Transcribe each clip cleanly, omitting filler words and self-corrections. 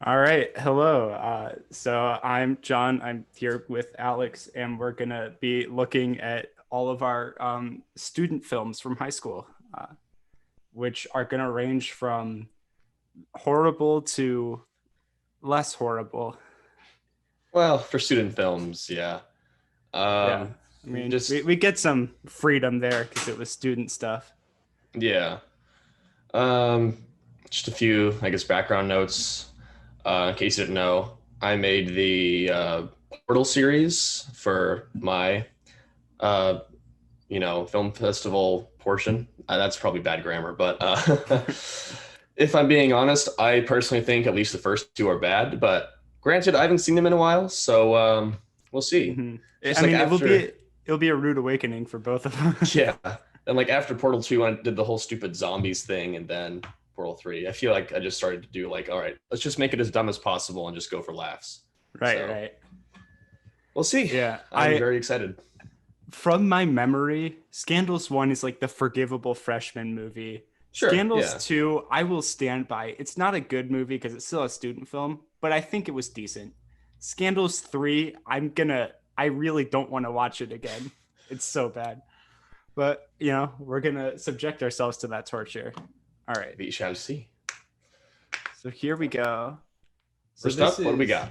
All right, hello. So I'm John. I'm here with Alex, and we're gonna be looking at all of our student films from high school, which are gonna range from horrible to less horrible. Well, for student films, yeah. Yeah, Um, I mean, we, just we get some freedom there because it was student stuff. yeah. Um, just a few, I guess, background notes. In case you didn't know, I made the Portal series for my, uh, film festival portion. That's probably bad grammar, but if I'm being honest, I personally think at least the first two are bad. But granted, I haven't seen them in a while, so we'll see. hmm Just I like mean, after. it'll be a rude awakening for both of them. Yeah. And like after Portal 2, I did the whole stupid zombies thing, and then Portal 3. I feel like I just started to do like, all right, let's just make it as dumb as possible and just go for laughs. Right, So right. we'll see. Yeah, I'm I very excited. from my memory, Scandals 1 is like the forgivable freshman movie. Sure. Scandals Yeah. 2, I will stand by. It's not a good movie because it's still a student film, but I think it was decent. Scandals 3, I really don't want to watch it again. It's so bad. But, we're going to subject ourselves to that torture. All right. We shall see. So here we go. So First up, what do we got?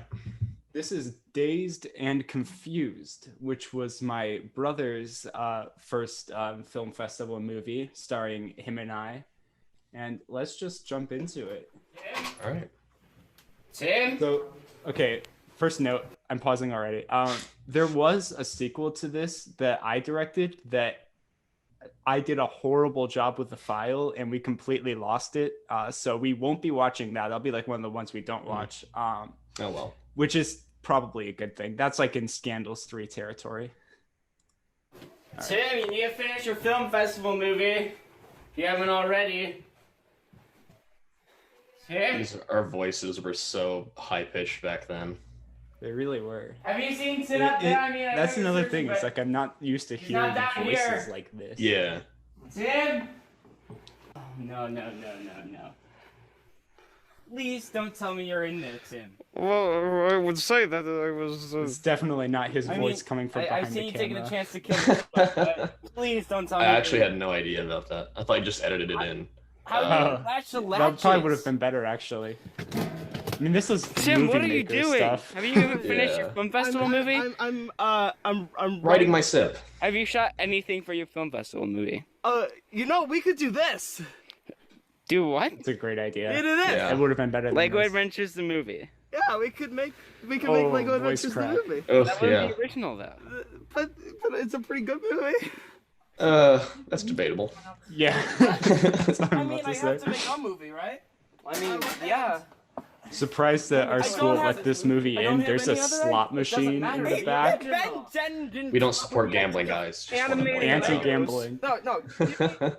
this is Dazed and Confused, which was my brother's first film festival movie starring him and I. And let's just jump into it. All right. Tim? So, okay, first note, I'm pausing already. There was a sequel to this that I directed that I did a horrible job with the file and we completely lost it. So we won't be watching that. That'll be like one of the ones we don't watch. Oh well. Which is probably a good thing. That's like in Scandals 3 territory. Tim, you need to finish your film festival movie. If you haven't already. Tim? Our voices were so high pitched back then. They really were. Have you seen Tim up there? I mean, I That's know you're another searching, thing. It's but- like I'm not used to He's hearing not down voices here. like this. Yeah. Tim? Oh, no. Please don't tell me you're in there, Tim. Well, I would say that I was. It's definitely not his voice coming from behind I've the seen you camera. taking a chance to kill me, but please don't tell I me. actually had no idea about that. I thought you just edited it in. How do you latch the latches? That probably would have been better, actually. I mean, this is Tim, movie what are you maker doing? stuff. Have you even finished Yeah. your film festival movie? I'm Writing my sip. Have you shot anything for your film festival movie? we could do this. Do what? It's a great idea. It is. Yeah. It would have been better than Lego this. Adventures the movie. Yeah, we could make Oh, Lego voice Adventures the crack. movie. Oh That was yeah. the original though. But it's a pretty good movie. That's debatable. Yeah. That's what I I'm mean, about I to have say. to make a movie, right? I mean, yeah. Surprised that our I don't school have let this movie I don't in. have There's a any other slot ideas. It doesn't machine in matter. the Hey, back. We don't support gambling, guys. Just wanna point that out. Anti-gambling. No.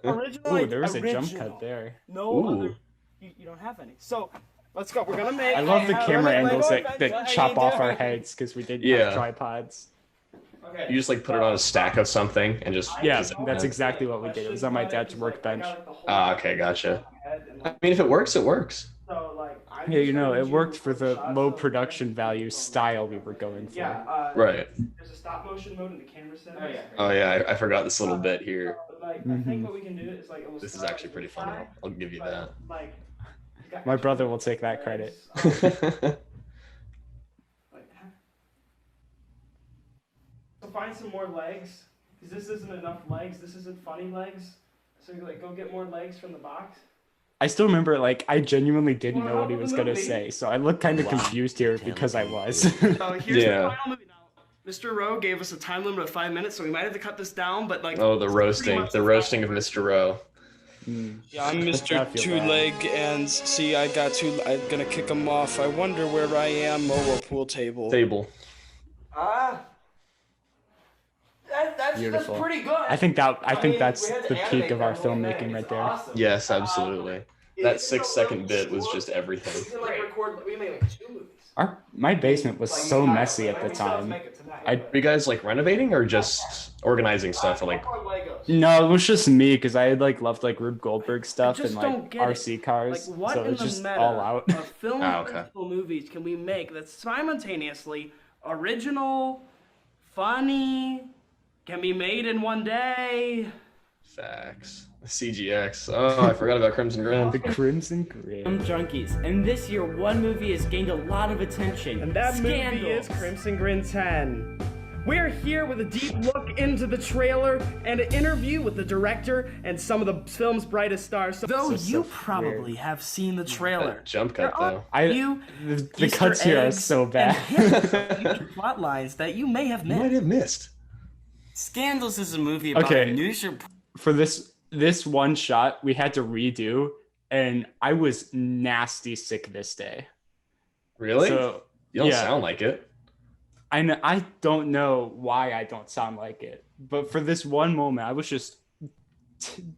Original. Ooh, there was a jump original. cut there. No Ooh. other. You don't have any. So let's go. We're gonna make. I love the camera Lego angles that Adventure. chop How you off our doing? heads because we didn't Yeah. have tripods. Okay. You just like put it on a stack of something and just. Yeah, just- that's exactly what we did. It was on my dad's workbench. Ah, okay, gotcha. I mean, if it works, it works. So like. I'm Yeah, just gonna it do worked for the shots low of- production value style we were going for. Yeah. Right. There's a stop motion mode in the camera settings. Oh yeah. Oh yeah, I forgot this little bit here. Like I Mhm. think what we can do is like. This is actually pretty funny. I'll give you that. Like. My brother will take that credit. So find some more legs, because this isn't enough legs. This isn't funny legs. So you like go get more legs from the box. I still remember, like, I genuinely didn't Well, know what he how was about gonna the movie? say, so I look kind of confused here because I was. So here's Yeah. the final movie now. Mr. Rowe gave us a time limit of 5 minutes, so we might have to cut this down, but like. Oh, the pretty roasting. much The roasting of Mr. Rowe. Yeah, I'm I Mr. feel Two bad. Leg, and see, I'm gonna kick him off. I wonder where I am. Oh, a pool table. Table. That's Beautiful. pretty good. I think mean, that's we had to the animate peak of our that whole thing. filmmaking right It's there. awesome. Yes, absolutely. That 6-second bit was just We everything. can like record. We made like 2 movies. My basement was so messy at the time. Are you guys like renovating or just organizing stuff or like? No, it was just me because I had like loved like Rube Goldberg stuff just and like don't get RC it. cars, Like, what so in it's the just meta all out. of film Ah, okay. festival movies can we make that's simultaneously original, funny, can be made in one day? Facts. CGX. Oh, I forgot about Crimson Grin. The Crimson Grid. Junkies, and this year one movie has gained a lot of attention. And that Scandals. movie is Crimson Grin 10. We're here with a deep look into the trailer and an interview with the director and some of the film's brightest stars. Though you probably have seen the trailer. Jump cut though. The cuts here are so bad. Plot lines that you may have You might missed. have missed. Scandals is a movie about Okay. a news reporter. For this one shot, we had to redo, and I was nasty sick this day. Really? So You don't yeah. sound like it. I don't know why I don't sound like it, but for this one moment, I was just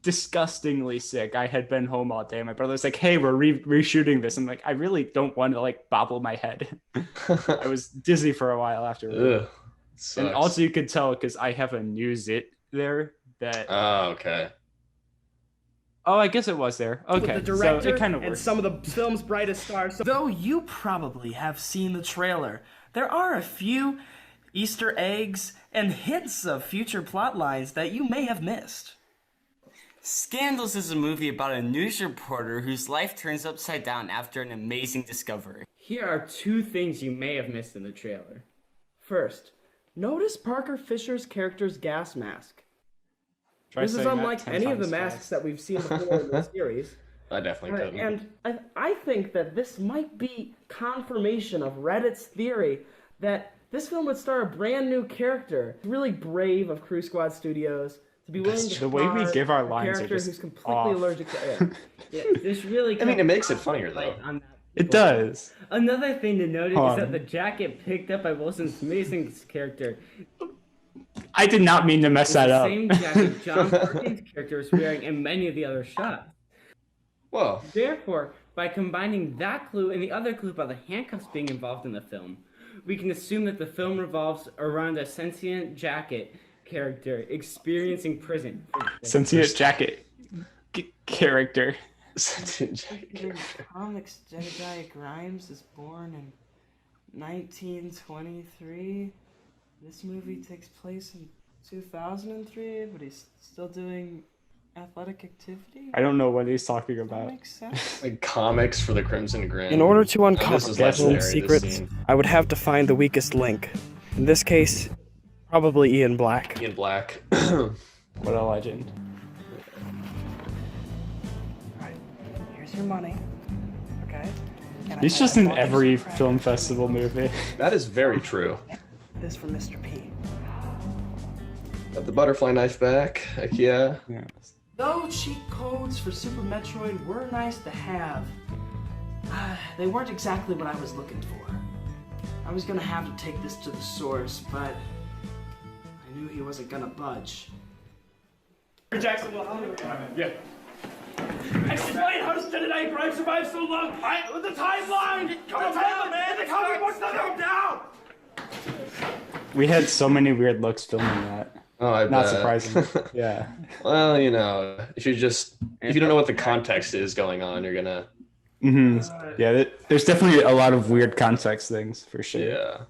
disgustingly sick. I had been home all day. My brother's like, "Hey, we're reshooting this." I'm like, I really don't want to like bobble my head. I was dizzy for a while after. Ugh. Sucks. And also, you could tell because I have a new zit there that. Oh, okay. Oh, I guess it was there. Okay, With the director so it kind of and works. some of the film's brightest stars. Though you probably have seen the trailer, there are a few Easter eggs and hints of future plot lines that you may have missed. Scandals is a movie about a news reporter whose life turns upside down after an amazing discovery. Here are two things you may have missed in the trailer. First, notice Parker Fisher's character's gas mask. Try This is saying that unlike 10 any of the times masks fast. that we've seen before in the series. I definitely couldn't. And I think that this might be confirmation of Reddit's theory that this film would star a brand new character. It's really brave of Crew Squad Studios to be willing to The way we star give our a lines are character just who's completely off. allergic to air. Yeah, this really. I mean, it makes it funnier though. It does. Another thing to note Hold is that on. the jacket picked up by Wilson Mason's character, I did not mean to mess is that the up. same jacket John Perkins' character is wearing in many of the other shots. Whoa. Therefore, by combining that clue and the other clue about the handcuffs being involved in the film, we can assume that the film revolves around a sentient jacket character experiencing prison. Sentient jacket character. In comics, Jedediah Grimes is born in 1923. This movie takes place in 2003, but he's still doing athletic activity. I don't know what he's talking That about. makes sense. Like comics for the Crimson Grin. In order to uncover This is Devlin's legendary, this secrets, scene. I would have to find the weakest link. In this case, probably Ian Black. Ian Black. What a legend. Alright, here's your money. Okay? And He's just in every film festival movie. That is very true. This for Mr. P. Got the butterfly knife back. Heck yeah. Yeah. Though cheat codes for Super Metroid were nice to have, they weren't exactly what I was looking for. I was gonna have to take this to the source, but I knew he wasn't gonna budge. Jackson, yeah. Explain how does Jedediah Grimes survive so long? With the timeline! Calm down, man! The comic books don't come down! We had so many weird looks filming that. Oh, I Not bet. surprising. Yeah. Well, you know, if you don't know what the context is going on, you're gonna. Yeah, there's definitely a lot of weird context things for sure. Yeah.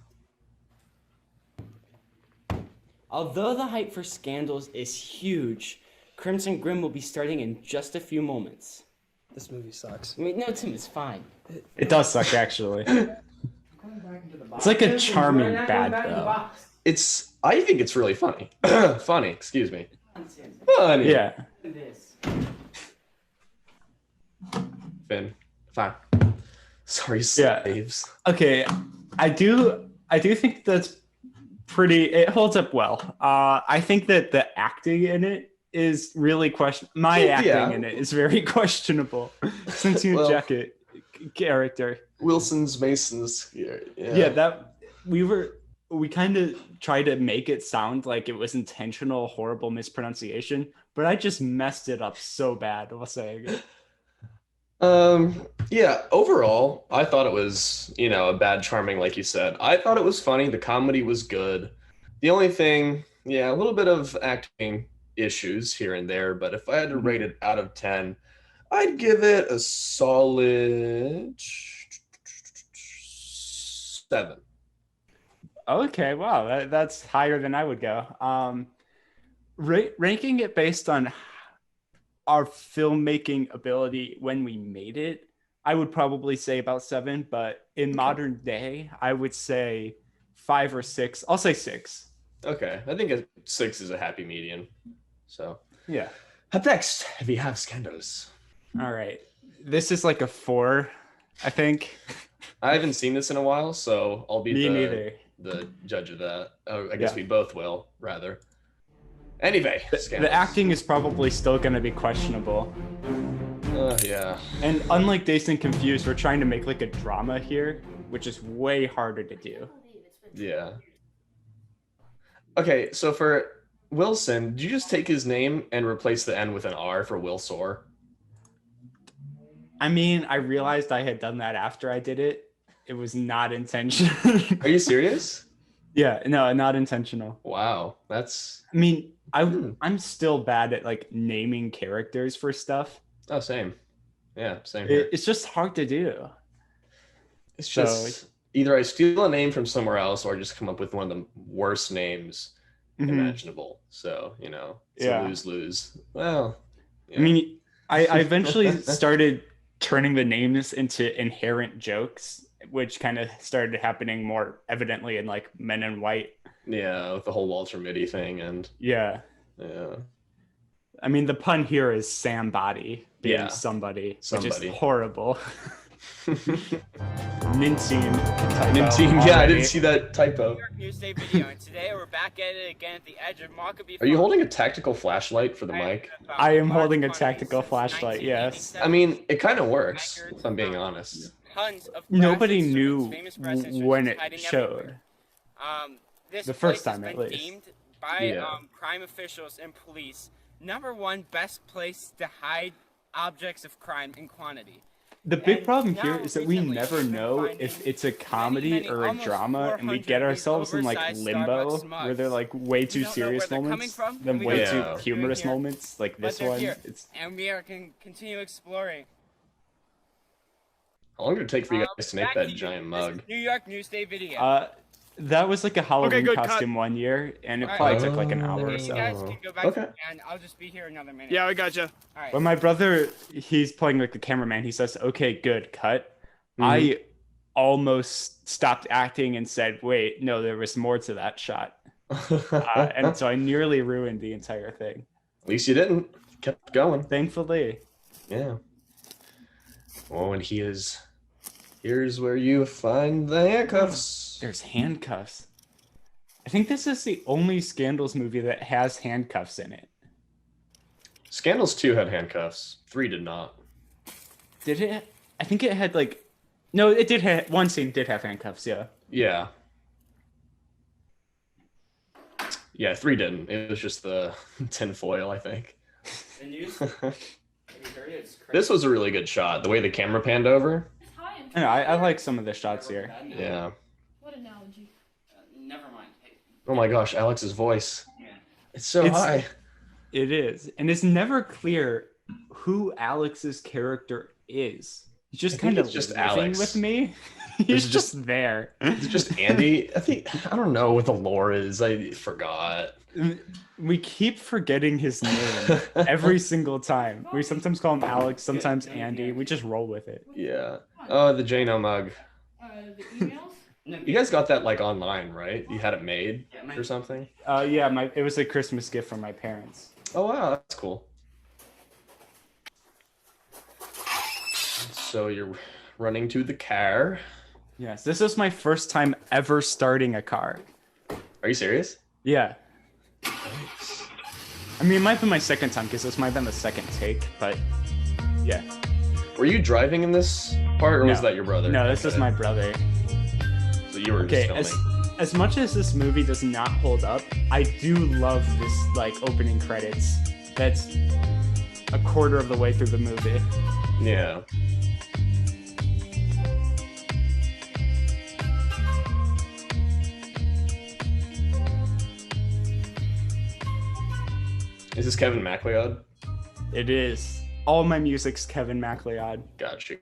Although the hype for Scandals is huge, Crimson Grim will be starting in just a few moments. This movie sucks. I mean, no, Tim, it's fine. It does suck, actually. It's like a charming bad, though. I think it's really funny. Funny, excuse me. Funny. Yeah. Finn. Fine. Sorry, Yeah. slaves. Okay, I do think that's it holds up well. I think that the acting in it is really my acting in it is very questionable. Since you jacket character. Mason's here. Yeah, that we kind of tried to make it sound like it was intentional horrible mispronunciation, but I just messed it up so bad while saying it. Yeah, overall, I thought it was, a bad charming, like you said. I thought it was funny. The comedy was good. The only thing, yeah, a little bit of acting issues here and there, but if I had to rate Mhm. it out of 10, I'd give it a solid 7. Okay, wow, that's higher than I would go. Ranking it based on our filmmaking ability when we made it, I would probably say about 7. But in Okay. modern day, I would say 5 or 6. I'll say 6. Okay, I think a 6 is a happy median. So, Yeah. up next, we have scandals. All right. This is like a 4, I think. I haven't seen this in a while, so I'll be Me the neither. judge of that. Oh, I guess Yeah. we both will, rather. Anyway, The scandals. acting is probably still going to be questionable. Yeah. And unlike Dazed and Confused, we're trying to make like a drama here, which is way harder to do. Yeah. Okay, so for Wilson, did you just take his name and replace the N with an R for Wilsor? I mean, I realized I had done that after I did it. It was not intentional. Are you serious? Yeah, no, not intentional. Wow, that's I mean, Hmm. I'm still bad at like naming characters for stuff. same. Yeah, same here. It's just hard to do. It's So- just either I steal a name from somewhere else or I just come up with one of the worst names Mhm. imaginable. So, it's Yeah. a lose-lose. Well, I mean, I eventually started turning the names into inherent jokes, which kind of started happening more evidently in like Men in White. yeah, with the whole Walter Mitty thing and Yeah. yeah. I mean, the pun here is Sam Body being Yeah. somebody, which Somebody. is horrible. Nintine. Nintine, yeah, I didn't see that typo. Newsday video, and today we're back at it again at the edge of Mockabee. Are you holding a tactical flashlight for the mic? I am holding a tactical flashlight, yes. I mean, it kind of works, if I'm being honest. Tons of Nobody crashes, knew famous presidents are when just it hiding showed. everywhere. This The first place has time, at been least. deemed by Yeah. crime officials and police #1 best place to hide objects of crime in quantity. The big And problem now, here is that we recently, never we've been know finding if it's a comedy many, or a almost drama, and we 400 get of these oversives in like oversized limbo, Starbucks mugs. where they're like way too We don't know serious where they're coming moments, from, then and we way don't know too what they're doing humorous here. moments, like But this they're one. here, It's and we are can continue exploring. How long did it take for you guys to make Back that to you. giant This mug? is New York Newsday video. that was like a Halloween good, cut. costume one year, and it Alright. probably took like an hour or you guys so. can go back Okay. and I'll just be here another minute. Yeah, I gotcha. All right. When my brother, he's playing like the cameraman, he says, "Okay, good, cut." Mhm. I almost stopped acting and said, "Wait, no, there was more to that shot," and so I nearly ruined the entire thing. At least you didn't. Kept going. Thankfully. Yeah. Oh, and here's where you find the handcuffs. There's handcuffs. I think this is the only Scandals movie that has handcuffs in it. Scandals 2 had handcuffs. 3 did not. Did it? I think it had like, no, it did have one scene did have handcuffs. Yeah. Yeah. Yeah, 3 didn't. It was just the tinfoil, I think. The news. Have you heard it? It's crazy. This was a really good shot. The way the camera panned over. I know, I like some of the shots here. Yeah. What analogy? Never mind. Hey, Oh my gosh, Alex's voice. Yeah. It's so It's- high. It is, and it's never clear who Alex's character is. He's just I think kind of it's just living Alex. with me. It's He's just- just there. It's just Andy. I don't know what the lore is. I forgot. We keep forgetting his name every single time. We sometimes call him Alex, sometimes Andy. We just roll with it. Yeah. Oh, the Jano mug. The emails? You guys got that like online, right? You had it made or something? Yeah, it was a Christmas gift from my parents. Oh wow, that's cool. So you're running to the car. Yes, this is my first time ever starting a car. Are you serious? Yeah. I mean, it might be my second time because this might have been the second take, but yeah. Were you driving in this part, or was No. that your brother? No, this is Okay. my brother. So you were Okay, just as much as this movie does not hold up, I do love this like opening credits. That's a quarter of the way through the movie. Yeah. Is this Kevin MacLeod? It is. All my music's Kevin MacLeod. Gotcha.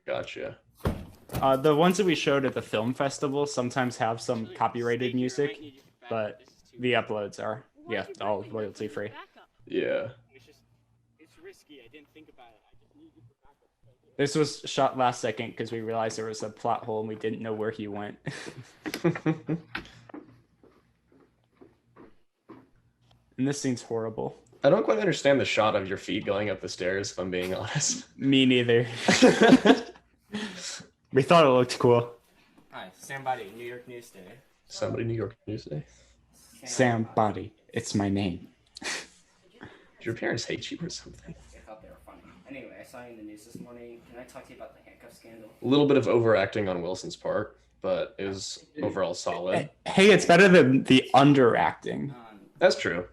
The ones that we showed at the film festival sometimes have some copyrighted music, but the uploads are, yeah, all royalty free. Yeah. It's risky. I didn't think about it. I just need you for backup. This was shot last second because we realized there was a plot hole and we didn't know where he went. And this scene's horrible. I don't quite understand the shot of your feet going up the stairs, if I'm being honest. Me neither. We thought it looked cool. Hi, somebody, New York News Day. Somebody New York News Day. Sam Body, it's my name. Did your parents hate you or something? I thought they were funny. Anyway, I saw you in the news this morning. Can I talk to you about the handcuff scandal? A little bit of overacting on Wilson's part, but it was overall solid. Hey, it's better than the underacting. That's true.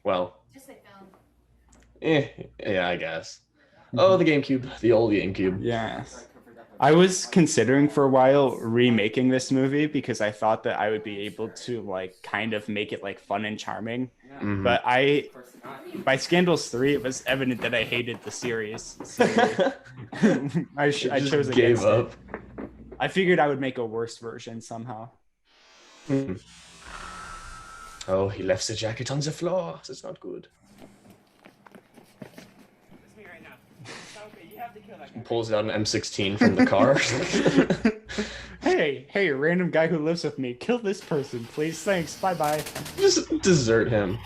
Well, Just I found. yeah, I guess. Oh, the GameCube, the old GameCube. Yes. I was considering for a while remaking this movie because I thought that I would be able to like kind of make it like fun and charming. Mhm. But by Scandals 3, it was evident that I hated the series. So I chose gave against up. it. I figured I would make a worse version somehow. Oh, he left the jacket on the floor. That's not good. It's me right now. Okay, you have to kill that He guy. pulls out an M16 from the car. Hey, random guy who lives with me, kill this person, please. Thanks. Bye-bye. Just desert him.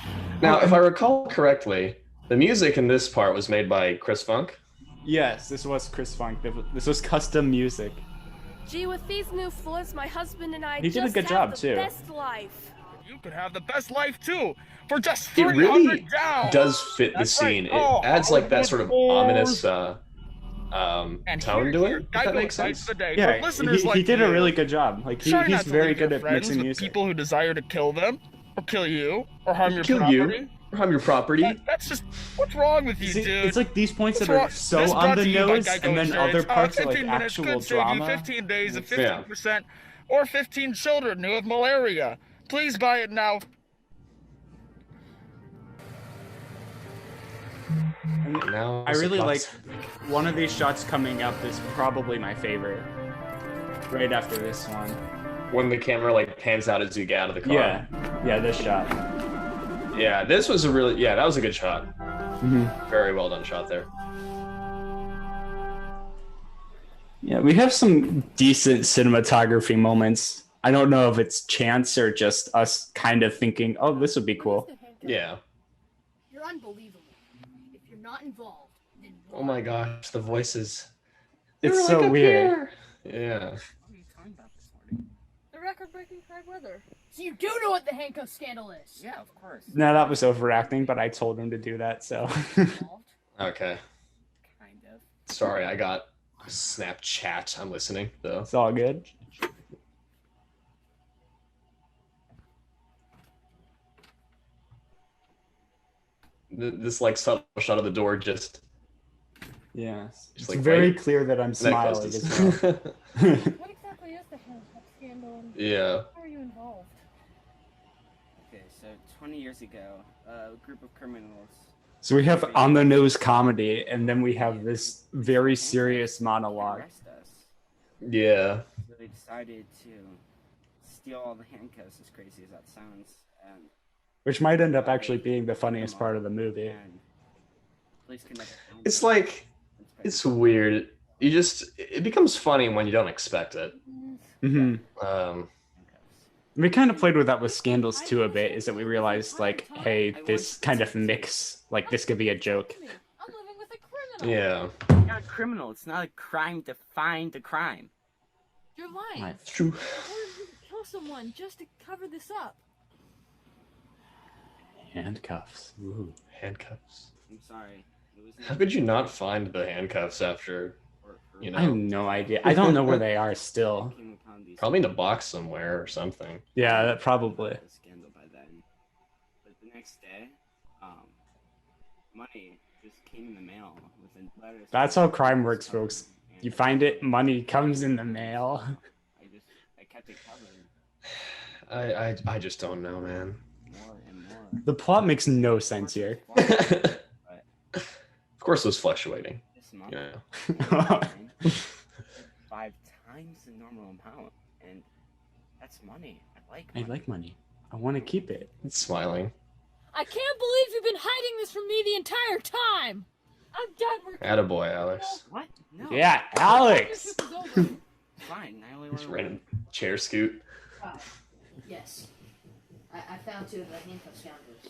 Now, if I recall correctly, the music in this part was made by Chris Funk. Yes, this was Chris Funk. This was custom music. Gee, with these new floors, my husband and I He did a just good have job, the too. best life. You could have the best life too, for just It 300 really down. does fit the That's right. scene. It Oh, adds like that sort of ominous And tone to it, if that Geico makes saves sense. the day Yeah, for listeners he like did a you. really good job. Like Try not he's to very leave your good at friends mixing with music. people who desire to kill them, or kill you, or harm your Kill property. you, or harm your property. That's just what's wrong with you, See, dude. it's like these points What's that are wrong? so This on brought the to you by nose, Geico and then Insurance. other parts are 15 like minutes actual could save drama. you 15 days and Yeah. 15%, or 15 children who have malaria. Please buy it now. Now I it's a really like plot. one of these shots coming up is probably my favorite. Right after this one. When the camera like pans out as you get out of the car. Yeah, this shot. Yeah, this was that was a good shot. Mm-hmm. Very well done shot there. Yeah, we have some decent cinematography moments. I don't know if it's chance or just us kind of thinking, oh, this would be cool. Yeah. You're unbelievable. If you're not involved, then Oh my gosh, the voices. It's They're so like up weird. here. Yeah. the record-breaking crime weather. So you do know what the handcuff scandal is? Yeah, of course. No, that was overacting, but I told him to do that, so. Okay. Kind of. Sorry, I got Snapchat. I'm listening though. It's all good. This like subtle shot of the door just. Yeah. It's like, very wait. clear that I'm And then it smiling closes. as well. What exactly is the handcuff scandal and Yeah. how are you involved? Okay, so 20 years ago, a group of criminals. So we have on the nose comedy, and then we have this very serious monologue. Arrest us. Yeah. So they decided to steal all the handcuffs, as crazy as that sounds, and Which might end up actually being the funniest part of the movie. police could never find It's them. like it's weird. It becomes funny when you don't expect it. Mm-hmm. Um, We kind of played with that with Scandals too a bit, is that we realized like, hey, this kind of mix, like this could be a joke. I'm living with a criminal. yeah. You're not a criminal. It's not a crime to find a crime. You're lying. It's true. Why would you kill someone just to cover this up? Handcuffs. Ooh. Handcuffs. I'm sorry. It was How could you not find the handcuffs after, you I have know, no idea. I don't know where they are still. came upon these probably in a box somewhere or something. Yeah, that probably. scandal by then. But the next day, money just came in the mail with a letter. That's how crime works, folks. You find it, money comes in the mail. I kept it covered. I just don't know, man. More and more. The plot makes no sense here. Of course, it was fluctuating. This month, Yeah. 5 times the normal amount, and that's money. I like money. I want to keep it. It's smiling. I can't believe you've been hiding this from me the entire time. I'm done working. Attaboy, Alex. What? No. Yeah, Alex! Fine. I only Just want random chair scoot. Yes. I found 2 of the handcuff scoundrels.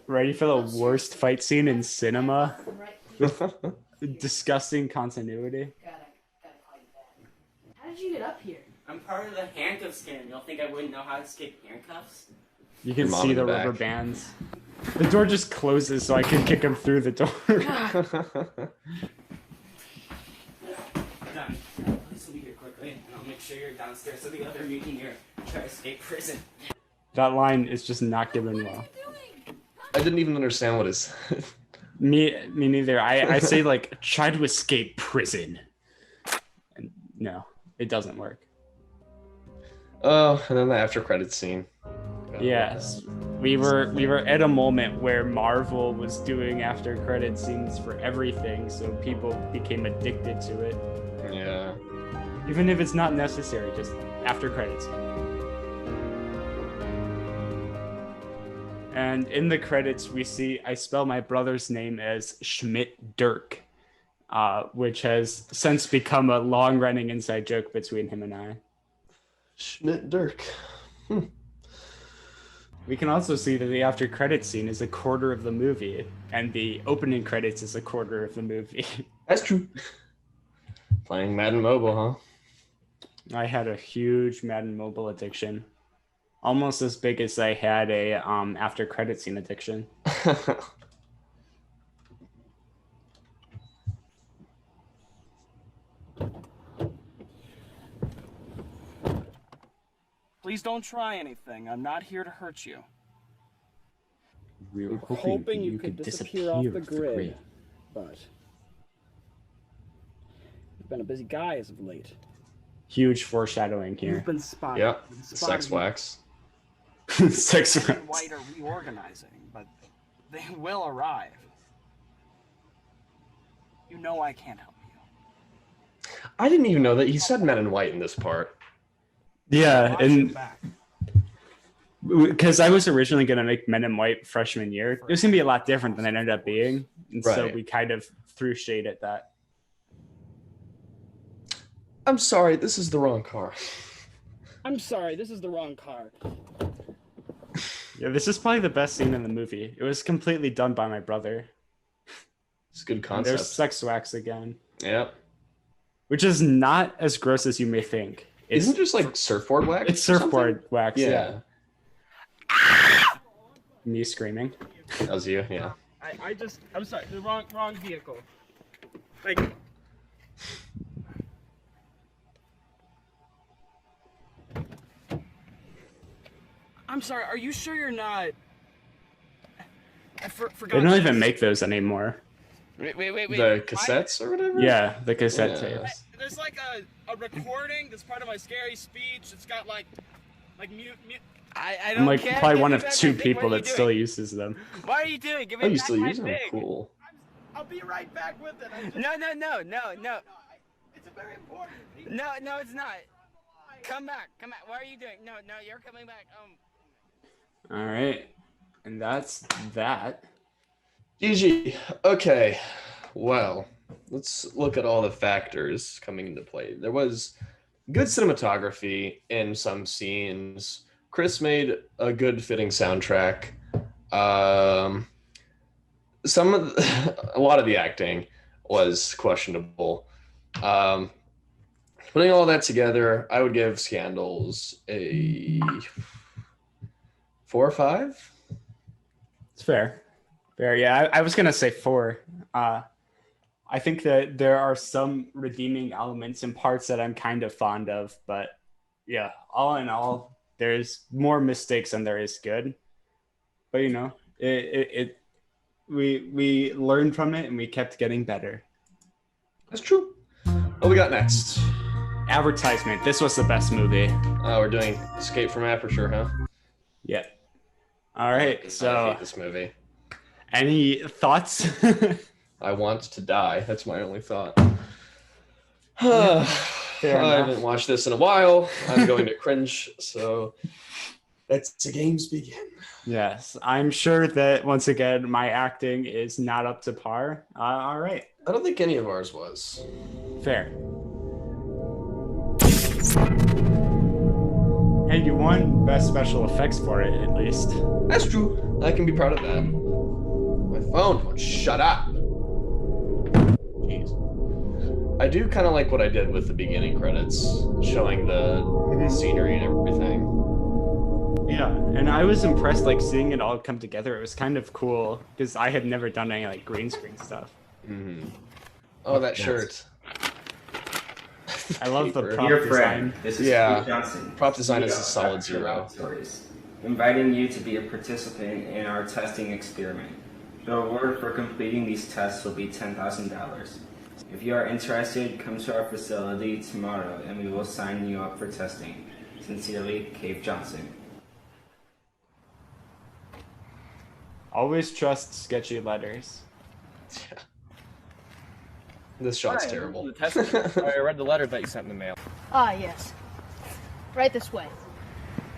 Ready for the worst fight scene in cinema? Right. Disgusting continuity. Gotta call you back. How did you get up here? I'm part of the handcuff scam. Y'all think I wouldn't know how to escape handcuffs? You can Your mom see in the the rubber back. bands. The door just closes so I can kick him through the door. Done. This will be here quickly, and I'll make sure you're downstairs so the other meeting here try to escape prison. That line is just not given well. I didn't even understand what is. Me neither. I say like try to escape prison. And no, it doesn't work. Oh, and then the after credits scene. Yes. We were at a moment where Marvel was doing after credit scenes for everything, so people became addicted to it. Yeah. Even if it's not necessary, just after credits. And in the credits, we see I spell my brother's name as Schmidt Dirk, which has since become a long-running inside joke between him and I. Schmidt Dirk. We can also see that the after credits scene is a quarter of the movie, and the opening credits is a quarter of the movie. That's true. Playing Madden Mobile, I had a huge Madden Mobile addiction, almost as big as I had a after credit scene addiction. huh? Please don't try anything. I'm not here to hurt you. We were Hoping you could disappear off the grid. But you've been a busy guy as of late. Huge foreshadowing here. You've been spotted. Yep. You've been Sex spotted. wax. Sex Red and wax. White are reorganizing, but they will arrive. You know I can't help you. I didn't even know that he said Men in White in this part. Yeah, Watch your and back. because I was originally going to make Men in White freshman year, it was going to be a lot different than it ended up being. And so Right. we kind of threw shade at that. I'm sorry, this is the wrong car. I'm sorry, this is the wrong car. Yeah, this is probably the best scene in the movie. It was completely done by my brother. It's a good And concept. there's sex wax again, Yep. which is not as gross as you may think. It's, Isn't it just like surfboard wax? it's or something? surfboard wax. Yeah. Me screaming. That was you, yeah. I'm sorry, the wrong vehicle. Like, I'm sorry, are you sure you're not? I forgot. They don't even make those anymore. Wait. The cassettes or whatever? Yeah, the cassette Yeah. tapes. There's like a recording that's part of my scary speech. It's got like mute. I don't I'm like care. probably Give one me of back 2 my thing. people What are that you still doing? uses them. What are you doing? Give me Oh, you back still my use them? thing. Cool. I'll be right back with it. No. It's very important. No, it's not. Come back. What are you doing? No, you're coming back. All right, and that's that. GG. Okay. Well, let's look at all the factors coming into play. There was good cinematography in some scenes. Chris made a good fitting soundtrack. A lot of the acting was questionable. Putting all that together, I would give Scandals a 4 or 5. It's fair. Yeah, I was gonna say 4. I think that there are some redeeming elements and parts that I'm kind of fond of, but yeah, all in all, there's more mistakes than there is good. But you know, we learned from it and we kept getting better. That's true. What we got next? Advertisement. This was the best movie. We're doing Escape from Aperture, huh? Yeah. All right. So I hate this movie. Any thoughts? I want to die. That's my only thought. Fair I enough. haven't watched this in a while. I'm going to cringe. So let's the games begin. Yes, I'm sure that once again my acting is not up to par. All right. I don't think any of ours was. Fair. Hey, you won best special effects for it at least. That's true. I can be proud of that. My phone won't shut up. Jeez. I do kind of like what I did with the beginning credits, showing the scenery and everything. Yeah, and I was impressed, like seeing it all come together. It was kind of cool because I had never done any like green screen stuff. Mm-hmm. Oh, that shirt. I love the prop Dear design. friend, this is Yeah. Steve Johnson. Prop design is a CEO of solid Aperture 0. Laboratories, inviting you to be a participant in our testing experiment. The reward for completing these tests will be $10,000. If you are interested, come to our facility tomorrow and we will sign you up for testing. Sincerely, Cave Johnson. Always trust sketchy letters. Yeah. This shot's terrible. I read the letter that you sent in the mail. Ah, yes. Right this way.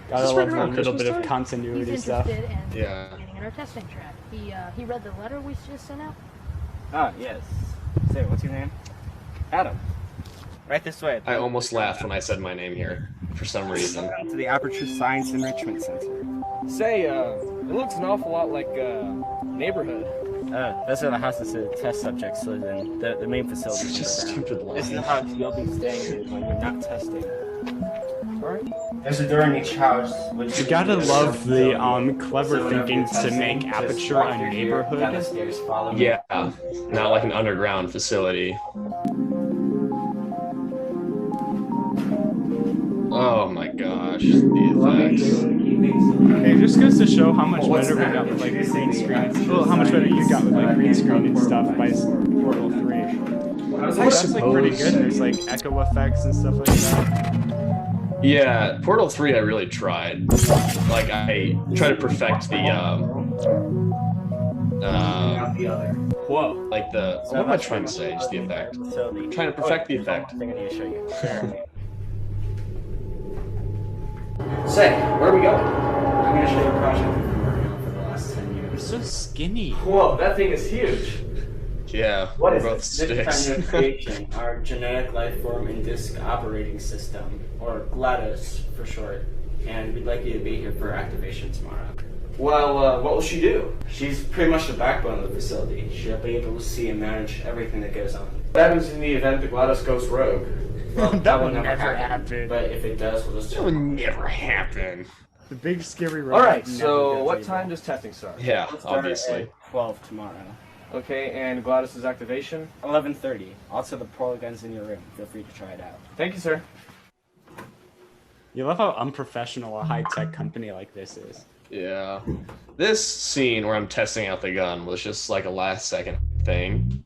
Gotta Is this right love a around little bit Christmas of time? He's continuity stuff. interested in Yeah. getting in our testing track. He read the letter we just sent out. Ah, yes. Say, what's your name? Adam. Right this way. I almost laughed when I said my name here, for some reason. To the Aperture Science Enrichment Center. Say, it looks an awful lot like neighborhood. Those are the houses the test subjects live in. The main facility. Such a stupid This is the line. house you'll be staying in when you're not testing. There's a door in each house. You gotta love the clever thinking to make Aperture a neighborhood. Yeah, not like an underground facility. Oh my gosh, the effects. It just goes to show how much better we got with like green screen. Well, how much better you got with like green screen and stuff by Portal 3. That's like pretty good. There's like echo effects and stuff like that. Yeah, Portal 3 I really tried. Like I tried to perfect the Whoa. like the what am I trying to say? Just the effect. Trying to perfect the effect. I need to show you. Say, where are we going? I'm going to show you a project we've been working on for the last 10 years. It's so skinny. Whoa, that thing is huge. Yeah, What we're is both this? This sticks. kind of creation, our genetic life form and disk operating system, or GLaDOS for short. And we'd like you to be here for activation tomorrow. Well, what will she do? She's pretty much the backbone of the facility. She'll be able to see and manage everything that goes on. What happens in the event the GLaDOS goes rogue? Well, That will never happen. But if it does, we'll just That would never happen. The big scary robot. Alright, never so gets what evil. time does testing start? Yeah, We'll start obviously. at 12 tomorrow. Okay, and GLaDOS's activation? 11:30. Also, the portal gun's in your room. Feel free to try it out. Thank you, sir. You love how unprofessional a high-tech company like this is. Yeah. This scene where I'm testing out the gun was just like a last second thing.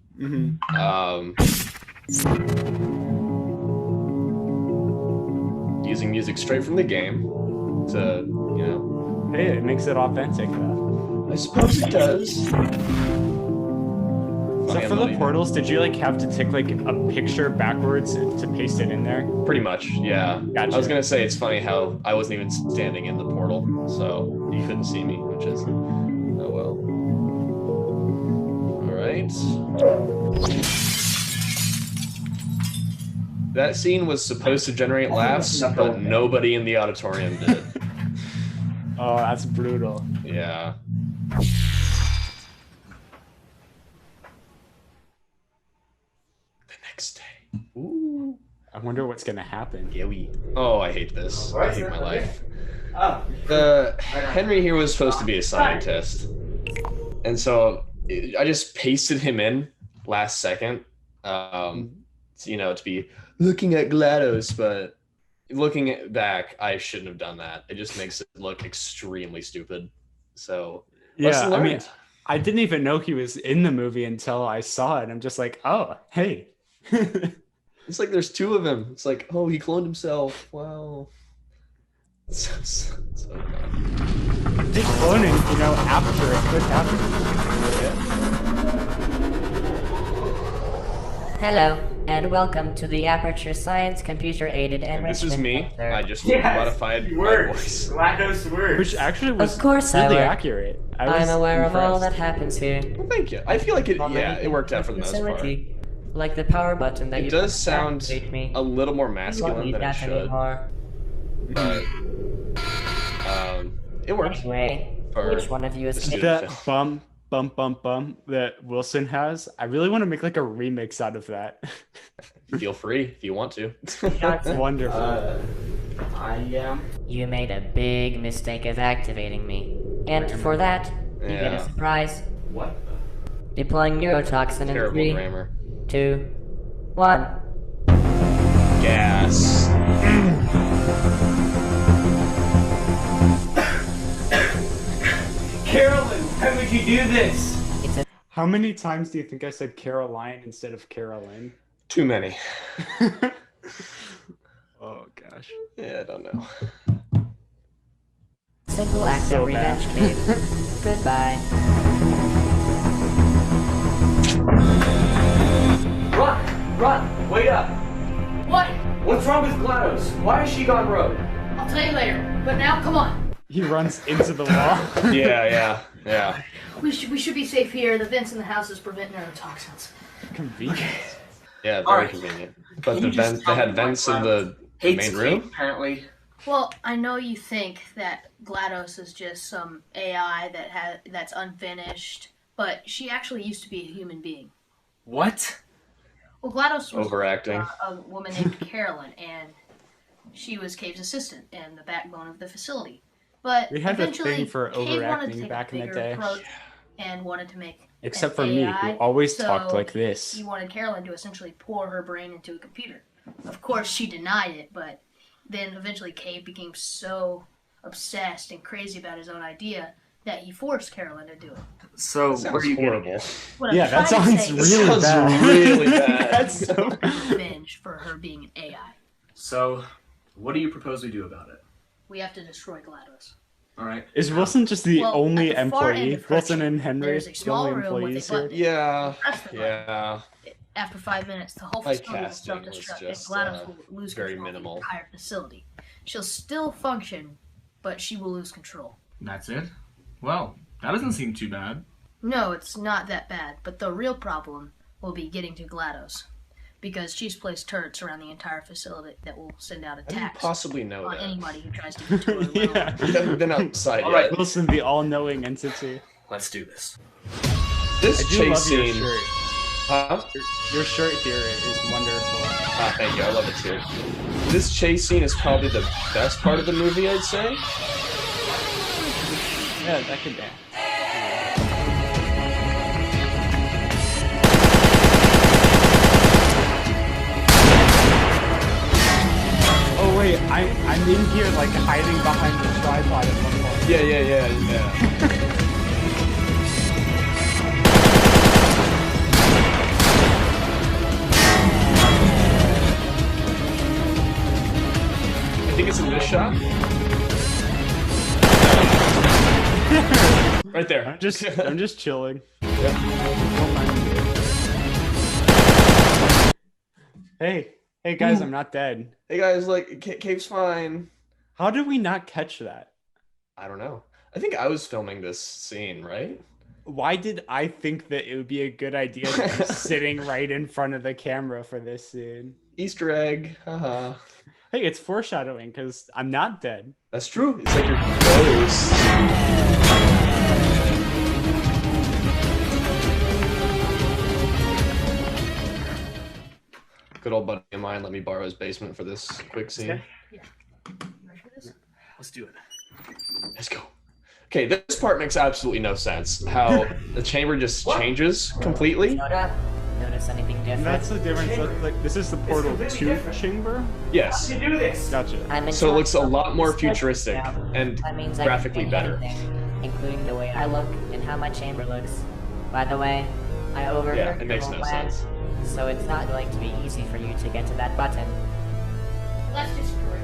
Using music straight from the game to, you know. Hey, it makes it authentic though. I suppose it does. So for the portals, did you like have to take like a picture backwards to paste it in there? Pretty much, yeah. Gotcha. I was gonna say it's funny how I wasn't even standing in the portal, so you couldn't see me, which is oh well. Alright. That scene was supposed to generate laughs, but nobody in the auditorium did. Oh, that's brutal. Yeah. The next day. Ooh. I wonder what's gonna happen. Oh, I hate this. I hate my life. Oh. Henry here was supposed to be a scientist. And so I just pasted him in last second. You know, to be looking at GLaDOS, but looking back, I shouldn't have done that. It just makes it look extremely stupid. So, Yeah, lesson I mean, learned. I didn't even know he was in the movie until I saw it. I'm just like, oh, hey. It's like there's two of him. It's like, oh, he cloned himself. Wow. So dumb. Big cloning, after it could happen. Hello, and welcome to the Aperture Science Computer Aided Enrichment This is me. Center. I just modified my voice. GLaDOS works. Which actually was Of course I really work. accurate. I'm aware of all impressed. that happens here. Well, thank you. I feel like it worked out for the most part. Facility, like the power button that It you does press to sound activate me. a little more You won't masculine need than it that should. anymore. But it worked. Anyway, For which one of you is the student That film. bum that Wilson has, I really want to make like a remix out of that. Feel free if you want to. That's wonderful. You made a big mistake of activating me. And for that, you get a Yeah. surprise. What? Deploying neurotoxin in Terrible 3, grammar. 2, 1. Gas. Carolyn, how would you do this? How many times do you think I said Caroline instead of Carolyn? Too many. Oh gosh. Yeah, I don't know. Simple act So of revenge, bad. babe. Goodbye. Run! Wait up! What? What's wrong with GLaDOS? Why has she gone rogue? I'll tell you later. But now, come on. He runs into the wall. Yeah. We should be safe here. The vents in the house is preventing neurotoxins. Convenient. Yeah, very Alright. convenient. But Can the you just vents, they tell had me why vents in GLaDOS the hates main room? Kate, apparently. Well, I know you think that GLaDOS is just some AI that's unfinished, but she actually used to be a human being. What? Well, GLaDOS was Overacting. a woman named Carolyn, and she was Cave's assistant and the backbone of the facility. But We had a eventually, thing for Cave wanted to overacting take back a in the bigger day. approach and wanted to make Except an for me, AI, who always so talked like this. He wanted Carolyn to essentially pour her brain into a computer. Of course, she denied it, but then eventually Cave became so obsessed and crazy about his own idea that he forced Carolyn to do it. So, That where sounds are you horrible. getting? What I'm Yeah, that trying to sounds say really Sounds bad. really bad. That's so revenge for her being an AI. So, what do you propose we do about it? We have to destroy GLaDOS. Alright. Is Wilson just the Well, only at the far end employee? of her Wilson chain, and Henry, there's a the small only room with a employees here? button. Yeah. Press the button. Yeah. After 5 minutes, the whole My facility will casting was self-destruct, and just, GLaDOS will lose very control minimal. of the entire facility. She'll still function, but she will lose control. That's it? Well, that doesn't seem too bad. No, it's not that bad, but the real problem will be getting to GLaDOS, because she's placed turrets around the entire facility that will send out How do you attacks possibly know on that? anybody who tries to get to her realm. Yeah. You haven't been outside All yet. right. Wilson, the all-knowing entity. Let's do this. This I do chase love your scene. shirt. Huh? Your shirt here is wonderful. Ah, thank you. I love it too. This chase scene is probably the best part of the movie, I'd say. Yeah, that can dance. Oh wait, I'm in here like hiding behind the tripod at one point. Yeah. I think it's in this shot. Right there. I'm just chilling. Hey guys, I'm not dead. Hey guys, like, Cave's fine. How did we not catch that? I don't know. I think I was filming this scene, right? Why did I think that it would be a good idea to be sitting right in front of the camera for this scene? Easter egg. Haha. Hey, it's foreshadowing because I'm not dead. That's true. It's like your ghost. Good old buddy of mine let me borrow his basement for this quick scene. Let's do it. Let's go. Okay, this part makes absolutely no sense. How the chamber just changes completely. Notice anything different? That's the difference. Like, this is the portal to chamber? Yes. do this. Gotcha. I'm in So it charge looks a of lot more this schedule futuristic now. and That means I can graphically do better. anything. including the way I look and how my chamber looks. By the way, I overheard Yeah, it your makes whole no plan, sense. so it's not going to be easy for you to get to that button. That's just great.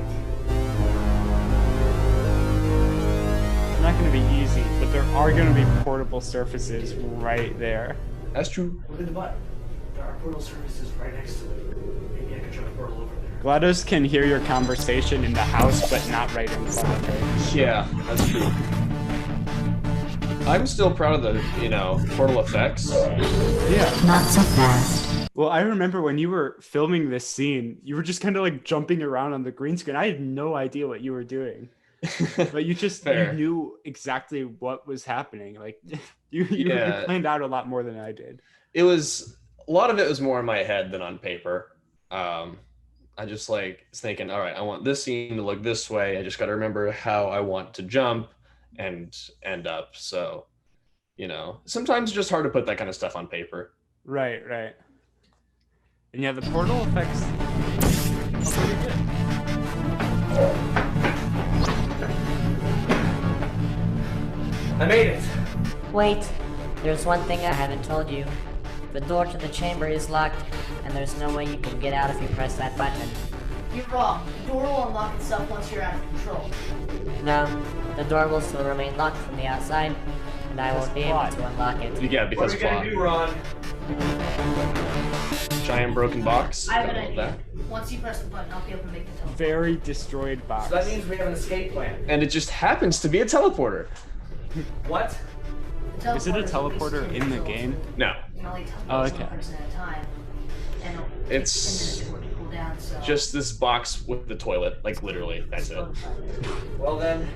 It's not going to be easy, but there are going to be portable surfaces right there. That's true. Look at the button. There are portal services right next to it. Maybe I could try to portal over there. GLaDOS can hear your conversation in the house, but not right in front of her. Yeah, that's true. I'm still proud of the, portal effects. Yeah. Not so fast. Well, I remember when you were filming this scene, you were just kind of like jumping around on the green screen. I had no idea what you were doing. But you knew exactly what was happening. Like you planned out a lot more than I did. A lot of it was more in my head than on paper. I just was thinking, all right, I want this scene to look this way. I just got to remember how I want to jump and end up. So, sometimes it's just hard to put that kind of stuff on paper. Right. And yeah, the portal effects are pretty good. I made it. Wait, there's one thing I haven't told you. The door to the chamber is locked, and there's no way you can get out if you press that button. You're wrong. The door will unlock itself once you're out of control. No, the door will still remain locked from the outside, and I won't be able to unlock it. Yeah, because what are we gonna do, Ron? Giant broken box. I have an Love idea. that. Once you press the button, I'll be able to make the teleport. Very destroyed box. So that means we have an escape plan. And it just happens to be a teleporter. What? Is it a teleporter in the game? No. You can only teleport Oh, one okay. person at a time. And It's 10 minutes for it to cool down, so... just this box with the toilet. Like, literally. That's it. Well then,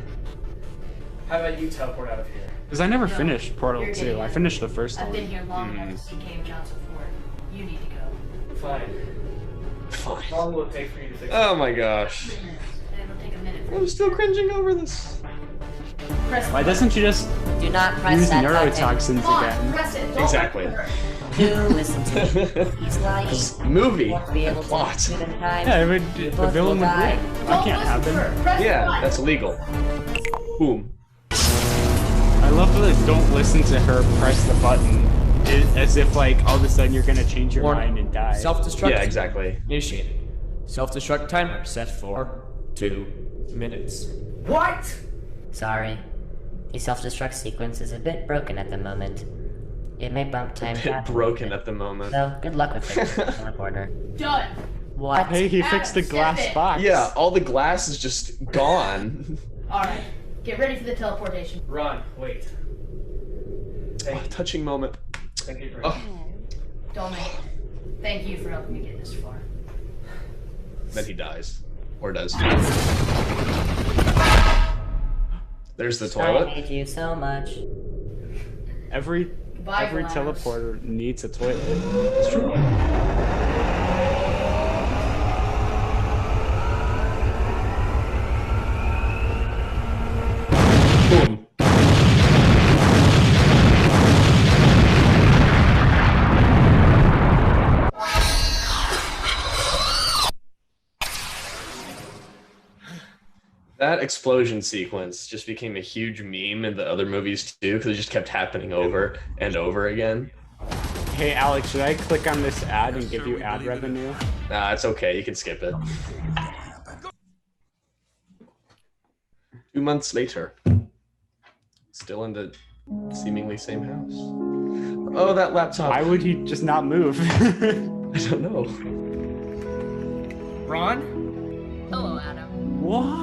how about you teleport out of here? Because I never finished Portal you're 2. getting I it. finished the first I've one. been here long enough to see Cave Johnson Ford. You need to go. Fine. How long will it take for you to fix it? Oh my gosh. 3 minutes. And it'll take a minute for I'm still cringing over this. Press the Why doesn't she just Do not press use that neurotoxins Come on, again? press it. Don't Exactly. wait for her. button. Do listen to me. He's lying. This movie. You won't be able to Plot. do it in time. Yeah, You the both villain will would die. win. That can't Listen to happen. her. Press the Yeah, button. that's illegal. Boom. I love that don't listen to her press the button. As if like all of a sudden you're gonna change your mind and die. Self-destruct. Yeah, exactly. Initiated. Self-destruct timer set for 2 minutes. What? Sorry. The self-destruct sequence is a bit broken at the moment. It may bump time Bit travel. broken at the moment. So, good luck with fixing the teleporter. Done. What? Hey, he fixed the Step glass in. box. Yeah, all the glass is just gone. Alright. Get ready for the teleportation. Ron, wait. Oh, touching moment. Thank you for Oh, Don't make it. Thank you for helping me get this far. then he dies. Or does. There's the I toilet. hate you so much. Every Goodbye, GLaDOS. teleporter needs a toilet. It's true. Boom. That explosion sequence just became a huge meme in the other movies too, because it just kept happening over and over again. Hey Alex, should I click on this ad and give you ad revenue? Nah, it's okay. You can skip it. 2 months later. Still in the seemingly same house. Oh, that laptop. Why would he just not move? I don't know. Ron? Hello, Adam. What?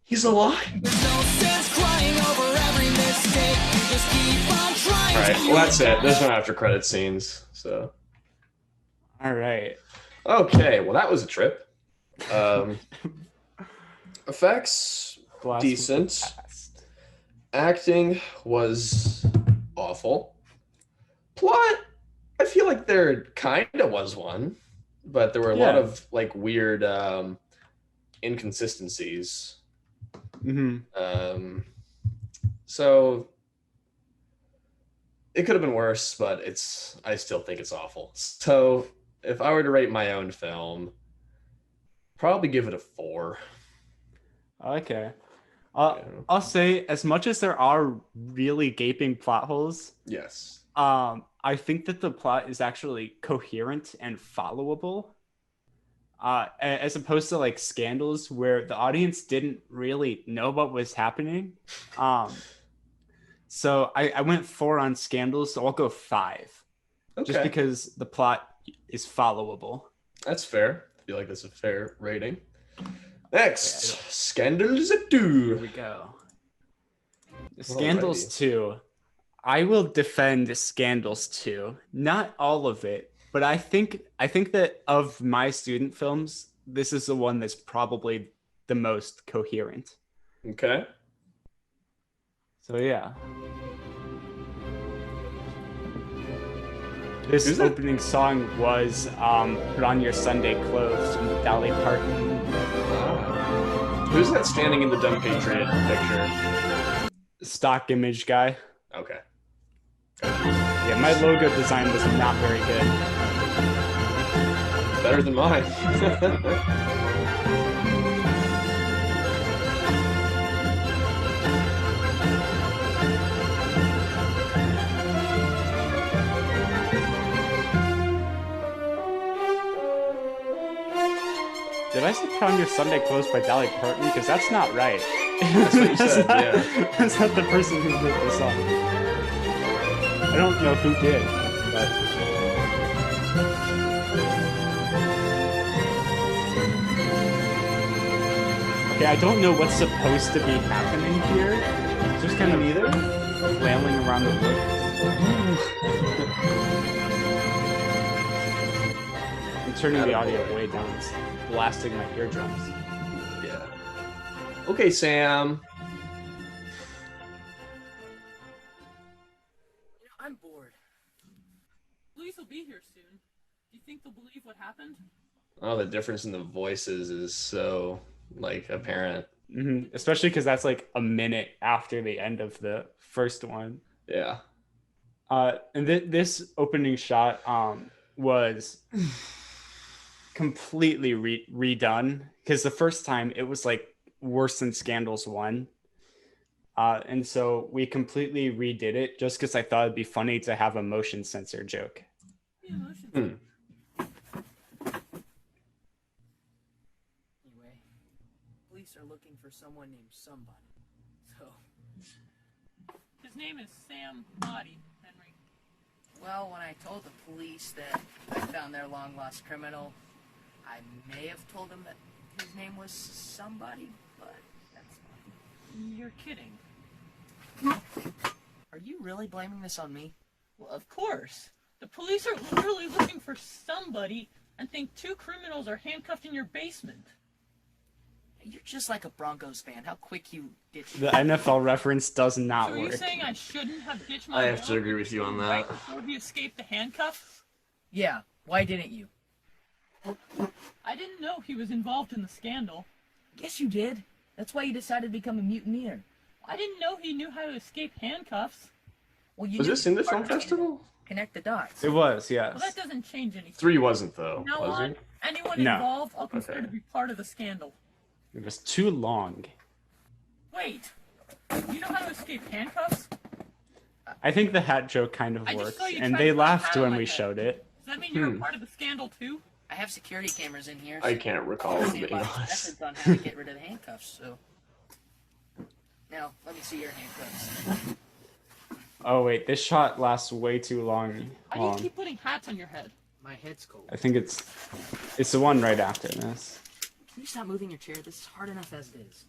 He's alive. Alright, well that's it. There's no after credit scenes, so. Alright. Okay, well that was a trip. Effects, Glass decent. Acting was awful. Plot, I feel like there kind of was one, but there were a lot Yeah. of like weird inconsistencies. Mm-hmm. So it could have been worse, but I still think it's awful. So if I were to rate my own film, probably give it a 4. Okay. I'll say, as much as there are really gaping plot holes, Yes. I think that the plot is actually coherent and followable. As opposed to like Scandals, where the audience didn't really know what was happening. So I went 4 on Scandals, so I'll go 5. Okay. Just because the plot is followable. That's fair. I feel like that's a fair rating. Next, Scandals 2. Here we go. Scandals 2. I will defend Scandals 2. Not all of it, but I think that of my student films, this is the one that's probably the most coherent. Okay. So yeah. This opening song was Put On Your Sunday Clothes from Dolly Parton. Who's that standing in the Dumb Patriot picture? Stock image guy. Okay. Yeah, my logo design was not very good. Better than mine. Did I say Put On Your Sunday Clothes by Dolly Parton? Because that's not right. That's what you said, yeah. That's not the person who did the song. I don't know who did, but... Okay, I don't know what's supposed to be happening here. Just kind of either flailing around the woods. I'm turning the audio way down. It's blasting my eardrums. Yeah. Okay, Sam. I'm bored. Police will be here soon. Do you think they'll believe what happened? Oh, the difference in the voices is so, like, apparent. Mm-hmm. Especially because that's like a minute after the end of the first one. Yeah. And this opening shot was completely redone, because the first time it was like worse than Scandals 1. And so we completely redid it just because I thought it'd be funny to have a motion sensor joke. Yeah, motion sensor. Anyway, police are looking for someone named Somebody. So, his name is Sam Body, Henry. Well, when I told the police that I found their long-lost criminal, I may have told them that his name was Somebody, but that's not... You're kidding. Are you really blaming this on me? Well, of course. The police are literally looking for somebody and think 2 criminals are handcuffed in your basement. You're just like a Broncos fan. How quick you ditch. The NFL reference does not So are work. you saying I shouldn't have ditched my I have to dog agree with you on that. right before we escaped the handcuffs? Yeah, why didn't you? I didn't know he was involved in the scandal. Yes, you did. That's why you decided to become a mutineer. I didn't know he knew how to escape handcuffs. Well, you Was knew this in the part film of it. festival? Connect the dots. It was, yes. Well, that doesn't change anything. 3 wasn't, though, From now was on, it? anyone No. involved, I'll consider Okay. to be part of the scandal. It was too long. Wait, you know how to escape handcuffs? I think the hat joke kind of I just works, saw you and try they to put a laughed hat on when my we head. showed it. Does that mean you're a part of the scandal too? I have security cameras in here. I can't recall I've being seen lots of honest. methods on how to get rid of the handcuffs, so... Now, let me see your handcuffs. Oh wait, this shot lasts way too long. Why do you Hold on. keep putting hats on your head? My head's cold. I think it's the one right after this. Can you stop moving your chair? This is hard enough as it is.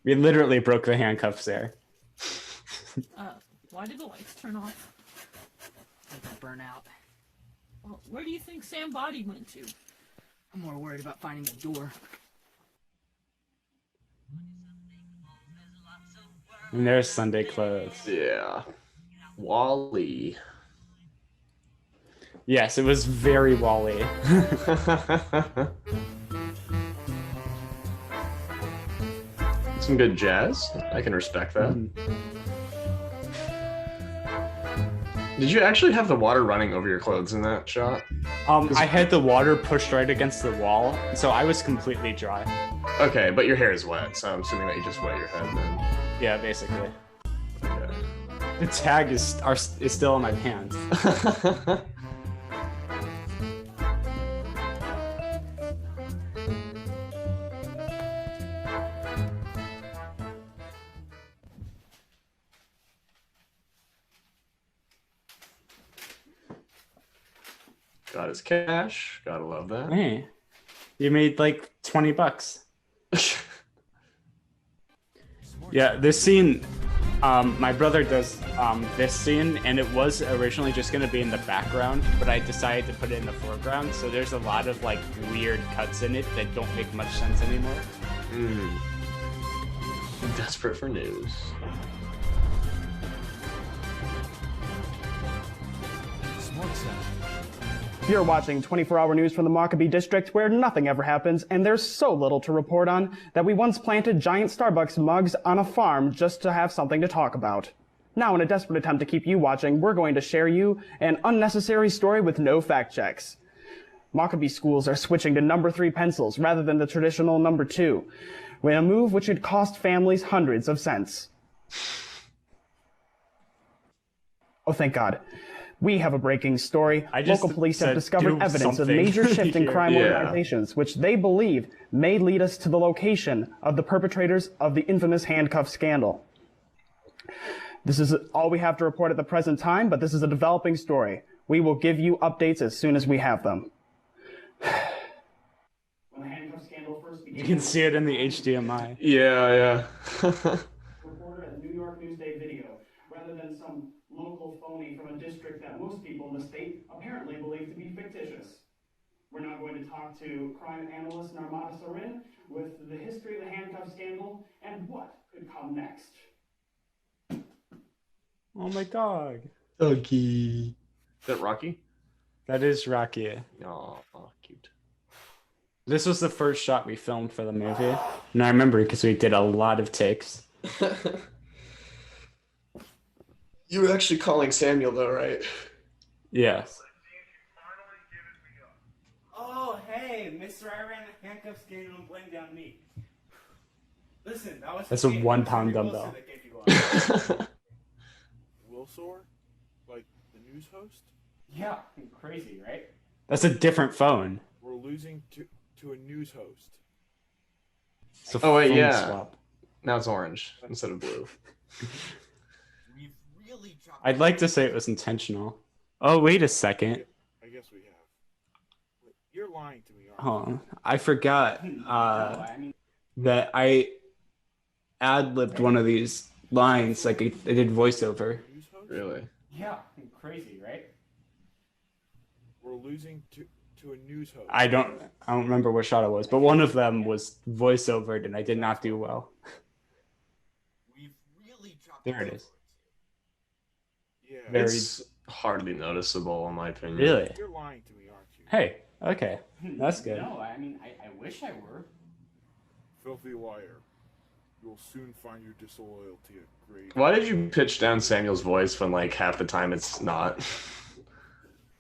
We literally broke the handcuffs there. Why did the lights turn off? Let them burn out. Well, where do you think Sam Body went to? I'm more worried about finding the door. And there's Sunday clothes. Yeah. Wally. Yes, it was very Wally. Some good jazz. I can respect that. Did you actually have the water running over your clothes in that shot? I had the water pushed right against the wall, so I was completely dry. Okay, but your hair is wet, so I'm assuming that you just wet your head then. Yeah, basically. Okay. The tag is still in my pants. Got his cash. Gotta love that. Hey, you made like $20. Yeah, this scene, my brother does this scene, and it was originally just gonna be in the background, but I decided to put it in the foreground. So there's a lot of like weird cuts in it that don't make much sense anymore. Desperate for news. You're watching 24-hour news from the Maccabee District, where nothing ever happens, and there's so little to report on that we once planted giant Starbucks mugs on a farm just to have something to talk about. Now, in a desperate attempt to keep you watching, we're going to share you an unnecessary story with no fact checks. Maccabee schools are switching to number 3 pencils rather than the traditional number 2, with a move which would cost families hundreds of cents. Oh, thank God. We have a breaking story. Local police have discovered evidence of major shift in crime organizations, which they believe may lead us to the location of the perpetrators of the infamous handcuff scandal. This is all we have to report at the present time, but this is a developing story. We will give you updates as soon as we have them. When the handcuff scandal first began, You can see it in the HDMI. Yeah. Reporter at the New York Newsday video, rather than some local phony from a district that most people in the state apparently believe to be fictitious. We're now going to talk to crime analyst Narmada Sarin with the history of the handcuff scandal and what could come next. Oh, my dog. Doggy. Is that Rocky? That is Rocky. Oh, cute. This was the first shot we filmed for the movie. And I remember because we did a lot of takes. You were actually calling Samuel, though, right? Yeah. Oh, hey, Mr. I ran the handcuff scandal and blamed on me. Listen, that was That's a 1-pound dumbbell. Wilsor? Like the news host? Yeah, crazy, right? That's a different phone. We're losing to a news host. It's a Oh, wait, phone yeah. swap. Now it's orange instead of blue. I'd like to say it was intentional. Oh, wait a second. I guess we have. Wait, you're lying to me, aren't you? Oh, I forgot that I ad-libbed one of these lines. Like, I did voiceover. Really? Yeah, crazy, right? We're losing to a news host. I don't remember what shot it was, but one of them was voiceovered, and I did not do well. There it is. Yeah. It's hardly noticeable, in my opinion. Really? You're lying to me, aren't you? Hey, okay. That's good. No, I mean, I wish I were. Filthy liar. You will soon find your disloyalty a great... Why did you pitch down Samuel's voice when, like, half the time it's not?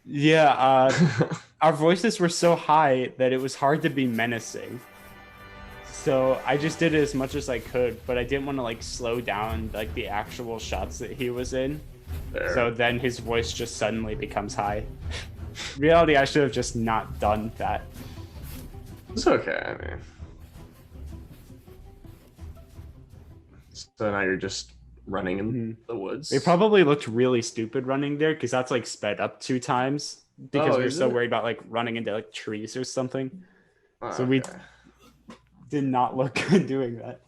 Yeah, our voices were so high that it was hard to be menacing. So I just did it as much as I could, but I didn't want to like slow down like the actual shots that he was in. Fair. So then his voice just suddenly becomes high. Reality, I should have just not done that. It's okay, I mean. So now you're just running in the woods. We probably looked really stupid running there because that's like sped up 2 times because we were so worried about like running into like trees or something. Oh, so we did not look good doing that.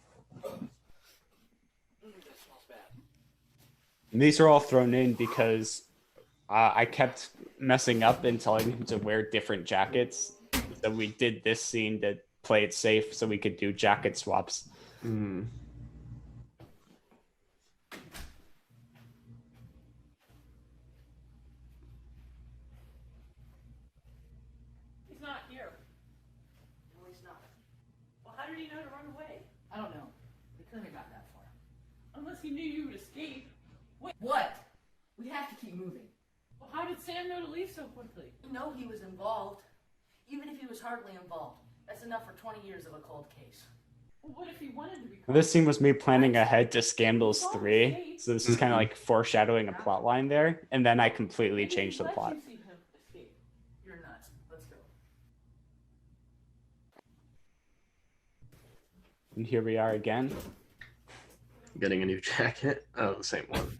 And these are all thrown in because I kept messing up and telling him to wear different jackets. So we did this scene to play it safe so we could do jacket swaps. Mm. He's not here. No, he's not. Well, how did he know to run away? I don't know. We couldn't have got that far. Unless he knew you would escape. What? We have to keep moving. how did Sam know to leave so quickly? You know he was involved. Even if he was hardly involved, that's enough for 20 years of a cold case. Well, what if he wanted to be? This scene was me planning ahead to Scandals 3, so this is kind of like foreshadowing a plot line there, and then I completely changed the plot. You're nuts. Let's go. And here we are again. Getting a new jacket. Oh, the same one.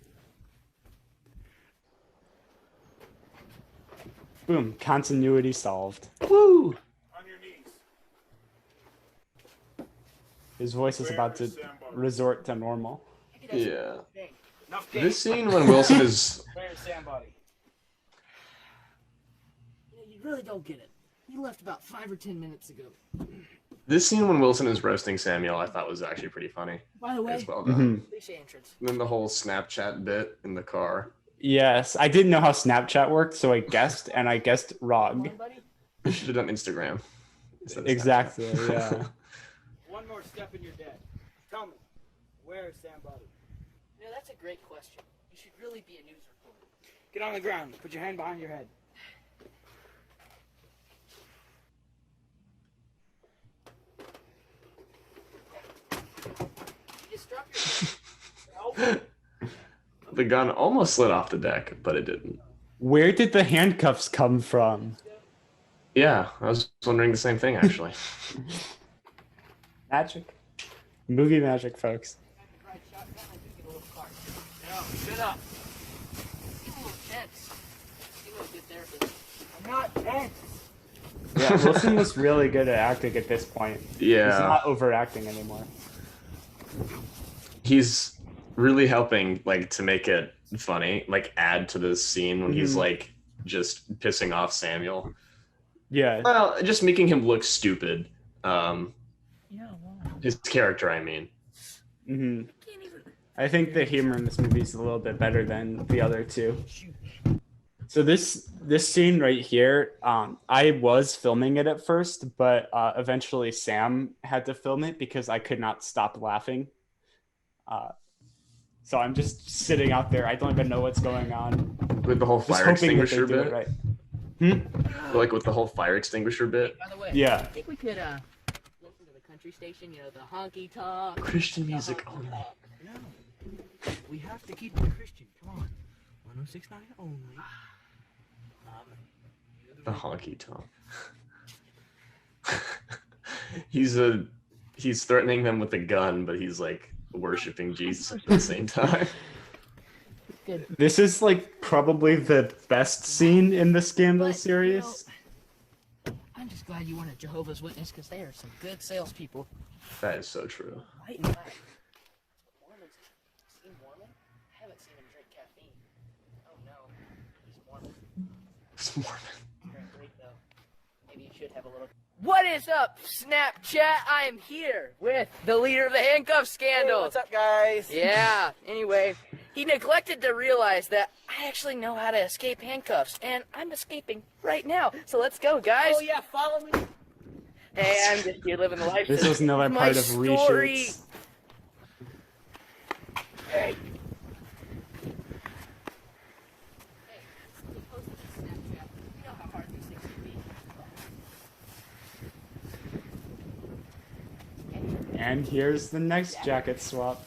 Boom, continuity solved. Woo! On your knees. His voice is about to resort to normal. Yeah. This scene when Wilson is... Where's somebody? You really don't get it. He left about 5 or 10 minutes ago. This scene when Wilson is roasting Samuel, I thought was actually pretty funny. By the way, As well done. cliche entrance. And then the whole Snapchat bit in the car. Yes, I didn't know how Snapchat worked, so I guessed, and I guessed ROG. You should have done Instagram. Exactly, yeah. One more step and you're dead. Tell me, where is somebody? You know, that's a great question. You should really be a news reporter. Get on the ground. Put your hand behind your head. You just dropped your The gun almost slid off the deck, but it didn't. Where did the handcuffs come from? Yeah, I was wondering the same thing, actually. Magic. Movie magic, folks. Shut up. You're a little tense. You won't get there, but I'm not tense. Yeah, Wilson was really good at acting at this point. Yeah. He's not overacting anymore. He's really helping, like, to make it funny, like, add to this scene when he's, like, just pissing off Samuel. Yeah. Well, just making him look stupid. Yeah, His character, I mean. Mm-hmm. I think the humor in this movie is a little bit better than the other two. So this scene right here, I was filming it at first, but eventually Sam had to film it because I could not stop laughing. So I'm just sitting out there. I don't even know what's going on. With the whole fire extinguisher bit? Right. Like with the whole fire extinguisher bit? by the way, Yeah. I think we could listen to the country station, you know, the honky tonk. Christian music only. No. We have to keep it Christian. Come on. 1069 only. The honky tonk. He's threatening them with a gun, but he's like worshiping Jesus at the same time. Good. This is like probably the best scene in the Scandal series. I'm just glad you weren't a Jehovah's Witness because they are some good salespeople. That is so true. Right in fact, Mormons. Seen Mormon? I haven't seen him drink caffeine. Oh no, he's Mormon. It's Mormon. Great though. Maybe you should have a little. What is up, Snapchat? I am here with the leader of the handcuff scandal. Hey, what's up, guys? Yeah. Anyway, he neglected to realize that I actually know how to escape handcuffs, and I'm escaping right now. So let's go, guys. Oh yeah, follow me. Hey, I'm just here living the life. This was another My part of story. reshoots. Hey. And here's the next jacket swap.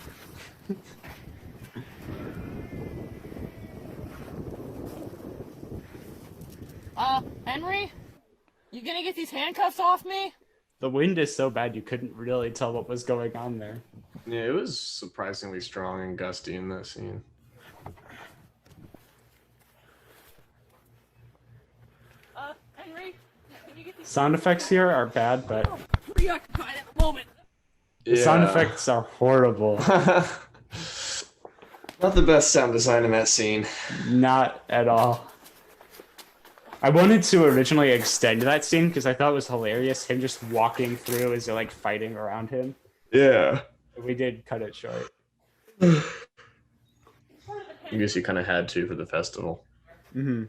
Henry? You gonna get these handcuffs off me? The wind is so bad you couldn't really tell what was going on there. Yeah, it was surprisingly strong and gusty in that scene. Henry? Can you get these Sound effects here are bad, but preoccupied at the moment? the sound effects are horrible. Not the best sound design in that scene. Not at all. I wanted to originally extend that scene because I thought it was hilarious, him just walking through as they're like fighting around him. Yeah. But we did cut it short. I guess you kind of had to for the festival. Mm-hmm.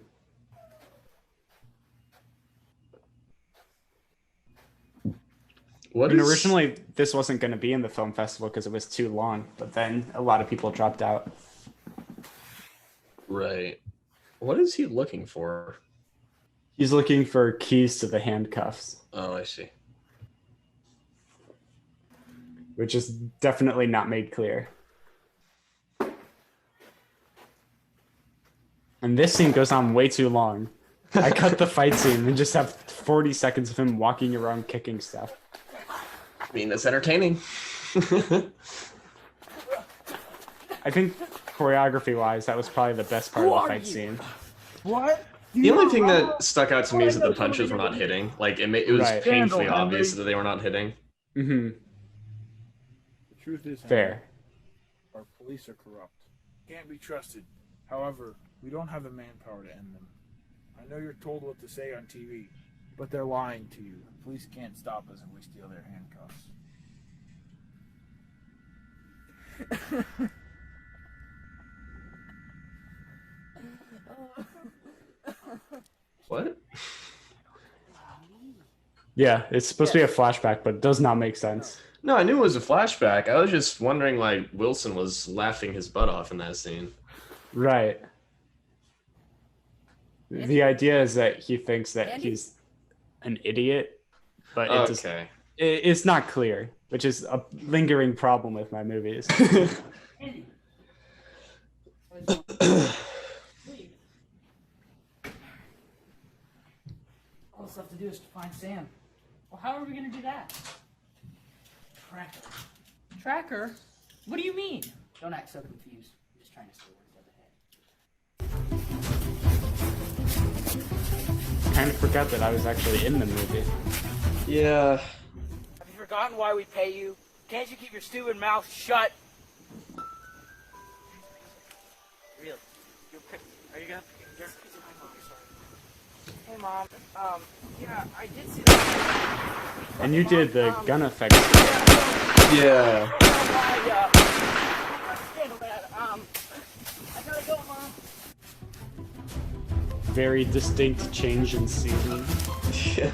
Originally, this wasn't going to be in the film festival because it was too long, but then a lot of people dropped out. Right. What is he looking for? He's looking for keys to the handcuffs. Oh, I see. Which is definitely not made clear. And this scene goes on way too long. I cut the fight scene and just have 40 seconds of him walking around kicking stuff. I mean, it's entertaining. I think choreography-wise, that was probably the best part of the fight scene. What? The only thing that stuck out to me is that the punches were not hitting. Like, it was painfully obvious that they were not hitting. Mm-hmm. The truth is, fair. Our police are corrupt. Can't be trusted. However, we don't have the manpower to end them. I know you're told what to say on TV, but they're lying to you. Police can't stop us if we steal their handcuffs. What? Yeah, it's supposed to be a flashback, but it does not make sense. No, I knew it was a flashback. I was just wondering, like, Wilson was laughing his butt off in that scene. Right. The idea is that he thinks that he's an idiot, but it's not clear, which is a lingering problem with my movies. All that's left to do is to find Sam. Well, how are we gonna do that? Tracker. Tracker? What do you mean? Don't act so confused. I'm just trying to stay I kind of forgot that I was actually in the movie. Yeah. Have you forgotten why we pay you? Can't you keep your stupid mouth shut? Really? Are you gonna? Hey, Mom. Yeah, I did see that. And you did the gun effects. Yeah. I gotta go, Mom. Very distinct change in season. Yeah.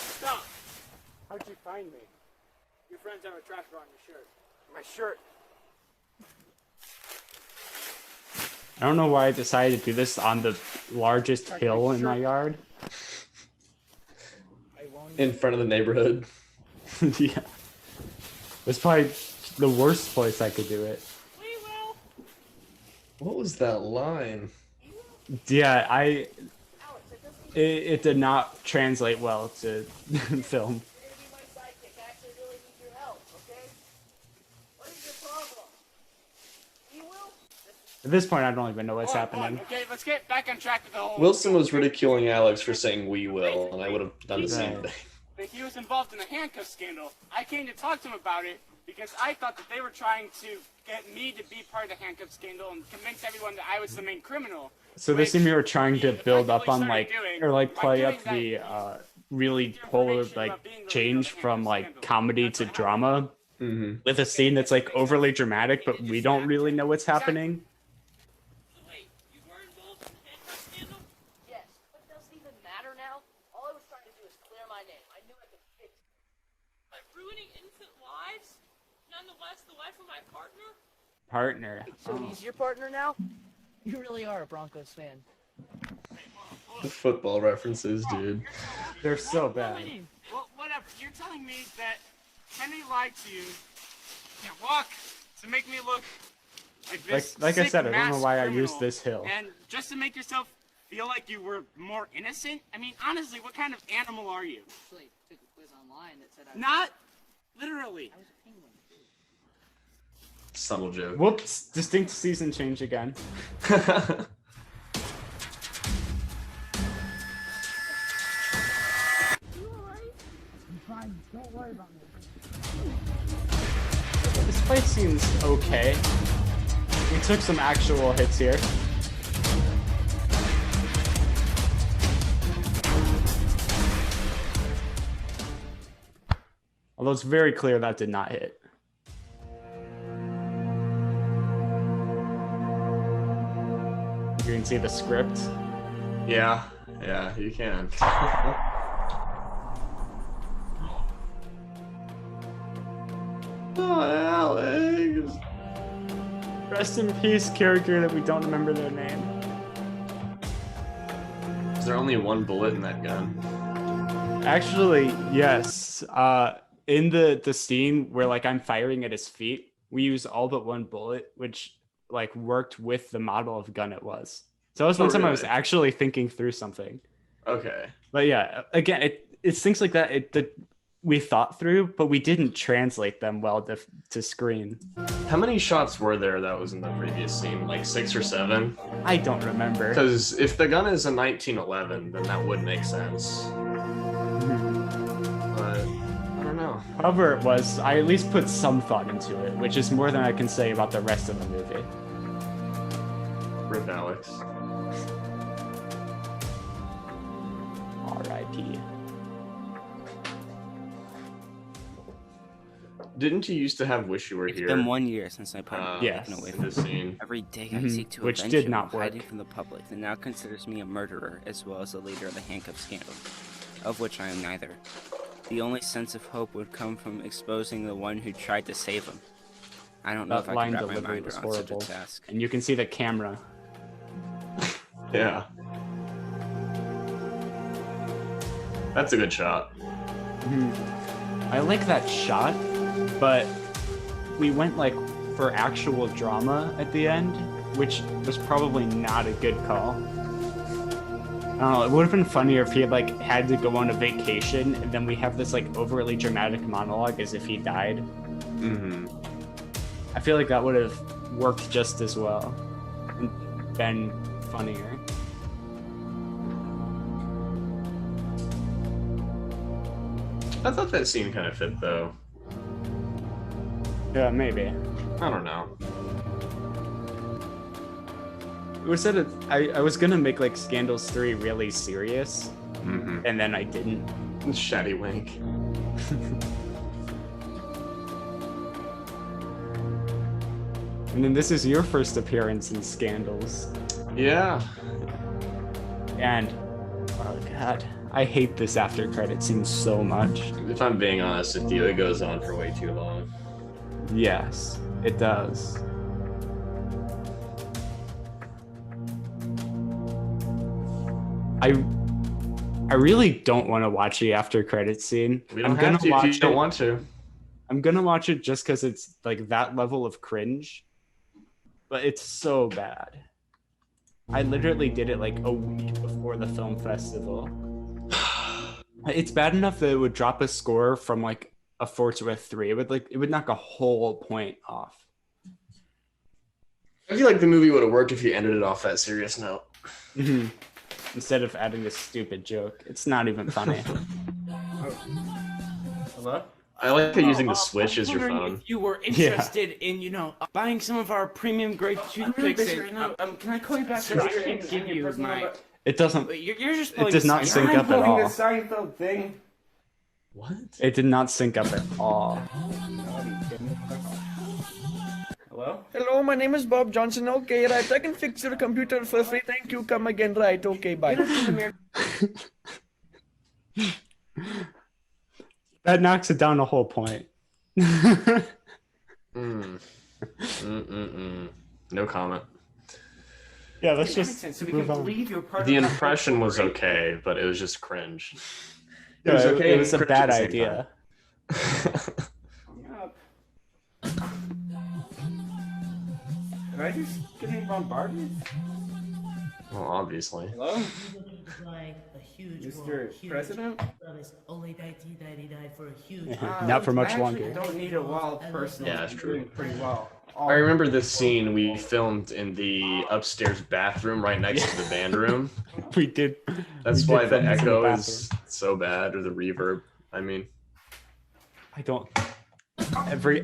Stop. How'd you find me? Your friends have a tracker on your shirt. My shirt. I don't know why I decided to do this on the largest hill in my yard. In front of the neighborhood. Yeah. It's probably the worst place I could do it. What was that line? Yeah, it did not translate well to film. At this point, I don't even know what's happening. Okay, let's get back on track with the whole. Wilson was ridiculing Alex for saying "we will," and I would have done the same thing. That he was involved in the handcuff scandal. I came to talk to him about it because I thought that they were trying to get me to be part of the handcuff scandal and convince everyone that I was the main criminal. So they seem you were trying to build up on play up the really polar change from like comedy to drama with a scene that's like overly dramatic, but we don't really know what's happening. Partner. So he's your partner now? You really are a Broncos fan. The football references, dude. They're so bad. Well, whatever. You're telling me that Henry lied to you. Yeah, walk to make me look like this. Like I sick said, I don't know why I criminal, used this hill. And just to make yourself feel like you were more innocent? I mean, honestly, what kind of animal are you? Actually, took a quiz online that said Not literally. I was a penguin. Subtle joke. Whoops! Distinct season change again. Don't worry about me. This fight seems okay. We took some actual hits here. Although it's very clear that did not hit. You can see the script. Yeah, you can. Rest in peace, character that we don't remember their name. Is there only one bullet in that gun? Actually, yes. In the scene where like I'm firing at his feet, we use all but one bullet, which like worked with the model of gun it was. So that was one time I was really? actually thinking through something. Okay. But yeah, again, it's things like that that we thought through, but we didn't translate them well to screen. How many shots were there that was in the previous scene? Like 6 or 7? I don't remember. Because if the gun is a 1911, then that would make sense. But I don't know. However it was, I at least put some thought into it, which is more than I can say about the rest of the movie. Rip Alex. R.I.P. Didn't you used to have Wish You Were Here? It's been 1 year since I put my yes. taken away in from this me. scene. Every day I seek to Which avenge did him not while hiding work. from the public, and now considers me a murderer as well as the leader of the handcuff scandal, of which I am neither. The only sense of hope would come from exposing the one who tried to save him. I don't know That if I line can wrap my delivery mind was around such a horrible. task. And you can see the camera. Yeah. That's a good shot. I like that shot, but we went like for actual drama at the end, which was probably not a good call. I don't know, it would have been funnier if he had like had to go on a vacation and then we have this like overly dramatic monologue as if he died. Mm-hmm. I feel like that would have worked just as well and been funnier. I thought that scene kind of fit though. Yeah, maybe. I don't know. It was said I was gonna make like Scandals 3 really serious, and then I didn't. Shatty wink. And then this is your first appearance in Scandals. Yeah. And, oh god, I hate this after credit scene so much. If I'm being honest with you, it goes on for way too long. Yes, it does. I really don't want to watch the after credit scene. We don't have to if you don't want to. I'm gonna watch it just because it's like that level of cringe. But it's so bad. I literally did it like a week before the film festival. It's bad enough that it would drop a score from like a 4 to a 3. It would knock a whole point off. I feel like the movie would have worked if you ended it off that serious note. Instead of adding this stupid joke. It's not even funny. Hello? I like how using the Switch as your wondering phone. if you were interested in, buying some of our premium grade toothpicks. Can I call you back? Sure. I can't give you my... It doesn't. You're just It does not sync up at all. the Seinfeld thing. What? It did not sync up at all. Hello? Hello, my name is Bob Johnson. Okay, right. I can fix your computer for free. Thank you. Come again. Right. Okay, bye. That knocks it down a whole point. No comment. Yeah, let's just so we move can on. believe you're part The of impression was okay, but it was just cringe. Yeah, it was and a cringe at bad the same idea. Am I just getting bombarded? Well, obviously. Hello? Like a huge Mr. President? Only 1999 for a huge Not for much I actually longer. don't need a wall personally. Yeah, that's I'm true. doing pretty well. I remember this scene we filmed in the upstairs bathroom right next to the band room. We did. That's we why did the film this in echo bathroom. is so bad, or the reverb. I mean, I don't.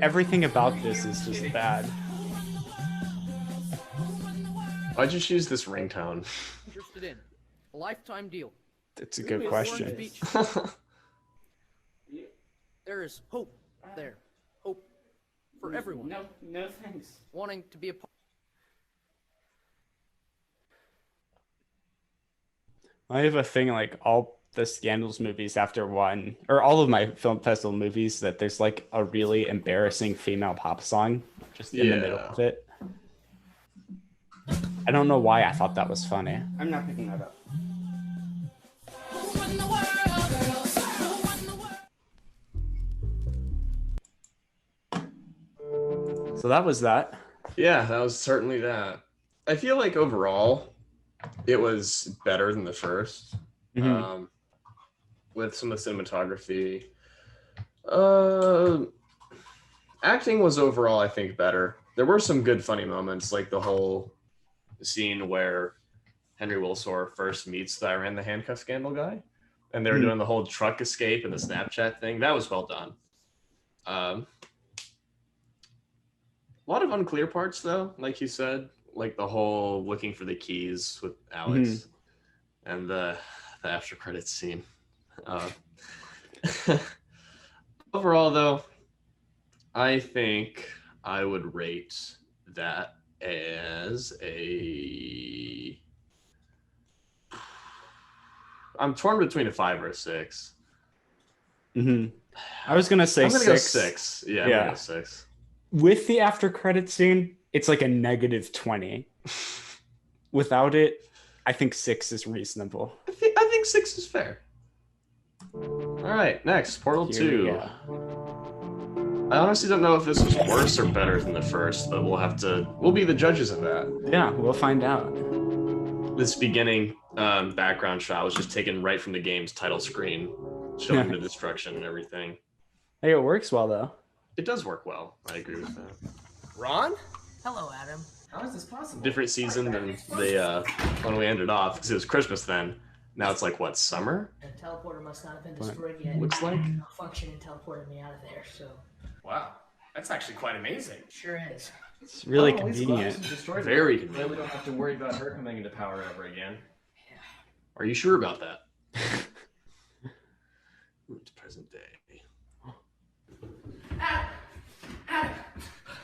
Everything about this is just bad. why'd you choose this ringtone? Interested in a lifetime deal. That's a good question. Beach. There is hope there. Hope for everyone. No thanks. Wanting to be a part. I have a thing like all the Scandals movies after one, or all of my film festival movies, that there's like a really embarrassing female pop song just in the middle of it. I don't know why I thought that was funny. I'm not picking that up. So that was that. Yeah, that was certainly that. I feel like overall, it was better than the first. Mhm. With some of the cinematography. Acting was overall, I think, better. There were some good funny moments, like the whole scene where Henry Wilsore first meets the I ran the handcuff scandal guy, and they were doing the whole truck escape and the Snapchat thing. That was well done. A lot of unclear parts, though, like you said, like the whole looking for the keys with Alex and the after credits scene. Overall, though, I think I would rate that as a. I'm torn between a 5 or a 6. I was gonna say I'm gonna 6. go 6. Yeah, I'm gonna go 6. With the after credit scene, it's like a -20. Without it, I think 6 is reasonable. I think 6 is fair. All right, next Portal 2. I honestly don't know if this was worse or better than the first, but we'll be the judges of that. Yeah, we'll find out. This beginning background shot was just taken right from the game's title screen, showing the destruction and everything. Hey, it works well though. It does work well. I agree with that. Ron? Hello, Adam. How is this possible? Different season than the when we ended off, because it was Christmas then. Now it's like what, summer? The teleporter must not have been destroyed yet. Looks like. Malfunction and teleported me out of there, so. Wow, that's actually quite amazing. Sure is. It's really Well, at least convenient. Glasses destroyed Very it. convenient. Then we don't have to worry about her coming into power ever again. Are you sure about that? It's present day.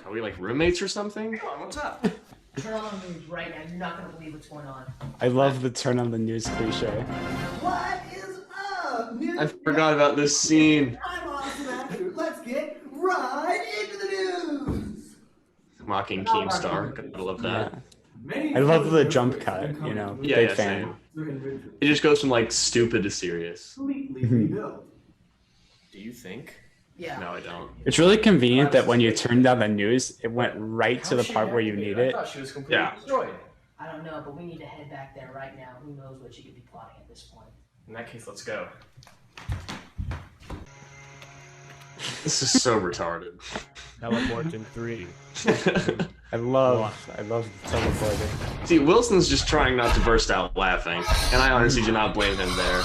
Are we like roommates or something? Come on, what's up? Turn on the news right now. You're not gonna believe what's going on. I love the turn on the news cliche. What is up, I forgot about this scene. I'm awesome actor. Let's get right into the news. Mocking Keemstar. Gotta love that. I love the jump cut, you know. Big fan. Same. It just goes from like stupid to serious. Completely rebuilt. Do you think? Yeah. No, I don't. It's really convenient that when you turn down the news, it went right to the part where you need I it. thought she was completely destroyed. I don't know, but we need to head back there right now. Who knows what she could be plotting at this point. In that case, let's go. This is so retarded. Teleport in 3. I love the teleporter. See, Wilson's just trying not to burst out laughing, and I honestly do not blame him there.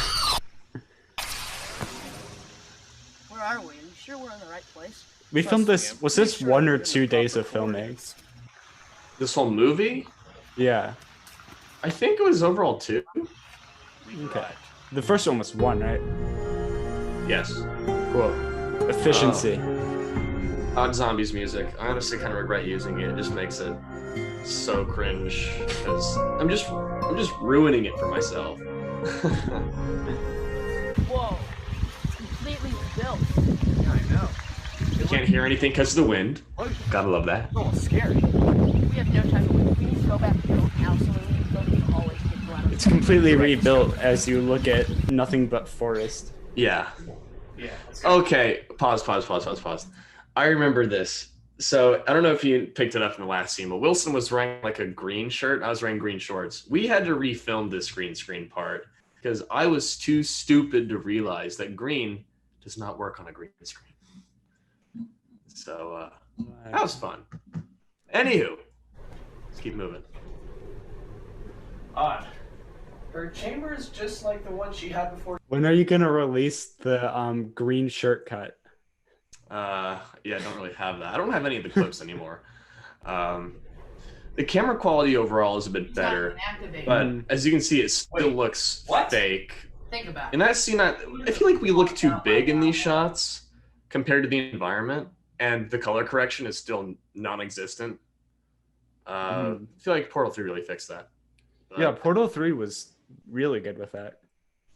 Where are we? Are you sure we're in the right place? We filmed this. Was this 1 or 2 days of filming? This whole movie? Yeah. I think it was overall 2. Okay. The first one was 1, right? Yes. Cool. Efficiency. Odd Zombies music. I honestly kind of regret using it. It just makes it so cringe because I'm just ruining it for myself. Whoa. It's completely rebuilt. Yeah, I know. You can't hear anything because of the wind. Gotta love that. It's almost scary. We have no time to wait. We need to go back to the house and we need to go to the hallway to get around. It's completely rebuilt as you look at nothing but forest. Yeah. Yeah. Okay. Pause. I remember this. So I don't know if you picked it up in the last scene, but Wilson was wearing like a green shirt. I was wearing green shorts. We had to refilm this green screen part because I was too stupid to realize that green does not work on a green screen. So that was fun. Anywho, let's keep moving. Odd. Her chamber is just like the one she had before. When are you gonna release the green shirt cut? Yeah, I don't really have that. I don't have any of the clips anymore. The camera quality overall is a bit better, but as you can see, it still looks fake. Think about it. In that scene, I feel like we look too big in these shots compared to the environment, and the color correction is still non-existent. I feel like Portal 3 really fixed that. But Yeah, Portal 3 was really good with that.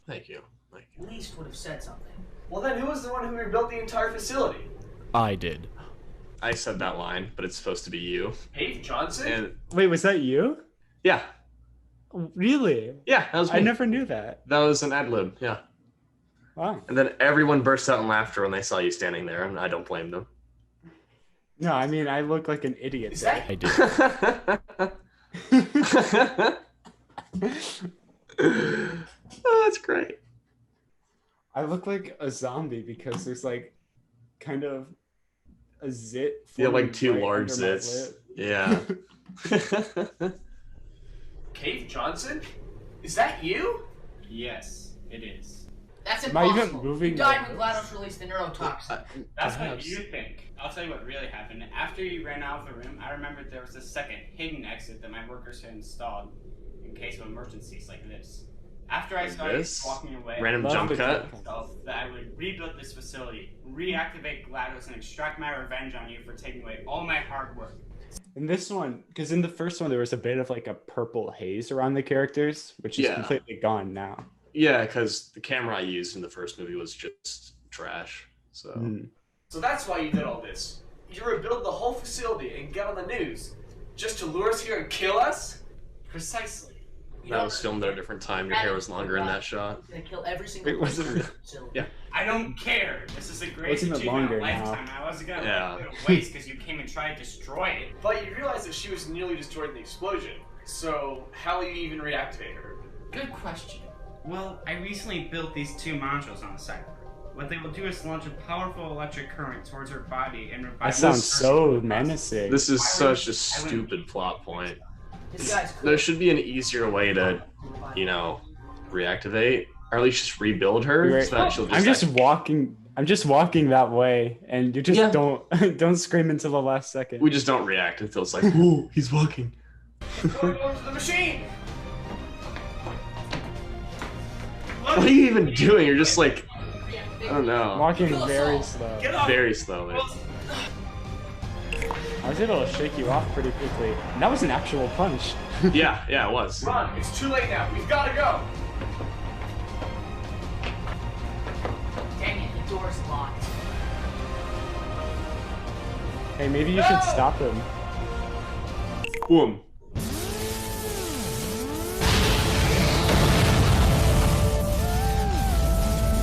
Thank you. At least would have said something. Well, then who was the one who rebuilt the entire facility? I did. I said that line, but it's supposed to be you. Dave Johnson? And Wait, was that you? Yeah. Really? Yeah, that was me. I never knew that. That was an ad lib, yeah. Wow. And then everyone burst out in laughter when they saw you standing there, and I don't blame them. No, I mean, I look like an idiot. Is that- I did. Oh, that's great. I look like a zombie because there's like kind of a zit. Yeah, like two right large under my zits. lip. Yeah. Cave Johnson? Is that you? Yes, it is. That's Am I even impossible. moving You died my when GLaDOS released the neurotoxin. That's what you think. I'll tell you what really happened. After you ran out of the room, I remembered there was a second hidden exit that my workers had installed in case of emergencies like this. After I Like started this? walking away, Random I jump told cut? myself that I would rebuild this facility, reactivate GLaDOS, and extract my revenge on you for taking away all my hard work. In this one, because in the first one there was a bit of like a purple haze around the characters, which is Yeah. completely gone now. Yeah, because the camera I used in the first movie was just trash. So So that's why you did all this. You rebuild the whole facility and get on the news, just to lure us here and kill us? Precisely. that was filmed at a different time. Your hair was longer in that shot. Gonna kill every single Wait, was person it? in the facility. Yeah. I don't care. This is a great Wasn't it achievement of a longer now? lifetime. I wasn't gonna Yeah. let it waste because you came and tried to destroy it. But you realize that she was nearly destroyed in the explosion. So how will you even reactivate her? Good question. Well, I recently built these two modules on the site. What they will do is launch a powerful electric current towards her body and revive That sounds so menacing. This is such a stupid plot point. This guy's cool. There should be an easier way to, reactivate, or at least just rebuild her. Right. So that she'll just I'm just walking that way, and you just Yeah. don't scream until the last second. We just don't react until it's like, ooh, he's walking. Go to the machine! What are you even doing? You're just like, I don't know. Walking very slow. Very slowly. I was able to shake you off pretty quickly. And that was an actual punch. Yeah, it was. Run! It's too late now. We've gotta go! Dang it, the door's locked. Hey, maybe you should stop him. Boom.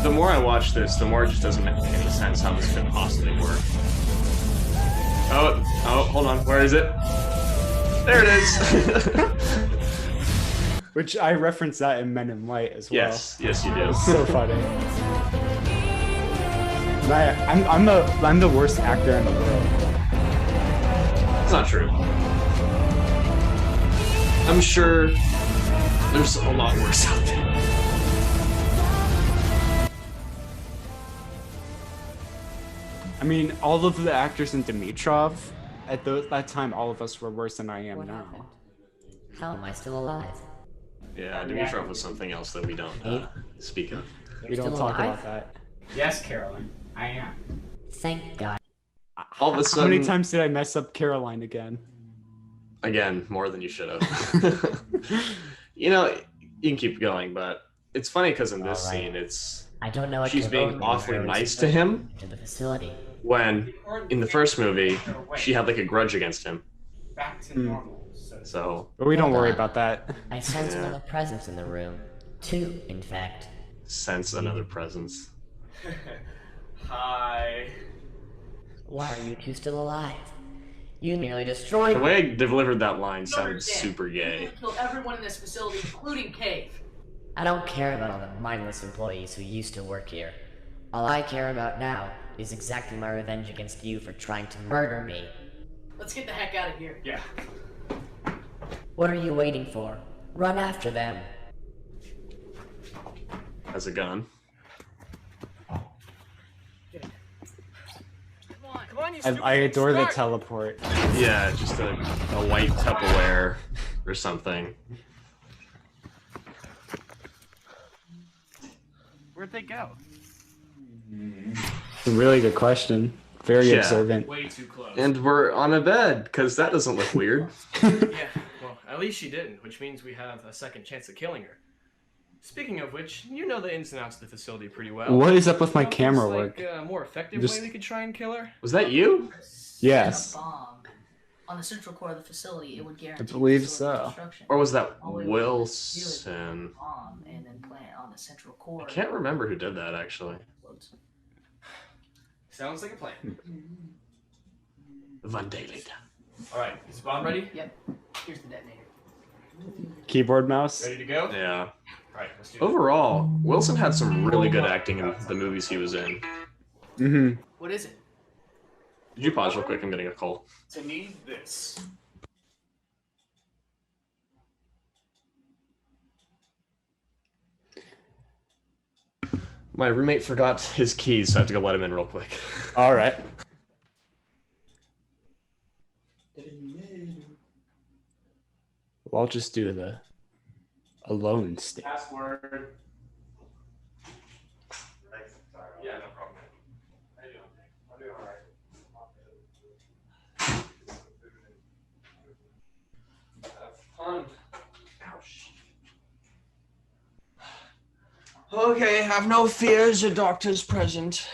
The more I watch this, the more it just doesn't make any sense how this could possibly work. Oh, hold on. Where is it? There it is. Which I reference that in Men in White as well. Yes, yes, you do. It's so funny. I'm the worst actor in the world. It's not true. I'm sure there's a lot worse out there. I mean, all of the actors in Dimitrov, at that time, all of us were worse than I am What now. happened? How am I still alive? Yeah, Dimitrov was something else that we don't speak of. We don't still talk alive? about that. Yes, Carolyn, I am. Thank God. All of a How sudden, many times did I mess up Caroline again? again, more than you should have. You can keep going, but it's funny because in this Alright. scene, it's I don't know what she's you're being voting awfully for. nice to him To the facility. when in the first movie she had like a grudge against him. Back to normal. So But we don't Hold worry on. about that. I sense Yeah. another presence in the room. Two, in fact. sense another presence. Hi. Why are you two still alive? You nearly destroyed The me. way I delivered that line You sounded understand. super You're gay. gonna kill everyone in this facility, including Cave. I don't care about all the mindless employees who used to work here. All I care about now is exacting my revenge against you for trying to murder me. Let's get the heck out of here. Yeah. What are you waiting for? Run after them. As a gun. Come on, you I adore the teleport. Yeah, just a white Tupperware or something. Where'd they go? It's a really good question. Very Yeah. observant. Way too close. And we're on a bed, because that doesn't look weird. Yeah, well, at least she didn't, which means we have a second chance at killing her. Speaking of which, you know the ins and outs of the facility pretty well. What is up with my You know, camera there's, work? like a more effective Just- way we could try and kill her? Was that you? Yes. Bomb. on the central core of the facility, it would guarantee I believe the facility's so. destruction. Or was that All we would have to do is Wilson? bomb and then plant it on the central core. I can't remember who did that actually. Sounds like a plan. One day later. All right, is the bomb ready? Yep. Here's the detonator. Keyboard mouse. Ready to go? Yeah. All right, let's do it. Overall, Wilson had some really good acting in the movies he was in. Mm-hmm. What is it? Did you pause real quick? I'm getting a call. To need this. My roommate forgot his keys, so I have to go let him in real quick. All right. Well, I'll just do the alone state. Password. Yeah, no problem. How you doing? I'm doing all right. Have fun. Ouch. Okay, have no fears, the doctor's present.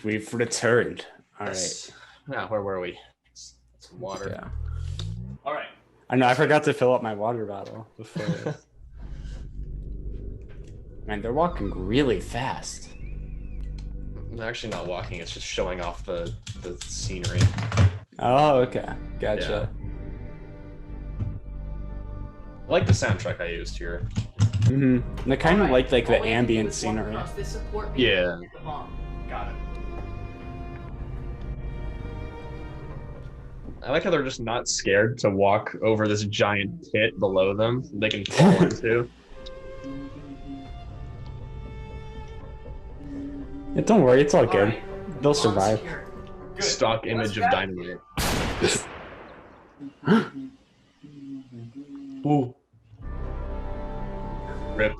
We've returned. All right. Yes. Now, where were we? Some water. Yeah. All right. I know. I forgot to fill up my water bottle before. This. Man, they're walking really fast. They're actually not walking. It's just showing off the scenery. Oh, okay. Gotcha. I like the soundtrack I used here. Mm-hmm. And I kind of like the ambient scenery. This support beam Yeah. and the bomb. Got it. I like how they're just not scared to walk over this giant pit below them they can fall into. Yeah, don't worry, it's all good. Alright. They'll survive. Stock image of dynamite. Ooh. Rip.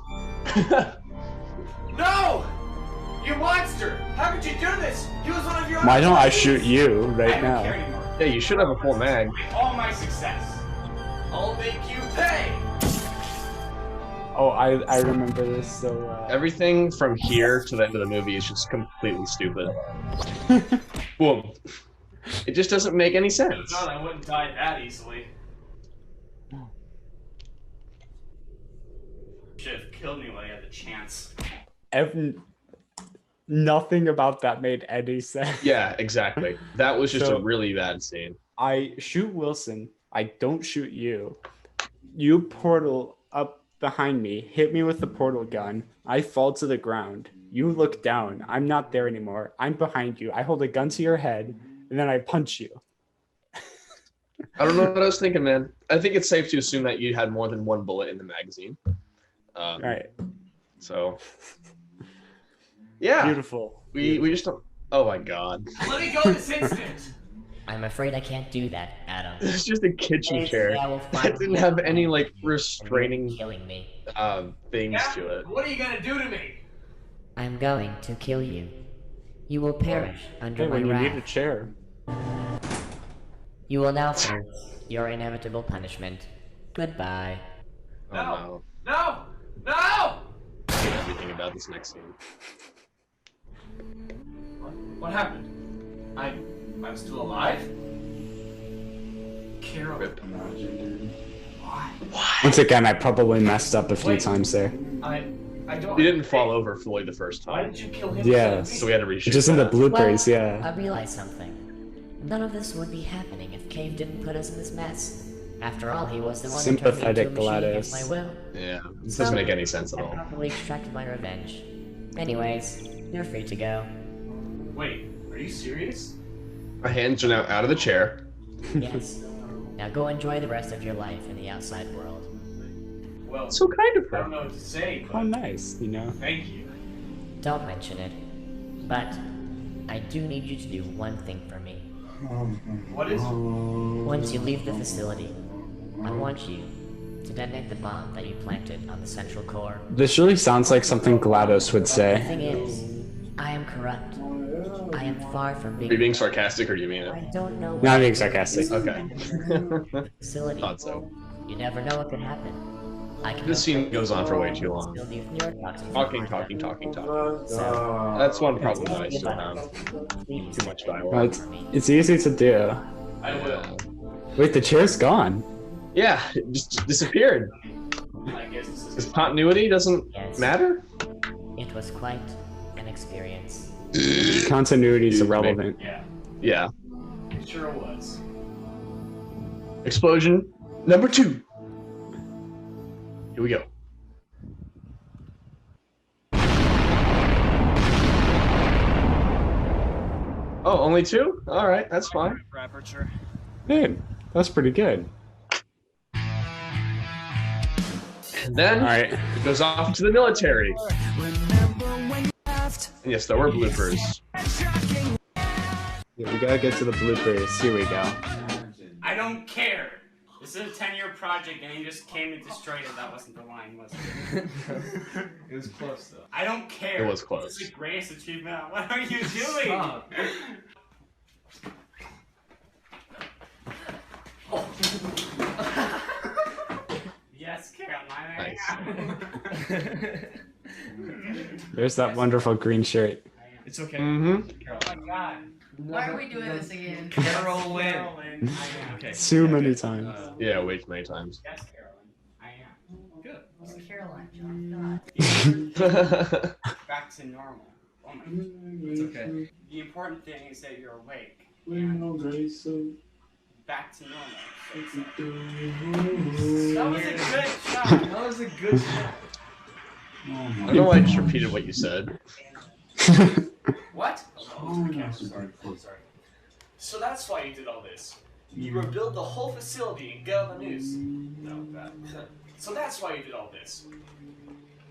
No! You monster! How could you do this? He was one of your. Why don't I shoot you right now? Yeah, you should have a full mag. All my success. I'll make you pay. Oh, I remember this so. Everything from here to the end of the movie is just completely stupid. Boom. It just doesn't make any sense. Not, I wouldn't die that easily. Should have killed me when I had the chance. Nothing about that made any sense. Yeah, exactly. That was just So- a really bad scene. I shoot Wilson. I don't shoot you. You portal up behind me, hit me with the portal gun. I fall to the ground. You look down. I'm not there anymore. I'm behind you. I hold a gun to your head, and then I punch you. I don't know what I was thinking, man. I think it's safe to assume that you had more than one bullet in the magazine. Right. So. Yeah. Beautiful. We just don't. Oh my god. Let me go this instant. I'm afraid I can't do that, Adam. It's just a kitchen Thanks, chair. I will It find didn't you. have any like restraining Killing me. things Yeah? to it. What are you gonna do to me? I'm going to kill you. You will perish under Hey, my when you need a wrath. chair. You will now face your inevitable punishment. Goodbye. Oh no. No! No! I hate everything about this next scene. What happened? I'm still alive? Carol. Rip. Why? Once again, I probably messed up a few times there. I don't. He didn't fall over fully the first Why time. did you kill him? Yeah. So we had to reshoot. Just in the that. bloopers, Well, yeah. I realized something. None of this would be happening if Cave didn't put us in this mess. After all, he was the one who turned me into a Sympathetic machine against my Gladys. will. Yeah, this doesn't make any sense at I all. properly extracted my revenge. Anyways, you're free to go. Wait, are you serious? My hands are now out of the chair. Yes. Now go enjoy the rest of your life in the outside world. Well, So kind of I don't her. know what to say, How but nice, you know? thank you. Don't mention it. But I do need you to do one thing for me. What is it? Once you leave the facility, I want you to detonate the bomb that you planted on the central core. This really sounds like something GLaDOS would The say. thing is, I am corrupt. I am far from Are you being being. sarcastic or do you mean I it? don't know. Not being sarcastic. Okay. Facility. Thought so. You never know what could happen. I can This scene goes on for way too long. Still use neurotoxins. Talking. So, That's one problem that I still have. Too much Well, dialogue. it's easy to do. I will. Wait, the chair's gone. Yeah, it just disappeared. I guess this is Because continuity doesn't matter? It was quite an experience. Continuity is Excuse me. irrelevant. Yeah, Yeah. it sure was. Explosion number 2. Here we go. Oh, only 2? All right, that's fine. Aperture. Dude, that's pretty good. And then it goes off to the military. And yes, there were bloopers. Yeah, we gotta get to the bloopers. Here we go. I don't care. This is a 10-year project, and he just came and destroyed it. That wasn't the line, was it? It was close though. I don't care. It was close. This is the greatest achievement. What are you doing? Stop. Yes, Caroline. Nice. There's that wonderful green shirt. It's okay. Mm-hmm. Oh my god. Why are we doing this again? Carolyn. Okay. Too many times. Yeah, way too many times. Yes, Caroline. I am. Good. It's Caroline, John. God. Back to normal. Oh my god. It's okay. The important thing is that you're awake. And back to normal. That was a good shot. That was a good shot. I don't know why I just repeated what you said. What? Sorry. So that's why you did all this. You rebuilt the whole facility and get on the news. No, that. So that's why you did all this.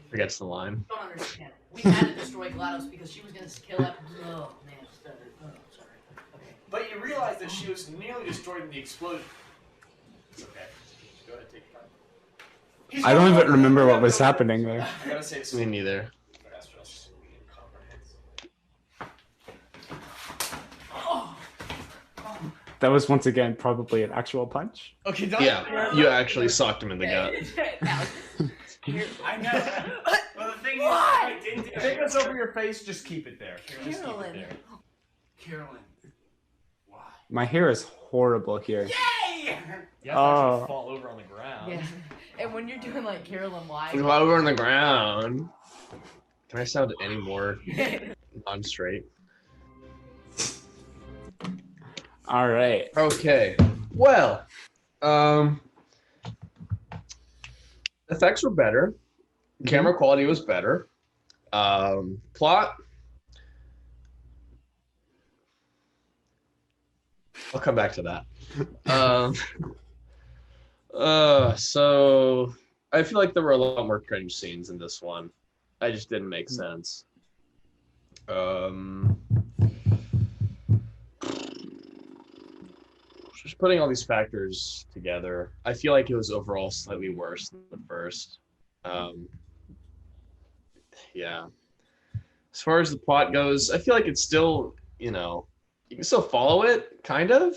Forgets the line. Don't understand. We had to destroy GLaDOS because she was gonna kill that. Oh man, stuttered. Oh, sorry. Okay. But you realized that she was nearly destroyed in the explosion. It's okay. Go ahead, take your time. I don't even remember what was happening there. I gotta say this. Me neither. That was once again probably an actual punch. Okay, don't. Yeah, you actually socked him in the gut. I know. Well, the thing is, I didn't do Take this over your face. Just keep it there. Just keep it Carolyn. there. Carolyn. Why? My hair is horrible here. Yay! You have to Oh. actually fall over on the ground. Yeah. And when you're doing like Carolyn Wise. Go over on the ground. Can I sound any more non-straight? All right. Okay. Well, effects were better. Camera quality was better. Plot. I'll come back to that. So I feel like there were a lot more cringe scenes in this one. I just didn't make sense. Just putting all these factors together, I feel like it was overall slightly worse than the first. Yeah. As far as the plot goes, I feel like it's still, you can still follow it, kind of,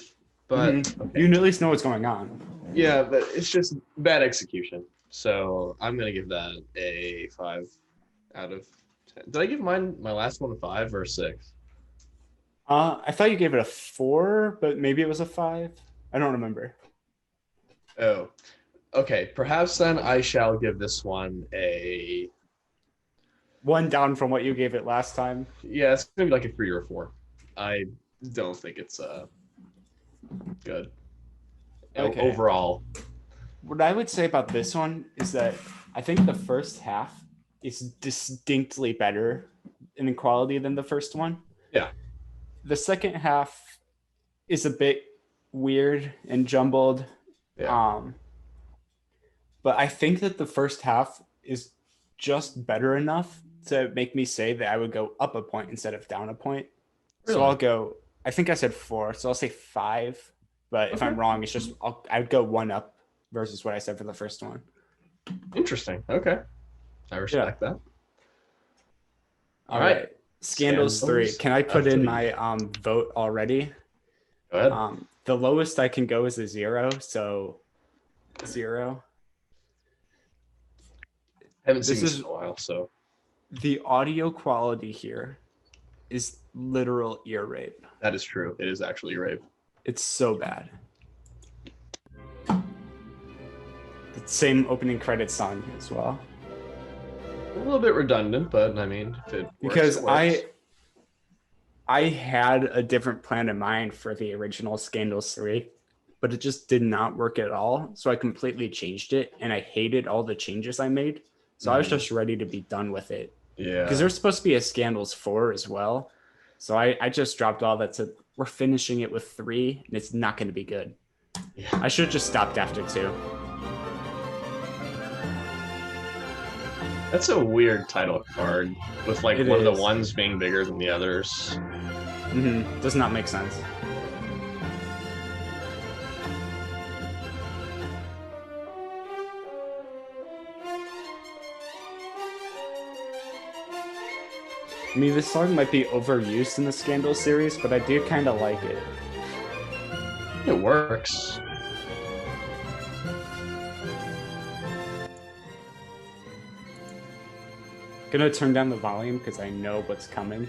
but You at least know what's going on. yeah, but it's just bad execution. So I'm gonna give that a 5 out of 10. Did I give my last one a 5 or a 6? I thought you gave it a 4, but maybe it was a 5. I don't remember. Oh, okay. Perhaps then I shall give this one a 1 down from what you gave it last time. yeah. It's gonna be like a 3 or a 4. I don't think it's good. Okay. Overall. What I would say about this one is that I think the first half is distinctly better in quality than the first one. Yeah. The second half is a bit weird and jumbled. Yeah. But I think that the first half is just better enough to make me say that I would go up a point instead of down a point. Really? So I'll go, I think I said 4, so I'll say 5. But if I'm wrong, it's just, I'd go 1 up versus what I said for the first one. Interesting. Okay. I respect that. All right. Scandals 3. Can I put in 3. my vote already? Go ahead. The lowest I can go is a 0, so 0. Haven't seen This this is in a while, so the audio quality here is literal ear rape. that is true. It is actually rape. It's so bad. same opening credits song as well. A little bit redundant, but I mean, if it works, Because it works. I had a different plan in mind for the original Scandals 3, but it just did not work at all. So I completely changed it, and I hated all the changes I made. So I was just ready to be done with it. Yeah. Because there's supposed to be a Scandals 4 as well. So I just dropped all that to, we're finishing it with 3, and it's not going to be good. Yeah. I should have just stopped after 2. That's a weird title card, with like It one of is. the ones being bigger than the others. Does not make sense. I mean, this song might be overused in the Scandal series, but I do kind of like it. It works. Gonna turn down the volume because I know what's coming.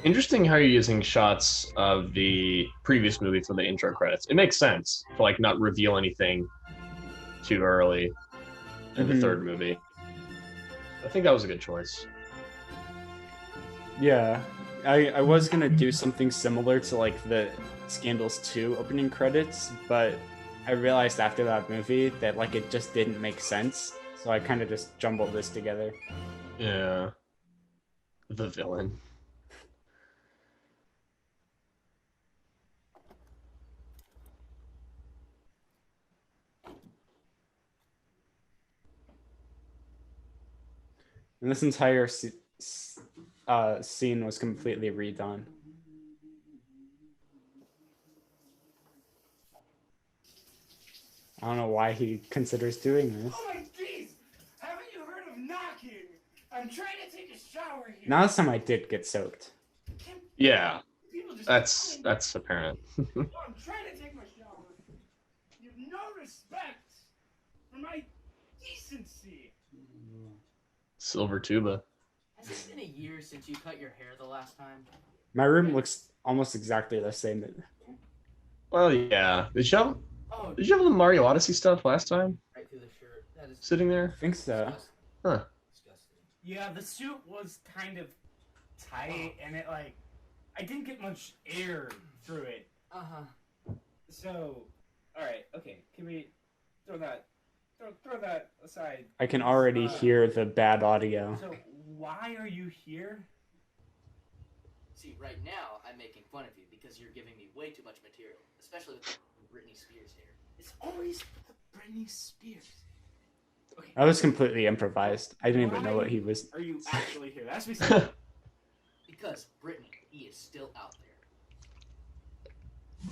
Interesting how you're using shots of the previous movie for the intro credits. It makes sense to like not reveal anything too early in the third movie. I think that was a good choice. Yeah, I was gonna do something similar to like the Scandals 2 opening credits, but I realized after that movie that like it just didn't make sense, so I kind of just jumbled this together. Yeah. The villain. And this entire scene was completely redone. I don't know why he considers doing this. Oh my jeez! Haven't you heard of knocking? I'm trying to take a shower here. Now this time I did get soaked. Yeah. That's apparent. I'm trying to take my shower. You've no respect for my decency. Silver tuba. Has it been a year since you cut your hair the last time? My room looks almost exactly the same. Well, yeah. Did you have the Mario Odyssey stuff last time? Right through the shirt. That is Sitting there? I think so. Huh. Yeah, the suit was kind of tight, and it like I didn't get much air through it. So, all right, okay. Can we throw that aside? I can already hear the bad audio. So why are you here? See, right now I'm making fun of you because you're giving me way too much material, especially with Britney Spears hair. It's always Britney Spears. Okay. That was completely improvised. I didn't even know what he was. Are you actually here? That's Because Britney, he is still out there.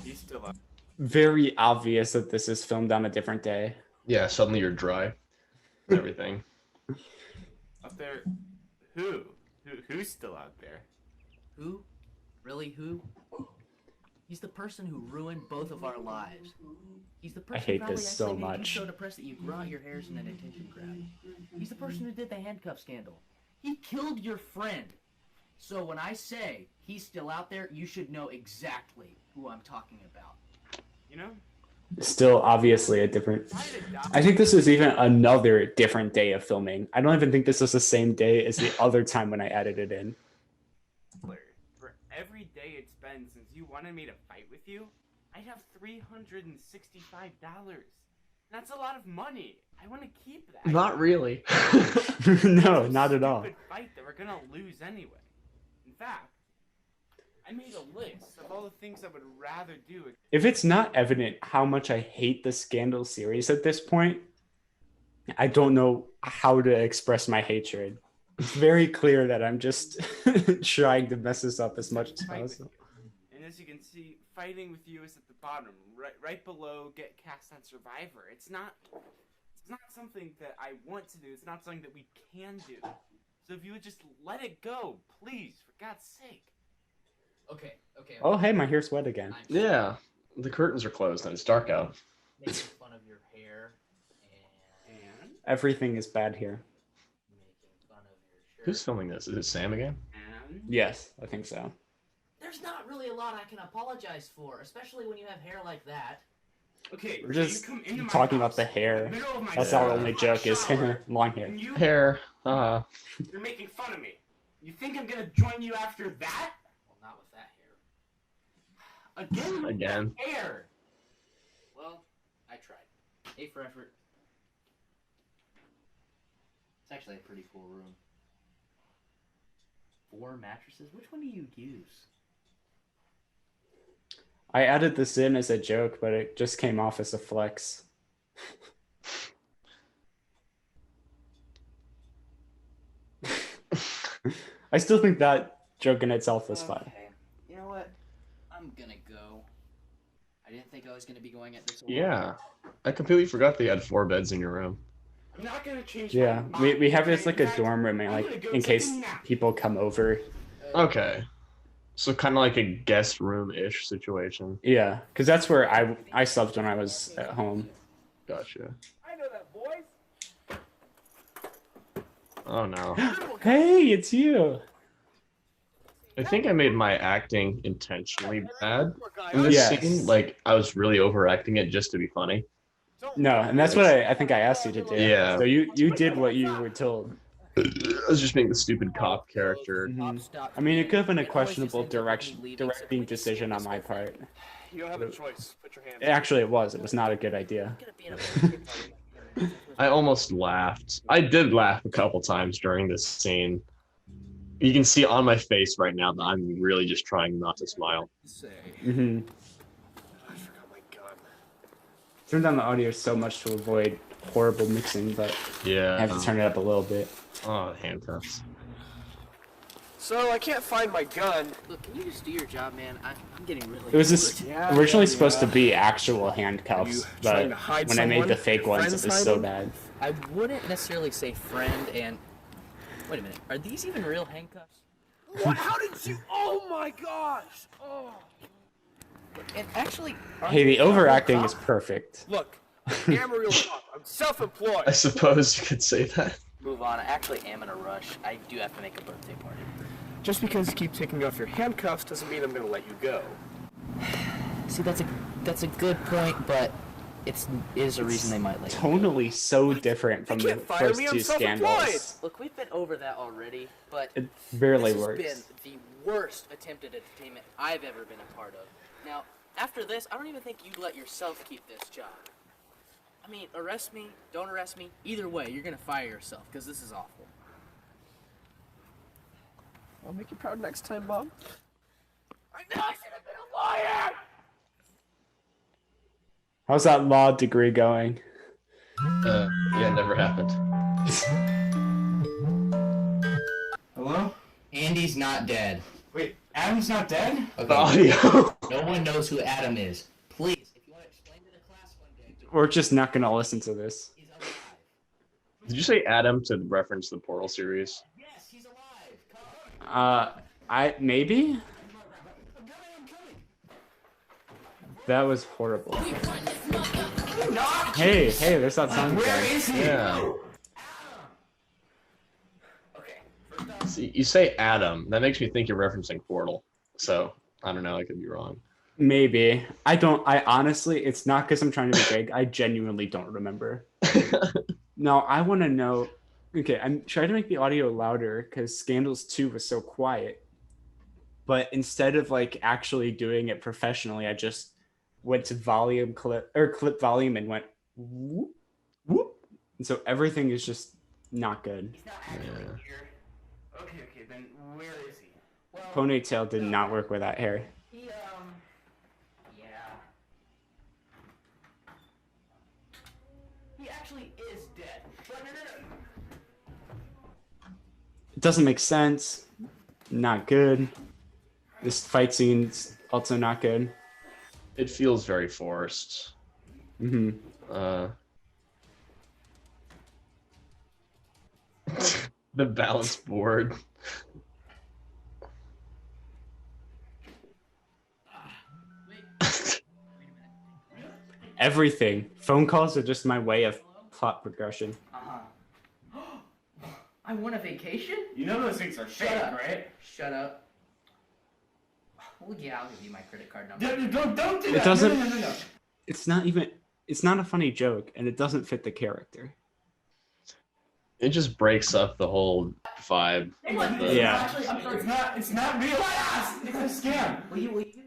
He's still out. Very obvious that this is filmed on a different day. Yeah, suddenly you're dry. And everything. Up there? Who's still out there? Who? Really, who? He's the person who ruined both of our lives. He's the person I hate who this so probably actually made much. you so depressed that you grew out your hairs in an attention grab. He's the person who did the handcuff scandal. He killed your friend. So when I say he's still out there, you should know exactly who I'm talking about. You know? Still obviously a different. I think this is even another different day of filming. I don't even think this was the same day as the other time when I added it in. For every day it's been since you wanted me to fight with you, I'd have $365. That's a lot of money. I want to keep that. Not really. No, not at all. Stupid fight that we're gonna lose anyway. In fact, I made a list of all the things I would rather do. If it's not evident how much I hate the Scandal series at this point, I don't know how to express my hatred. It's very clear that I'm just trying to mess this up as much as possible. And as you can see, fighting with you is at the bottom, right below get cast on Survivor. It's not something that I want to do. It's not something that we can do. So if you would just let it go, please, for God's sake. Okay. Oh, hey, my hair's wet again. Yeah. The curtains are closed and it's dark out. Making fun of your hair and Everything is bad here. making fun of your shirt. Who's filming this? Is it Sam again? Yes, I think so. There's not really a lot I can apologize for, especially when you have hair like that. Okay, We're just talking about the hair. That's our only joke is long hair. Hair. You're making fun of me. You think I'm gonna join you after that? Well, not with that hair. Again? Again. Hair! Well, I tried. A for effort. It's actually a pretty cool room. 4 mattresses? Which one do you use? I added this in as a joke, but it just came off as a flex. I still think that joke in itself was fun. Okay. You know what? I'm gonna go. I didn't think I was gonna be going at this. Yeah. I completely forgot they had 4 beds in your room. I'm not gonna change Yeah, my mind. we have this like a dorm room, and like in case people come over. Okay. So kind of like a guest room-ish situation. Yeah, because that's where I slept when I was at home. Gotcha. I know that voice. Oh no. Hey, it's you. I think I made my acting intentionally bad in this Yes. scene. Like I was really overacting it just to be funny. No, and that's what I think I asked you to do. Yeah. So you did what you were told. I was just being the stupid cop character. I mean, it could have been a questionable directing decision on my part. You don't have a choice. Put your hand. Actually, it was. It was not a good idea. I almost laughed. I did laugh a couple times during this scene. You can see on my face right now that I'm really just trying not to smile. Mm-hmm. I forgot my gun. Turn down the audio so much to avoid horrible mixing, but Yeah. I have to turn it up a little bit. Oh, handcuffs. So I can't find my gun. Look, can you just do your job, man? I'm getting really. It was just Yeah, originally yeah, supposed to yeah. be actual Are you handcuffs, trying but to hide when I made someone? the fake Your ones, it friends was hide so them? bad. I wouldn't necessarily say friend and. Wait a minute. Are these even real handcuffs? What? How did you? Oh my gosh! Oh. And actually. Hey, the overacting is perfect. Look, I'm Amarillo cop. I'm self-employed. I suppose you could say that. Move on. I actually am in a rush. I do have to make a birthday party. Just because you keep taking off your handcuffs doesn't mean I'm gonna let you go. See, that's a good point, but it is a reason they might let you go. Tonally so different from the can't fire first me, I'm two self-employed. scandals. Look, we've been over that already, but It barely this works. has been the worst attempted entertainment I've ever been a part of. Now, after this, I don't even think you'd let yourself keep this job. I mean, arrest me, don't arrest me, either way, you're gonna fire yourself, because this is awful. I'll make you proud next time, Mom. I know I should have been a lawyer! How's that law degree going? Yeah, never happened. Hello? Andy's not dead. Wait, Adam's not dead? Okay. The audio. No one knows who Adam is. Please, if you want to explain to the class one day. We're just not gonna listen to this. Did you say Adam to reference the Portal series? Yes, he's alive. I maybe? That was horrible. Hey, there's that sound Where again. is he? Yeah. See, you say Adam. That makes me think you're referencing Portal. So, I don't know. I could be wrong. Maybe. I honestly, it's not because I'm trying to be vague. I genuinely don't remember. No, I want to know. Okay, I'm trying to make the audio louder because Scandals 2 was so quiet. But instead of like actually doing it professionally, I just went to clip volume and went whoop, whoop. And so everything is just not good. Okay, then where is he? Well, Ponytail did not work with that hair. he, yeah. He actually is dead. But no. It doesn't make sense. Not good. This fight scene's also not good. It feels very forced. Mm-hmm. The balance board. Everything. Phone calls are just my way of plot progression. I want a vacation? You know those things are fake, Shut up. right? Shut up. Well, yeah, I'll give you my credit card number. Don't do It that. doesn't. No. It's not even. It's not a funny joke, and it doesn't fit the character. It just breaks up the whole vibe. Yeah. It's not real. It's a scam. Will you give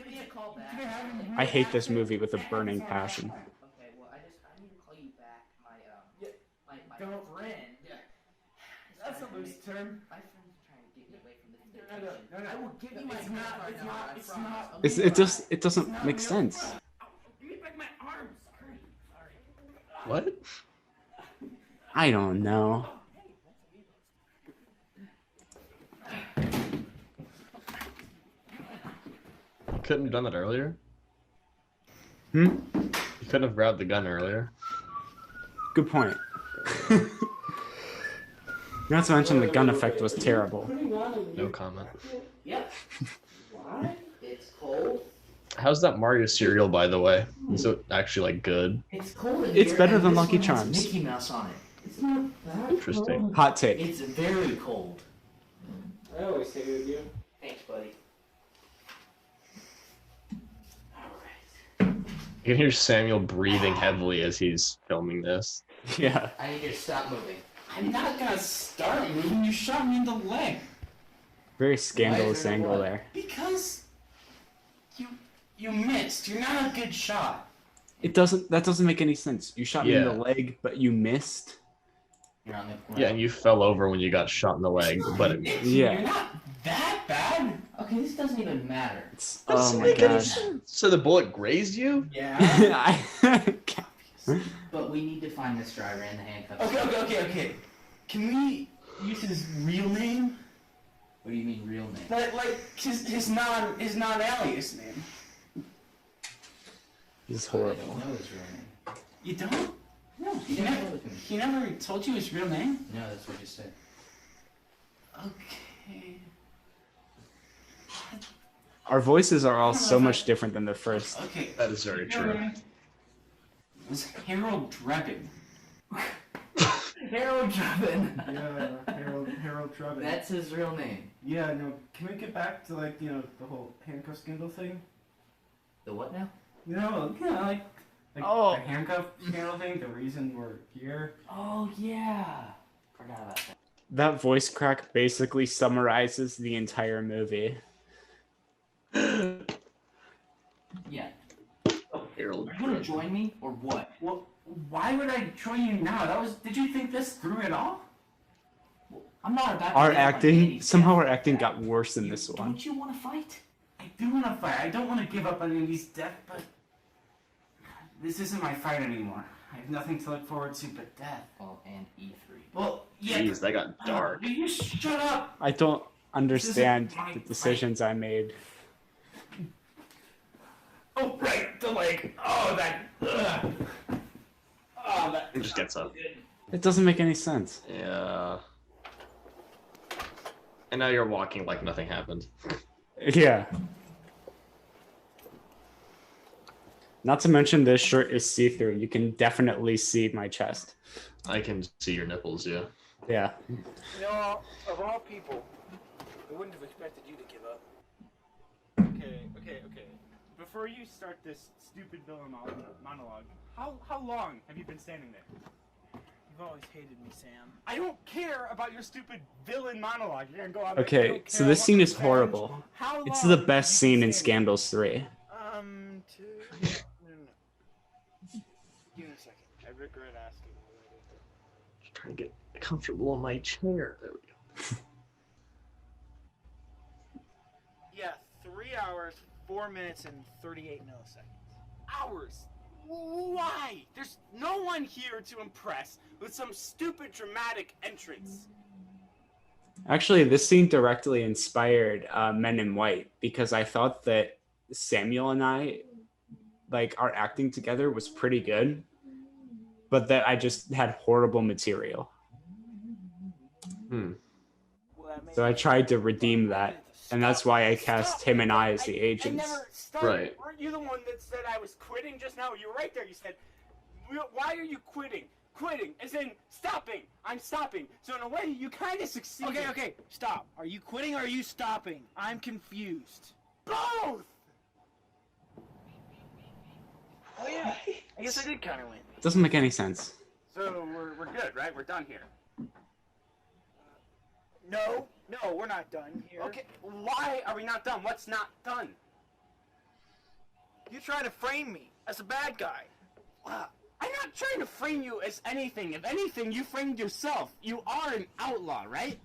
me a call back? I hate this movie with a burning passion. Okay, well, I need to call you back. My friend. That's a loose term. My friend's trying to get me away from this vacation. I will give you my credit card It's number, I not. promise. It doesn't make sense. Give me back my arms. What? I don't know. You couldn't have done that earlier? Hmm? You couldn't have grabbed the gun earlier? Good point. Not to mention the gun effect was terrible. No comment. Yep. It's cold. How's that Mario cereal, by the way? Is it actually like good? It's cold in It's here, better and than this Lucky one has Charms. Mickey Mouse on it. It's not that Interesting. cold. Hot take. It's very cold. I always say with you. Thanks, buddy. You can hear Samuel breathing heavily as he's filming this. Yeah. I need you to stop moving. I'm not gonna start moving. You shot me in the leg. Very scandalous angle there. Because you missed. You're not a good shot. That doesn't make any sense. You shot me in the Yeah. leg, but you missed. You're on the Yeah, and you fell over when you got shot in the leg, but it, Yeah. You're not that bad. Okay, this doesn't even matter. Oh my god. So the bullet grazed you? Yeah. But we need to find this driver and the handcuffs. Okay. Can we use his real name? What do you mean real name? Like his non-alias name. This is I horrible. don't know his real name. You don't? No, He never told you his real name? No, that's what you said. Okay. Our voices are all so much different than the first. Okay. That is very true. It was Harold Drebin. Harold Drebin. Yeah, Harold Drebin. That's his real name. Yeah, no. Can we get back to the whole handcuff scandal thing? The what now? Like Oh. the handcuff scandal thing. The reason we're here. Oh yeah. Forgot about that. That voice crack basically summarizes the entire movie. Yeah. Harold. Are you gonna join me or what? Well, why would I join you now? Did you think this through at all? I'm not about to Our get my acting, panties somehow down. our acting got worse in this one. Don't you want to fight? I do want to fight. I don't want to give up on Andy's death, but this isn't my fight anymore. I have nothing to look forward to but death. Well, and E3. Well, yeah. Jeez, that got dark. You shut up. I don't understand my the decisions I made. Oh, right, the leg. Oh, that. Ugh. Oh, that. It just gets up. It doesn't make any sense. Yeah. And now you're walking like nothing happened. Yeah. Not to mention this shirt is see-through. You can definitely see my chest. I can see your nipples, yeah. Yeah. You know, of all people, I wouldn't have expected you to give up. Okay. Before you start this stupid villain monologue, how long have you been standing there? You've always hated me, Sam. I don't care about your stupid villain monologue. You're gonna go out there. I Okay, don't so care. this I scene want is revenge. horrible. How It's long the have best you scene been in standing there? Scandals 3. Give me a second. I regret asking already. Just trying to get comfortable in my chair. There we go. Yeah, 3 hours, 4 minutes, and 38 milliseconds. Hours! Why? There's no one here to impress with some stupid dramatic entrance. Actually, this scene directly inspired Men in White because I thought that Samuel and I, like, our acting together was pretty good, but that I just had horrible material. So I tried to redeem that, and that's why I cast him and I as the agents. I never started. Right. Weren't you the one that said I was quitting just now? You were right there. You said, "Why are you quitting?" Quitting, as in stopping. I'm stopping. So in a way, you kind of succeeded. Okay, okay, stop. Are you quitting or are you stopping? I'm confused. Both! Oh yeah, I guess I did kind of win. It doesn't make any sense. So we're good, right? We're done here. No, we're not done here. Okay, why are we not done? What's not done? You try to frame me as a bad guy. I'm not trying to frame you as anything. If anything, you framed yourself. You are an outlaw, right?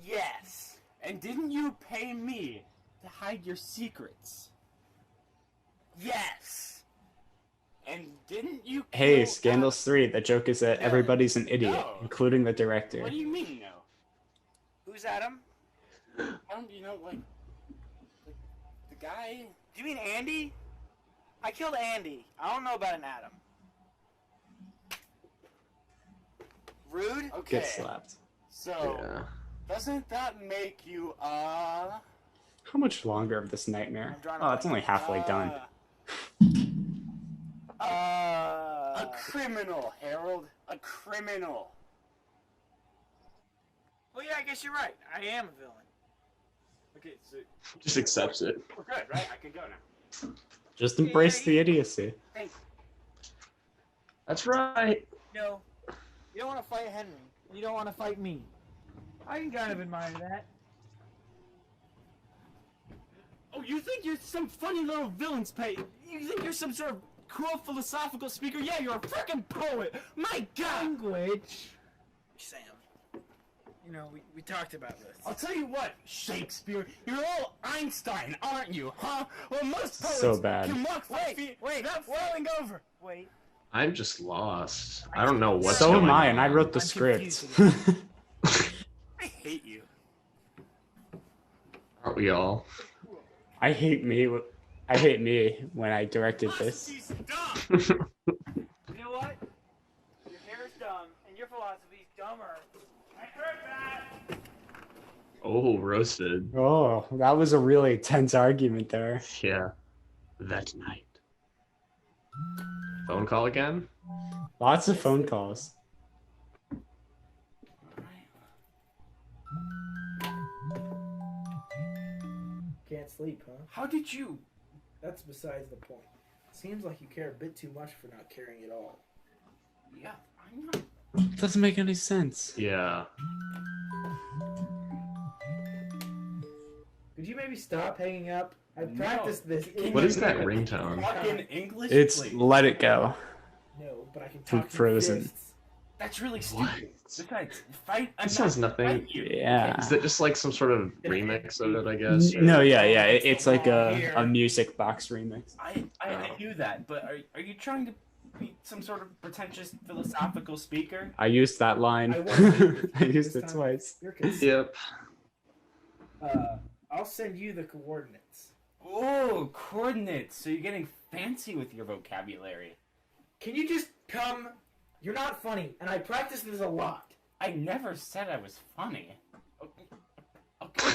Yes. And didn't you pay me to hide your secrets? Yes. And didn't you Hey, kill Scandals 3, the joke is that everybody's an idiot, No. including the director. What do you mean, no? Who's Adam? Like the guy? Do you mean Andy? I killed Andy. I don't know about an Adam. Rude? Okay. Get slapped. So, doesn't that make you, How much longer of this nightmare? Oh, it's only halfway done. a criminal, Harold. A criminal. Well, yeah, I guess you're right. I am a villain. Okay, so Just accepts it. we're good, right? I can go now. Just embrace the idiocy. Thank That's right. No, you don't want to fight Henry. You don't want to fight me. I can kind of admire that. Oh, you think you're some funny little villain's pay? You think you're some sort of cool philosophical speaker? Yeah, you're a freaking poet. My God. Language. Sam, you know, we talked about this. I'll tell you what, Shakespeare, you're all Einstein, aren't you, huh? Well, most poets So bad. can walk 5 feet without falling over. Wait. I'm just lost. I don't know what's So going am I, on. and I wrote the I'm script. I hate you. Aren't we all? I hate me. I hate me when I directed this. He's dumb. You know what? Your hair's dumb, and your philosophy's dumber. I heard that. Oh, roasted. Oh, that was a really tense argument there. Yeah. That night. Phone call again? Lots of phone calls. Can't sleep, huh? How did you? That's besides the point. Seems like you care a bit too much for not caring at all. Yeah, I'm not. It doesn't make any sense. Yeah. Could you maybe stop hanging up? I've practiced this. What is that ringtone? Fucking English? It's please? Let It Go No, but I can from talk to Frozen. fists. That's really stupid. Besides, fight. That sounds nothing. Yeah. Is that just like some sort of remix of it, I guess? or- No, yeah. It's like a music box remix. I knew that, but are you trying to be some sort of pretentious philosophical speaker? I used that line. I won't I used it twice. You're consistent. Yep. I'll send you the coordinates. Oh, coordinates. So you're getting fancy with your vocabulary. Can you just come? You're not funny, and I practice this a lot. I never said I was funny. Okay.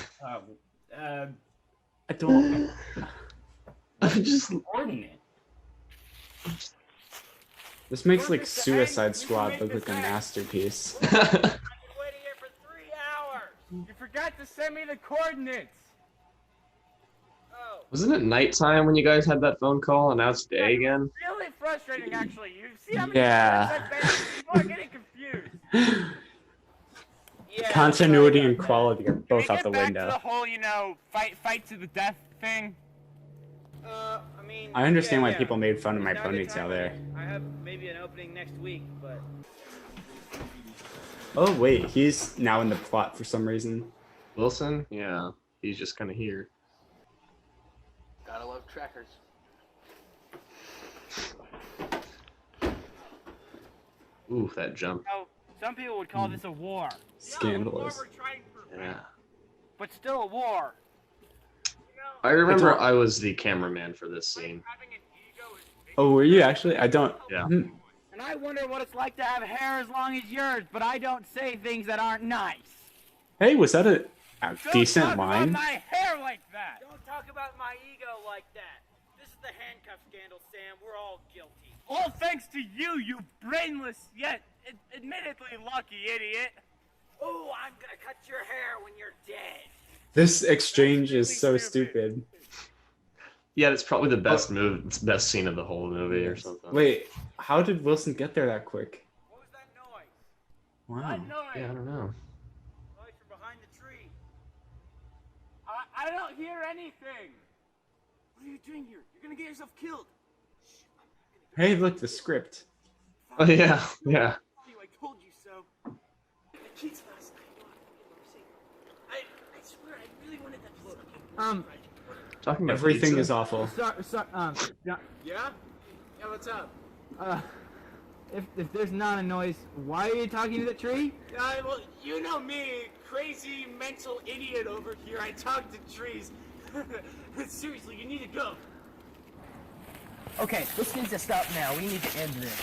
I don't. I'm just. Coordinate. This makes like Suicide Squad look like a masterpiece. I've been waiting here for 3 hours. You forgot to send me the coordinates. Wasn't it nighttime when you guys had that phone call and now it's day again? Really frustrating, actually. You see how many Yeah. times I've been? People are getting confused. Continuity and quality are both Can we out the get back window. to the whole, fight to the death thing? I mean. I understand why yeah. people made fun of my It's not a good ponytail time. there. I have maybe an opening next week, but. Oh wait, he's now in the plot for some reason. Wilson? Yeah. He's just kind of here. Gotta love trackers. Ooh, that jump. Oh, some people would call this a war. Scandalous. Yeah. But still a war. I remember I was the cameraman for this scene. Oh, were you actually? I don't. Yeah. And I wonder what it's like to have hair as long as yours, but I don't say things that aren't nice. Hey, was that a Don't decent talk line? about my hair like that. Don't talk about my ego like that. This is the handcuff scandal, Sam. We're all guilty. All thanks to you, you brainless yet admittedly lucky idiot. Oh, I'm gonna cut your hair when you're dead. This exchange is so stupid. Yeah, it's probably the best move. It's the best scene of the whole movie or something. Wait, how did Wilson get there that quick? What was that noise? Wow. Yeah, I don't know. Noise from behind the tree. I don't hear anything. What are you doing here? You're gonna get yourself killed. Hey, look, the script. Oh yeah, yeah. I told you so. The cheats last night. I swear, I really wanted that to look. Talking about Everything pizza. is awful. Yeah. Yeah, what's up? If there's not a noise, why are you talking to the tree? Well, you know me, crazy mental idiot over here. I talk to trees. Seriously, you need to go. Okay, this needs to stop now. We need to end this.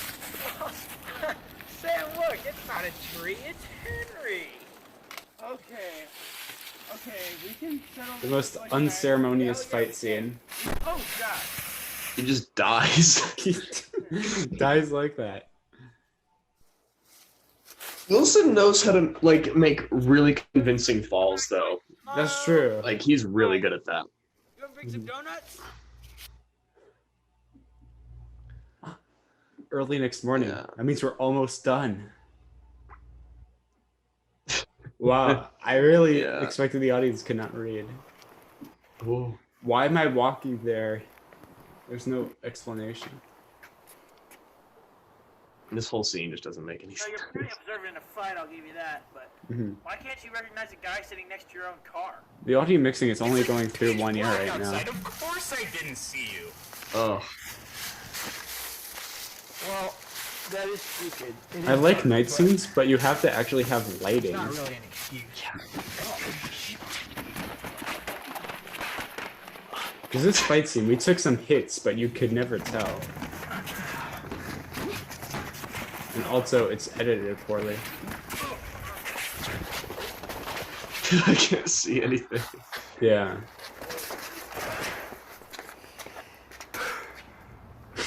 Sam, look, it's not a tree, it's Henry. Okay, we can settle The most unceremonious fight scene. Oh, God. He just dies. He dies like that. Wilson knows how to like make really convincing falls, though. That's true. Like he's really good at that. You wanna bring some donuts? Early next morning. That means we're almost done. Wow, I really expected the audience could not read. Oh. Why am I walking there? There's no explanation. This whole scene just doesn't make any sense. You're pretty observant in a fight, I'll give you that, but why can't you recognize a guy sitting next to your own car? The audio mixing is only going through one ear right now. Of course I didn't see you. Oh. Well, that is stupid. I like night scenes, but you have to actually have lighting. Not really an excuse. Because this fight scene, we took some hits, but you could never tell. And also, it's edited poorly. I can't see anything. Yeah.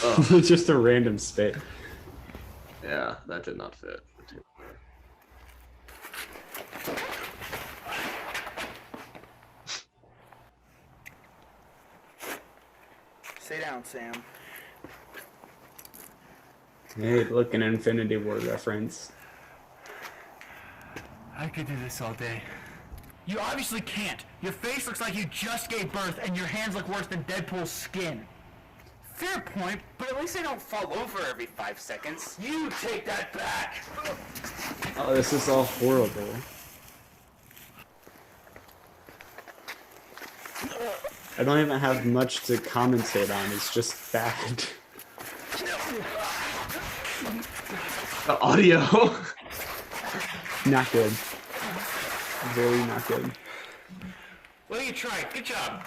Oh. Just a random spit. Yeah, that did not fit. Stay down, Sam. Hey, look, an Infinity War reference. I could do this all day. You obviously can't. Your face looks like you just gave birth, and your hands look worse than Deadpool's skin. Fair point, but at least I don't fall over every 5 seconds. You take that back! Oh, this is all horrible. I don't even have much to commentate on, it's just bad. The audio. Not good. Very not good. Well, you tried. Good job.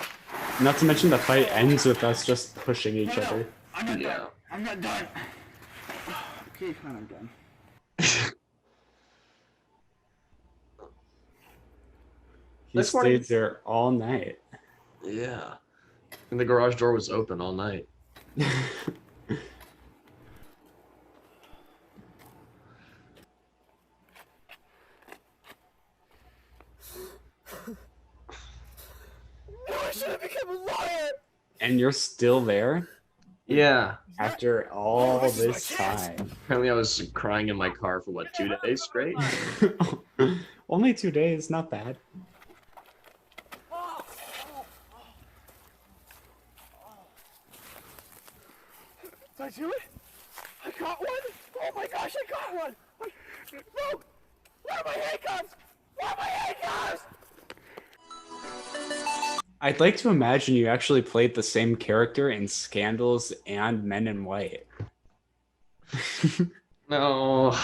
Not to mention the fight ends with us just pushing each other. I'm not done. I'm not done. Okay, fine, I'm done. He stayed there all night. Yeah. And the garage door was open all night. I should have become a lawyer! And you're still there? Yeah. After all this time. Apparently I was crying in my car for what, 2 days straight? Only 2 days, not bad. Did I do it? I got one? Oh my gosh, I got one! No! Where are my handcuffs? Where are my handcuffs? I'd like to imagine you actually played the same character in Scandals and Men in White. No.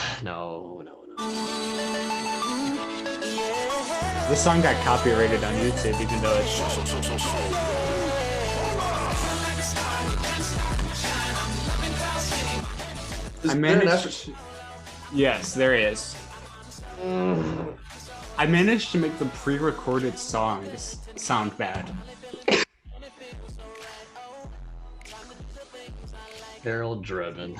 This song got copyrighted on YouTube, even though it's... I managed... Yes, there is. I managed to make the pre-recorded songs sound bad. Carol Driven.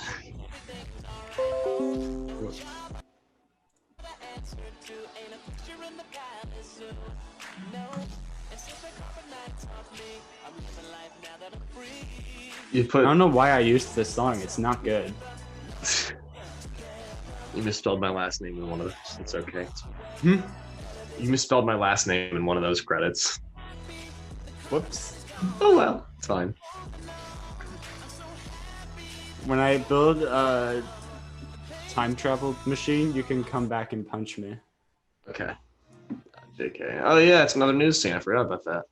You put. I don't know why I used this song. It's not good. You misspelled my last name in one of those. It's okay. Hmm? You misspelled my last name in one of those credits. Whoops. Oh well, it's fine. When I build a time travel machine, you can come back and punch me. Okay. JK. Oh yeah, it's another news scene. I forgot about that.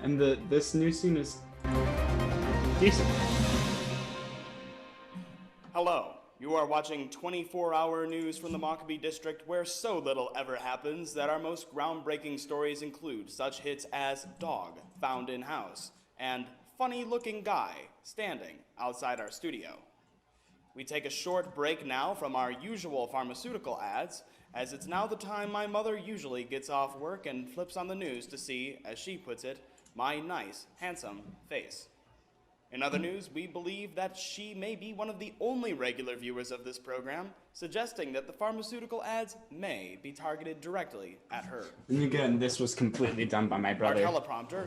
And this new scene is decent. Hello. You are watching 24-hour news from the Mockabee District, where so little ever happens that our most groundbreaking stories include such hits as Dog Found in House and Funny-Looking Guy Standing Outside Our Studio. We take a short break now from our usual pharmaceutical ads, as it's now the time my mother usually gets off work and flips on the news to see, as she puts it, my nice, handsome face. In other news, we believe that she may be one of the only regular viewers of this program, suggesting that the pharmaceutical ads may be targeted directly at her. And again, this was completely done by my brother. Our teleprompter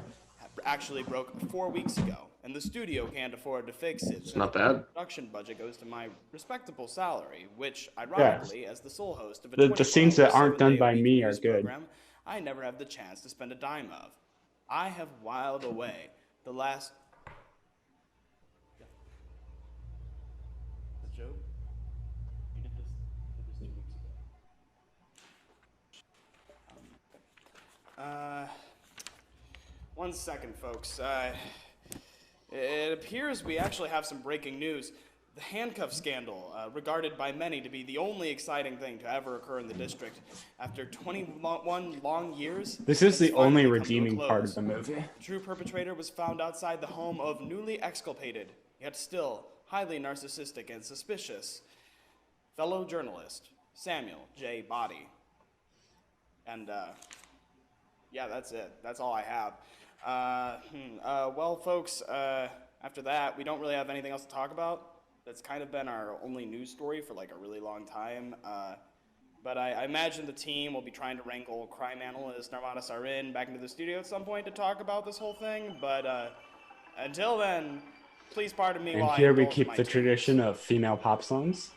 actually broke 4 weeks ago, and the studio can't afford to fix it. It's not bad. The production budget goes to my respectable salary, which, ironically, as the sole host of a The scenes that aren't done by me are good. program, I never have the chance to spend a dime of. I have whiled away the last... Joe? You did this 2 weeks ago. 1 second, folks. It appears we actually have some breaking news. The handcuff scandal, regarded by many to be the only exciting thing to ever occur in the district. After 21 long years, This is the it's finally only come to a redeeming part close. of the movie. The true perpetrator was found outside the home of newly exculpated, yet still highly narcissistic and suspicious, fellow journalist Samuel J. Body. And, yeah, that's it. That's all I have. Well, folks, after that, we don't really have anything else to talk about. That's kind of been our only news story for like a really long time. But I imagine the team will be trying to wrangle crime analyst Narmada Sarin back into the studio at some point to talk about this whole thing. But until then, please pardon me And while here I we indulge keep my the tears. tradition of female pop songs.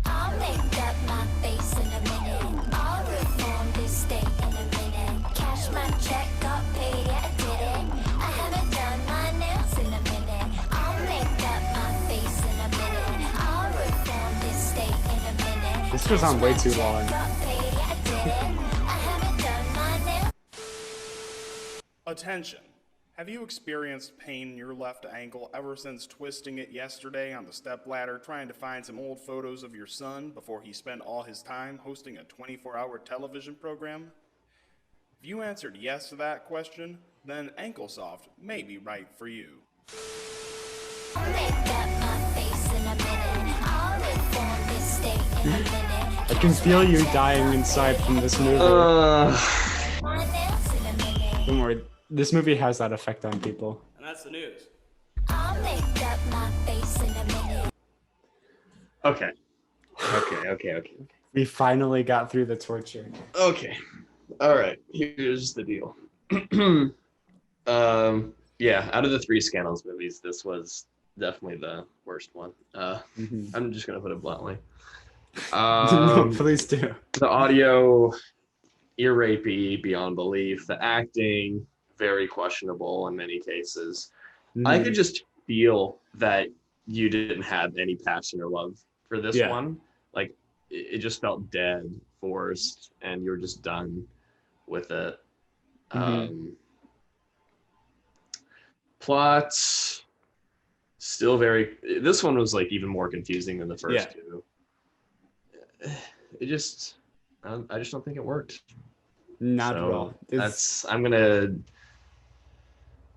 I'll make up my face in a minute. I'll reform this state in a minute. Cash my check, got paid, yeah, I did it. I haven't done my nails in a minute. I'll make up my face in a minute. I'll reform this state in a minute. This goes on way too long. Got paid, yeah, I did it. I haven't done my nails. Attention. Have you experienced pain in your left ankle ever since twisting it yesterday on the stepladder trying to find some old photos of your son before he spent all his time hosting a 24-hour television program? If you answered yes to that question, then Anklesoft may be right for you. I'll make up my face in a minute. I'll reform this state in a minute. I can feel you dying inside from this movie. My nails in a minute. Don't worry, this movie has that effect on people. And that's the news. I'll make up my face in a minute. Okay. Okay. We finally got through the torture. Okay. All right. Here's the deal. Yeah, out of the 3 Scandals movies, this was definitely the worst one. I'm just gonna put it bluntly. No, please do. The audio, ear rapey beyond belief. The acting, very questionable in many cases. I could just feel that you didn't have any passion or love for this one. Like, it just felt dead, forced, and you were just done with it. Plot, still very... This one was, like, even more confusing than the first two. It just... I just don't think it worked. Not at all. I'm gonna...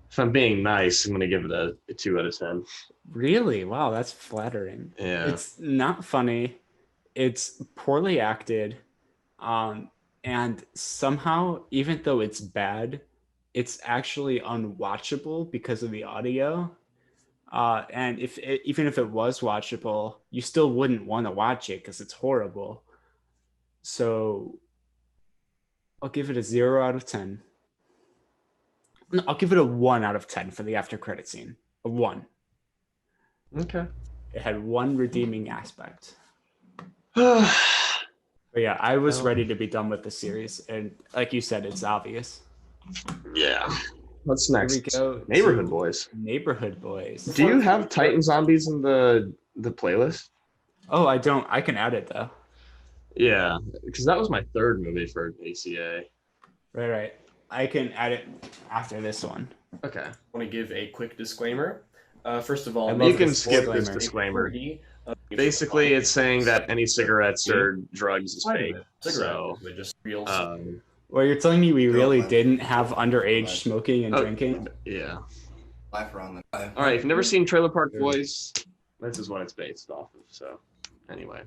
If I'm being nice, I'm gonna give it a 2 out of 10. Really? Wow, that's flattering. Yeah. It's not funny. it's poorly acted, and somehow, even though it's bad, it's actually unwatchable because of the audio. And even if it was watchable, you still wouldn't want to watch it because it's horrible. So I'll give it a 0 out of 10. No, I'll give it a 1 out of 10 for the after credit scene. A 1. Okay. It had one redeeming aspect. But yeah, I was ready to be done with the series, and like you said, it's obvious. Yeah. What's next? Here we go. Neighborhood Boys. Neighborhood Boys. Do you have Titan Zombies in the playlist? Oh, I don't. I can add it though. Yeah, because that was my third movie for ACA. Right. I can add it after this one. Okay. I want to give a quick disclaimer. First of all, You can skip this disclaimer. Basically, it's saying that any cigarettes or drugs is fake. So, just real. Well, you're telling me we really didn't have underage smoking and drinking? Yeah. Life around the. All right. If you've never seen Trailer Park Boys, this is what it's based off of. So, anyway.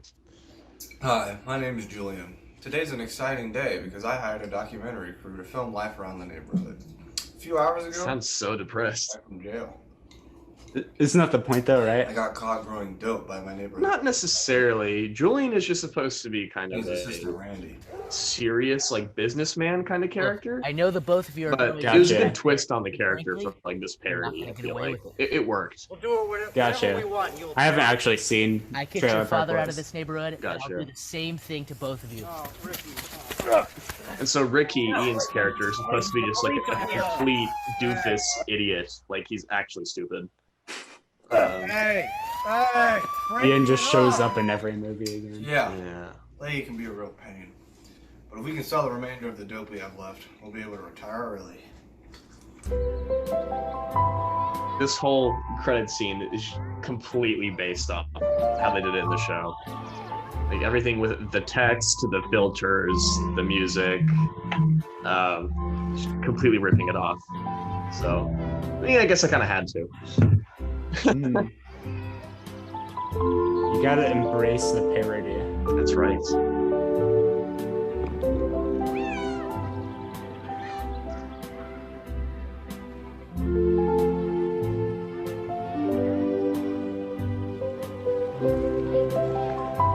Hi, my name is Julian. Today's an exciting day because I hired a documentary crew to film life around the neighborhood. A few hours ago, Sounds so depressed. back from jail. Isn't that the point, though, right? I got caught growing dope by my neighborhood. Not necessarily. Julian is just supposed to be kind of He's a assistant Randy. serious, like businessman kind of character. I know that both of you are. But really it was a good. good twist on the character for like this parody. I feel like it worked. We'll do it whatever Gotcha. we want. I haven't actually seen I kicked Trailer your Park father out of Boys. this neighborhood, and I'll Gotcha. do the same thing to both of you. And so Ricky, Ian's character, is supposed to be just like a complete doofus idiot. Like he's actually stupid. Hey! Ian just shows up in every movie again. Yeah. Lady can be a real pain. But if we can sell the remainder of the dope we have left, we'll be able to retire early. This whole credit scene is completely based off how they did it in the show. Like everything with the text, the filters, the music, just completely ripping it off. So, yeah, I guess I kind of had to. You gotta embrace the parody. That's right.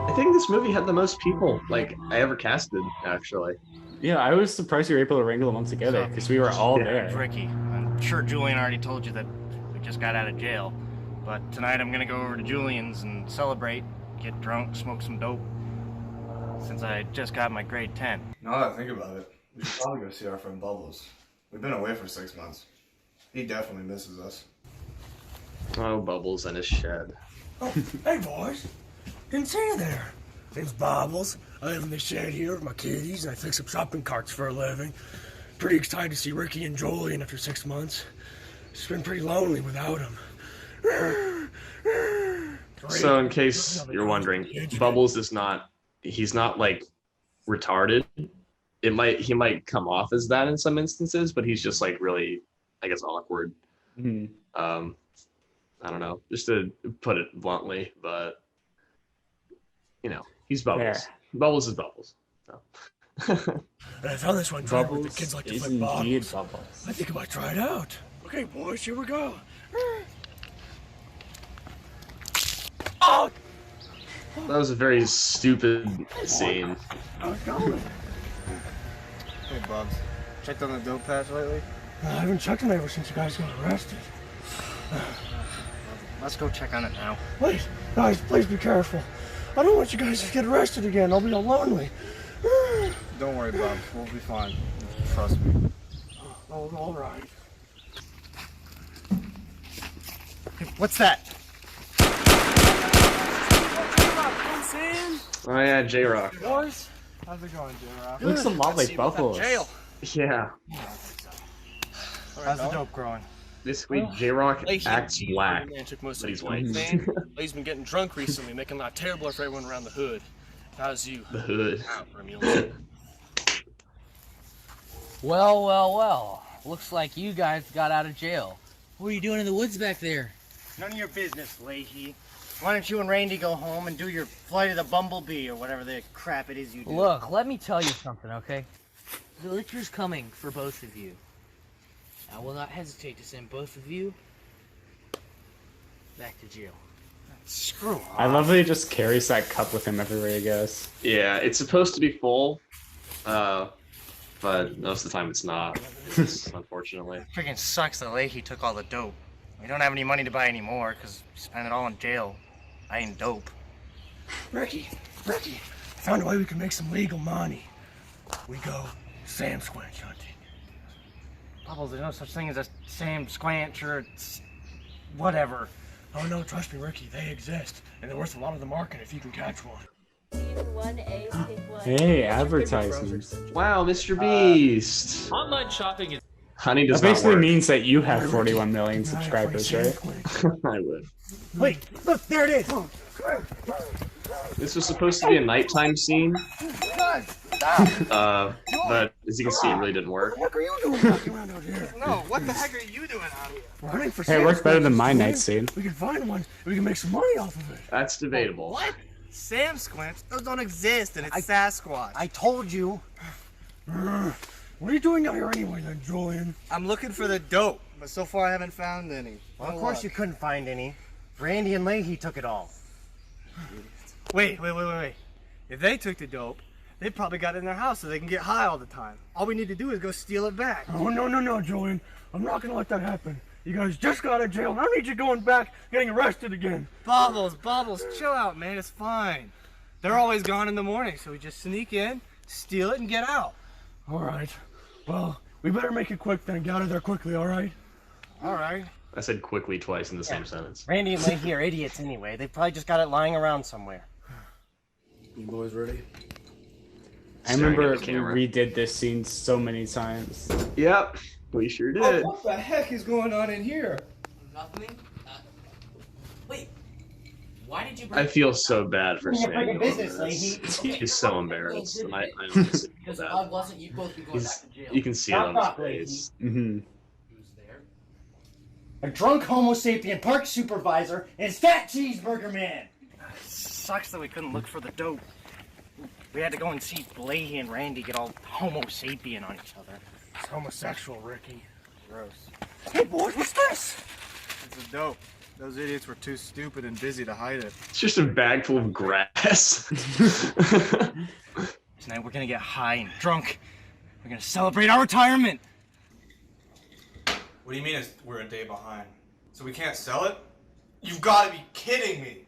I think this movie had the most people like I ever casted, actually. Yeah, I was surprised you were able to wrangle them all together because we were all there. Ricky, I'm sure Julian already told you that we just got out of jail, but tonight I'm gonna go over to Julian's and celebrate, get drunk, smoke some dope, since I just got my grade 10. Now that I think about it, we should probably go see our friend Bubbles. We've been away for 6 months. He definitely misses us. Oh, Bubbles and his shed. Oh, hey boys. Didn't see you there. Name's Bobbles. I live in the shed here with my kitties and I fix up shopping carts for a living. Pretty excited to see Ricky and Julian after 6 months. It's been pretty lonely without them. So in case you're wondering, Bubbles is he's not like retarded. He might come off as that in some instances, but he's just like really, I guess, awkward. I don't know, just to put it bluntly, but you know, he's Bubbles. Fair. Bubbles is Bubbles. So. And I found this one time where the kids like to is flip indeed bottles. Bubbles. I think I might try it out. Okay, boys, here we go. Oh! That was a very stupid scene. Hey, Bubs. Checked on the dope patch lately? I haven't checked on it ever since you guys got arrested. Let's go check on it now. Wait, guys, please be careful. I don't want you guys to get arrested again. I'll be all lonely. Don't worry, Bubs. We'll be fine. Trust me. Oh, all right. What's that? Oh yeah, J-Rock. Boys, how's it going, J-Rock? Looks a lot like Bubbles. Jail. Yeah. How's the dope growing? Basically, J-Rock acts black, Man took most but of he's the white. thing. He's been getting drunk recently, making life terrible for everyone around the hood. How's you? The hood. Well. Looks like you guys got out of jail. What are you doing in the woods back there? None of your business, Leahy. Why don't you and Randy go home and do your Flight of the Bumblebee or whatever the crap it is you do? Look, let me tell you something, okay? The liquor's coming for both of you. I will not hesitate to send both of you back to jail. Screw off. I love that he just carries that cup with him everywhere he goes. Yeah, it's supposed to be full, but most of the time it's not, unfortunately. Freaking sucks that Leahy took all the dope. We don't have any money to buy any more because we spent it all in jail buying dope. Ricky, I found a way we can make some legal money. We go Sam Squanch hunting. Bubbles, there's no such thing as a Sam Squanch or whatever. Oh no, trust me, Ricky, they exist, and they're worth a lot of the market if you can catch one. Hey, advertisements. Wow, Mr. Beast. Online shopping is. Honey does that not basically work. means that you have 41 million subscribers, right? I would. Wait, look, there it is! This was supposed to be a nighttime scene, but as you can see, it really didn't work. What are you doing walking around out here? No, what the heck are you doing out here? We're hunting for Hey, it Sam works better Squanch. than my night scene. We can find one, and we can make some money off of it. That's debatable. What? Sam Squanch? Those don't exist, and it's Sasquatch. I told you. What are you doing out here anyway, then, Julian? I'm looking for the dope, but so far I haven't found any. Well, of course you couldn't find any. Randy and Leahy took it all. Wait. If they took the dope, they probably got it in their house so they can get high all the time. All we need to do is go steal it back. Oh, no, Julian. I'm not gonna let that happen. You guys just got out of jail, and I don't need you going back, getting arrested again. Bobbles, chill out, man. It's fine. They're always gone in the morning, so we just sneak in, steal it, and get out. All right. Well, we better make it quick then. Get out of there quickly, all right? All right. I said quickly twice in the same sentence. Randy and Leahy are idiots anyway. They probably just got it lying around somewhere. You boys ready? I remember we redid this scene so many times. Yep, we sure did. Oh, what the heck is going on in here? Nothing? Wait. Why did you bring I feel so bad for Your Sam. freaking business, Leahy. He's so embarrassed, and I don't feel Because if bad. I wasn't, you'd both be going back to jail. You can see it on his face. Mm-hmm. Who's there? A drunk Homo sapien park supervisor and his fat cheeseburger man. Sucks that we couldn't look for the dope. We had to go and see Leahy and Randy get all Homo sapien on each other. It's homosexual, Ricky. Gross. Hey, boys, what's this? It's a dope. Those idiots were too stupid and busy to hide it. It's just a bag full of grass. Tonight we're gonna get high and drunk. We're gonna celebrate our retirement. What do you mean we're a day behind? So we can't sell it? You've got to be kidding me!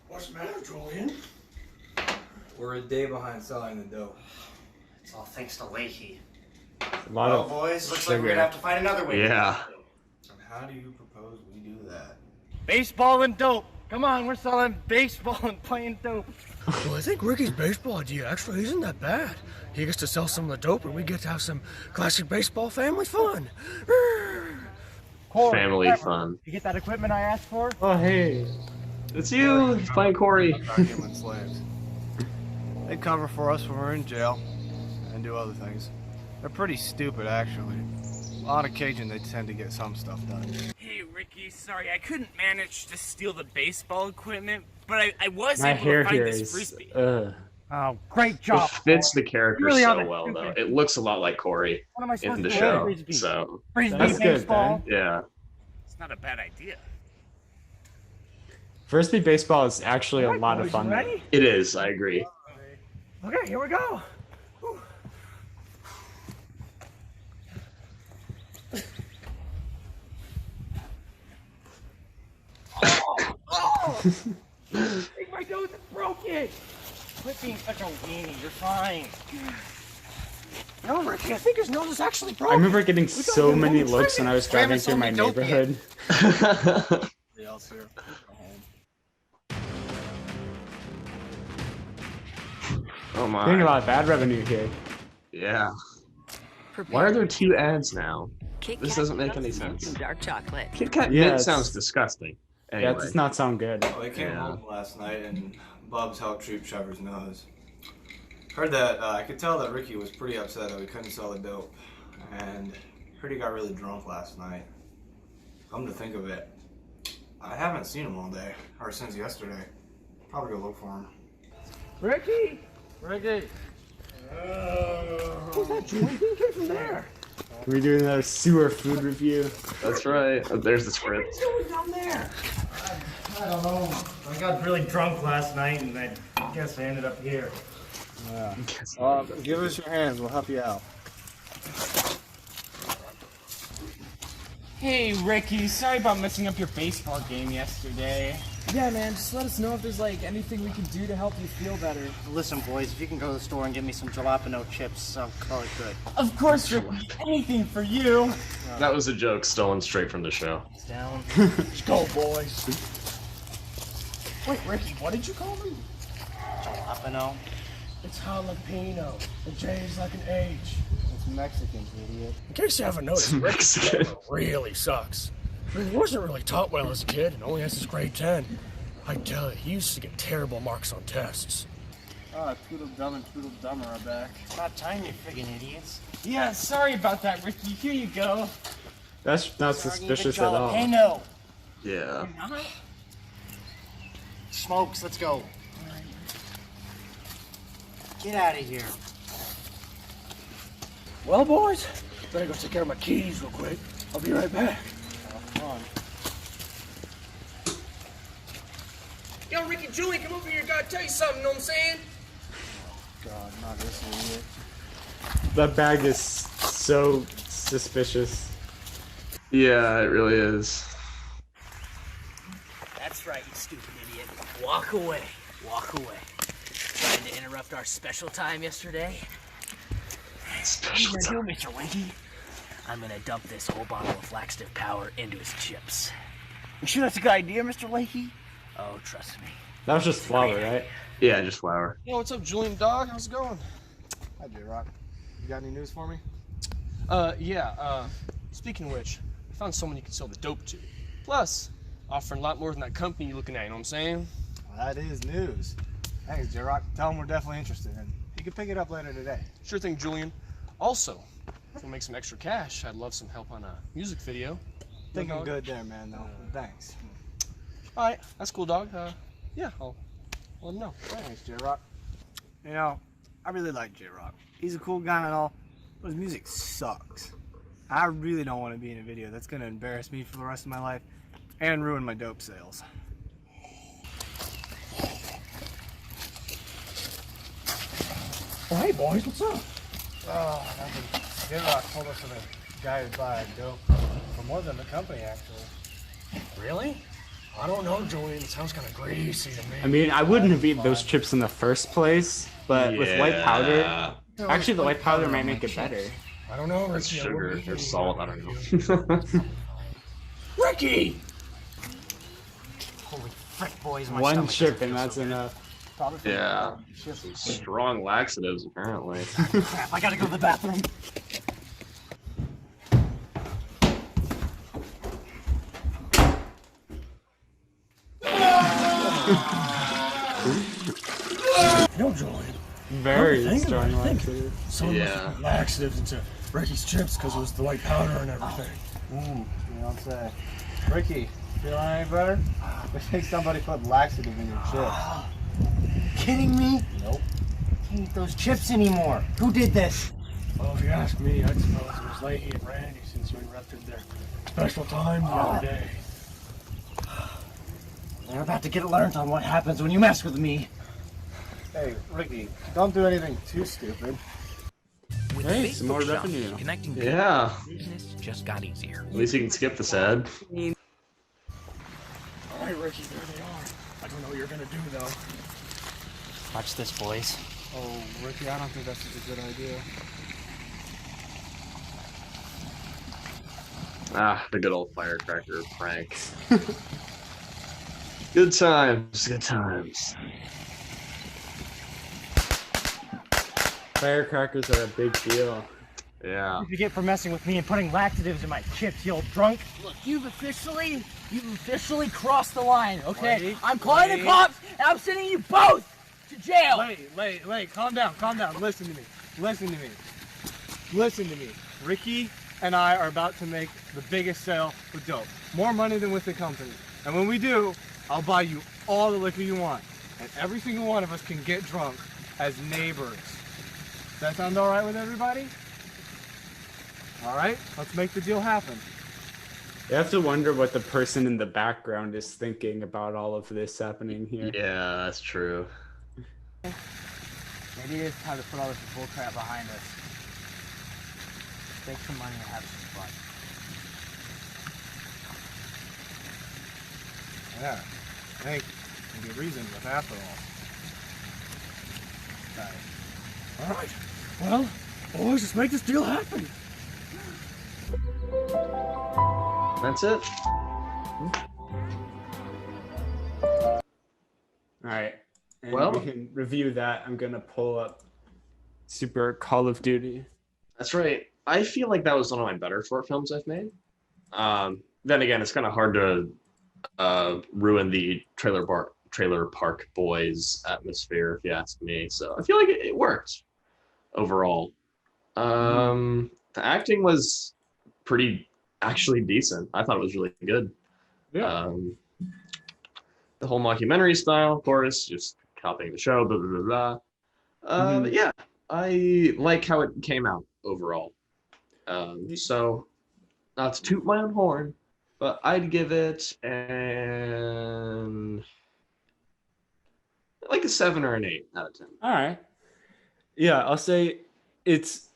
What's the matter, Julian? We're a day behind selling the dough. It's all thanks to Leahy. A lot Well, of boys, looks like we're gonna have to find another way. Yeah. And how do you propose we do that? Baseball and dope. Come on, we're selling baseball and playing dope. Well, I think Ricky's baseball idea actually isn't that bad. He gets to sell some of the dope, and we get to have some classic baseball family fun. Corey, Family fun. You get that equipment I asked for? Oh, hey. It's you. He's playing Corey. Human slaves. They cover for us when we're in jail and do other things. They're pretty stupid, actually. On occasion, they tend to get some stuff done. Hey, Ricky, sorry, I couldn't manage to steal the baseball equipment, but I was My able hair to find here this is. frisbee. Oh, great It job. fits the character Really so are well, stupid. though. It looks a lot like Corey What am I supposed in the to do? show. Frisbee. So Frisbee That's good, baseball. man. yeah. It's not a bad idea. Frisbee baseball is actually a All right, lot of boys, fun. you ready? It is. I agree. Okay, here we go. Take my nose, it's broken! Quit being such a weenie. You're fine. No, Ricky, I think his nose is actually broken. I remember getting We gotta so get many home looks when I was Grandma driving through sold my me dope yet. neighborhood. The else here. Oh my. Getting a lot of ad revenue here. Yeah. Why are there 2 ads now? Kit This Kat doesn't make loves any milk sense. and dark chocolate. Kit Kat Yeah, Mint it's- sounds disgusting. Anyway. Yeah, it does not sound good. Well, they came Yeah. home last night and Bubs helped Troop Trevor's nose. Heard that, I could tell that Ricky was pretty upset that we couldn't sell the dope. And heard he got really drunk last night. Come to think of it, I haven't seen him all day, or since yesterday. Probably go look for him. Ricky! Ricky! Who's that, Julie? Who came from there? Can we do another sewer food review? That's right. Oh, there's the script. Who's down there? I don't know. I got really drunk last night and I guess I ended up here. Yeah. Give us your hands. We'll help you out. Hey, Ricky. Sorry about messing up your baseball game yesterday. Yeah, man, just let us know if there's like anything we can do to help you feel better. Listen, boys, if you can go to the store and get me some jalapeno chips, I'll call it good. Of course, Ricky. Anything for you. That was a joke stolen straight from the show. It's down. Let's go, boys. Wait, Ricky, what did you call me? Jalapeno. It's jalapeno. The J is like an H. It's Mexican, idiot. In case you haven't noticed, Ricky really sucks. I mean, he wasn't really taught well as a kid and only has his grade 10. I tell you, he used to get terrible marks on tests. Ah, Tweedledum and Tweedledum are back. It's about time, you friggin' idiots. Yeah, sorry about that, Ricky. Here you go. That's not suspicious at all. Jalapeno. Yeah. Smokes, let's go. Get out of here. Well, boys, better go take care of my keys real quick. I'll be right back. Come on. Yo, Ricky, Julie, come over here. Gotta tell you something, know what I'm saying? God, not this idiot. That bag is so suspicious. Yeah, it really is. That's right, you stupid idiot. Walk away. Walk away. Trying to interrupt our special time yesterday? Special What are time. you gonna do, Mr. Winky? I'm gonna dump this whole bottle of laxative power into his chips. You sure that's a good idea, Mr. Leahy? Oh, trust me. That was just flour, right? Yeah, just flour. Yo, what's up, Julian Dog? How's it going? Hi, J-Rock. You got any news for me? Speaking of which, I found someone you can sell the dope to. Plus, offering a lot more than that company you're looking at, you know what I'm saying? Well, that is news. Thanks, J-Rock. Tell him we're definitely interested in. You can pick it up later today. Sure thing, Julian. Also, if we'll make some extra cash, I'd love some help on a music video. Thinking Dog? good there, man, though. Thanks. Alright, that's cool, dog. Yeah, I'll let him know. Thanks, J-Rock. You know, I really like J-Rock. He's a cool guy and all, but his music sucks. I really don't want to be in a video that's going to embarrass me for the rest of my life and ruin my dope sales. Oh, hey, boys, what's up? Oh, nothing. J-Rock told us that a guy would buy dope for more than the company, actually. Really? I don't know, Julian. It sounds kind of greasy to me. I mean, I wouldn't have eaten those chips in the first place, but with white powder, actually the white powder might make it better. I don't know, It's Ricky. sugar or salt, I don't know. Ricky! Holy frick, boys, my One stomach chip doesn't and feel that's so good. enough. Yeah. Some strong laxatives, apparently. Crap, I gotta go to the bathroom. You know, Julian. Very come to think strong about it, I think laxative. Someone must have put laxatives into Ricky's chips because it was the white powder and everything. You don't say. Ricky, feeling any better? We think somebody put laxative in your chips. Kidding me? Nope. Can't eat those chips anymore. Who did this? Well, if you ask me, I'd suppose it was Leahy and Randy since you interrupted their special time the other day. They're about to get learned on what happens when you mess with me. Hey, Ricky, don't do anything too stupid. With Hey, Facebook some more Shopping, revenue. Connecting Yeah. business just got easier. At least you can skip this ad. All right, Ricky, there they are. I don't know what you're gonna do though. Watch this, boys. Oh, Ricky, I don't think that's such a good idea. Ah, the good old firecracker prank. Good times, good times. Firecrackers are a big deal. Yeah. What you get for messing with me and putting laxatives in my chips, you old drunk? Look, you've officially crossed the line, okay? Wait, I'm calling the cops, and I'm sending you both to jail! Wait, calm down. Listen to me. Listen to me. Ricky, and I are about to make the biggest sale with dope. More money than with the company. And when we do, I'll buy you all the liquor you want. And every single one of us can get drunk as neighbors. Does that sound all right with everybody? All right, let's make the deal happen. You have to wonder what the person in the background is thinking about all of this happening here. Yeah, that's true. Maybe it is time to put all this bullcrap behind us. Make some money and have some fun. Yeah, I think there'll be reason with after all. All right. Well, boys, let's make this deal happen. That's it. All right. And Well, we can review that. I'm going to pull up Super Call of Duty. That's right. I feel like that was one of my better short films I've made. Then again, it's kind of hard to ruin the Trailer Park Boys atmosphere, if you ask me. So I feel like it worked overall. The acting was pretty actually decent. I thought it was really good. Yeah. The whole mockumentary style, of course, just copying the show, blah, blah, blah, blah. But yeah, I like how it came out overall. So, not to toot my own horn, but I'd give it like a 7 or an 8 out of 10. All right. Yeah, I'll say it's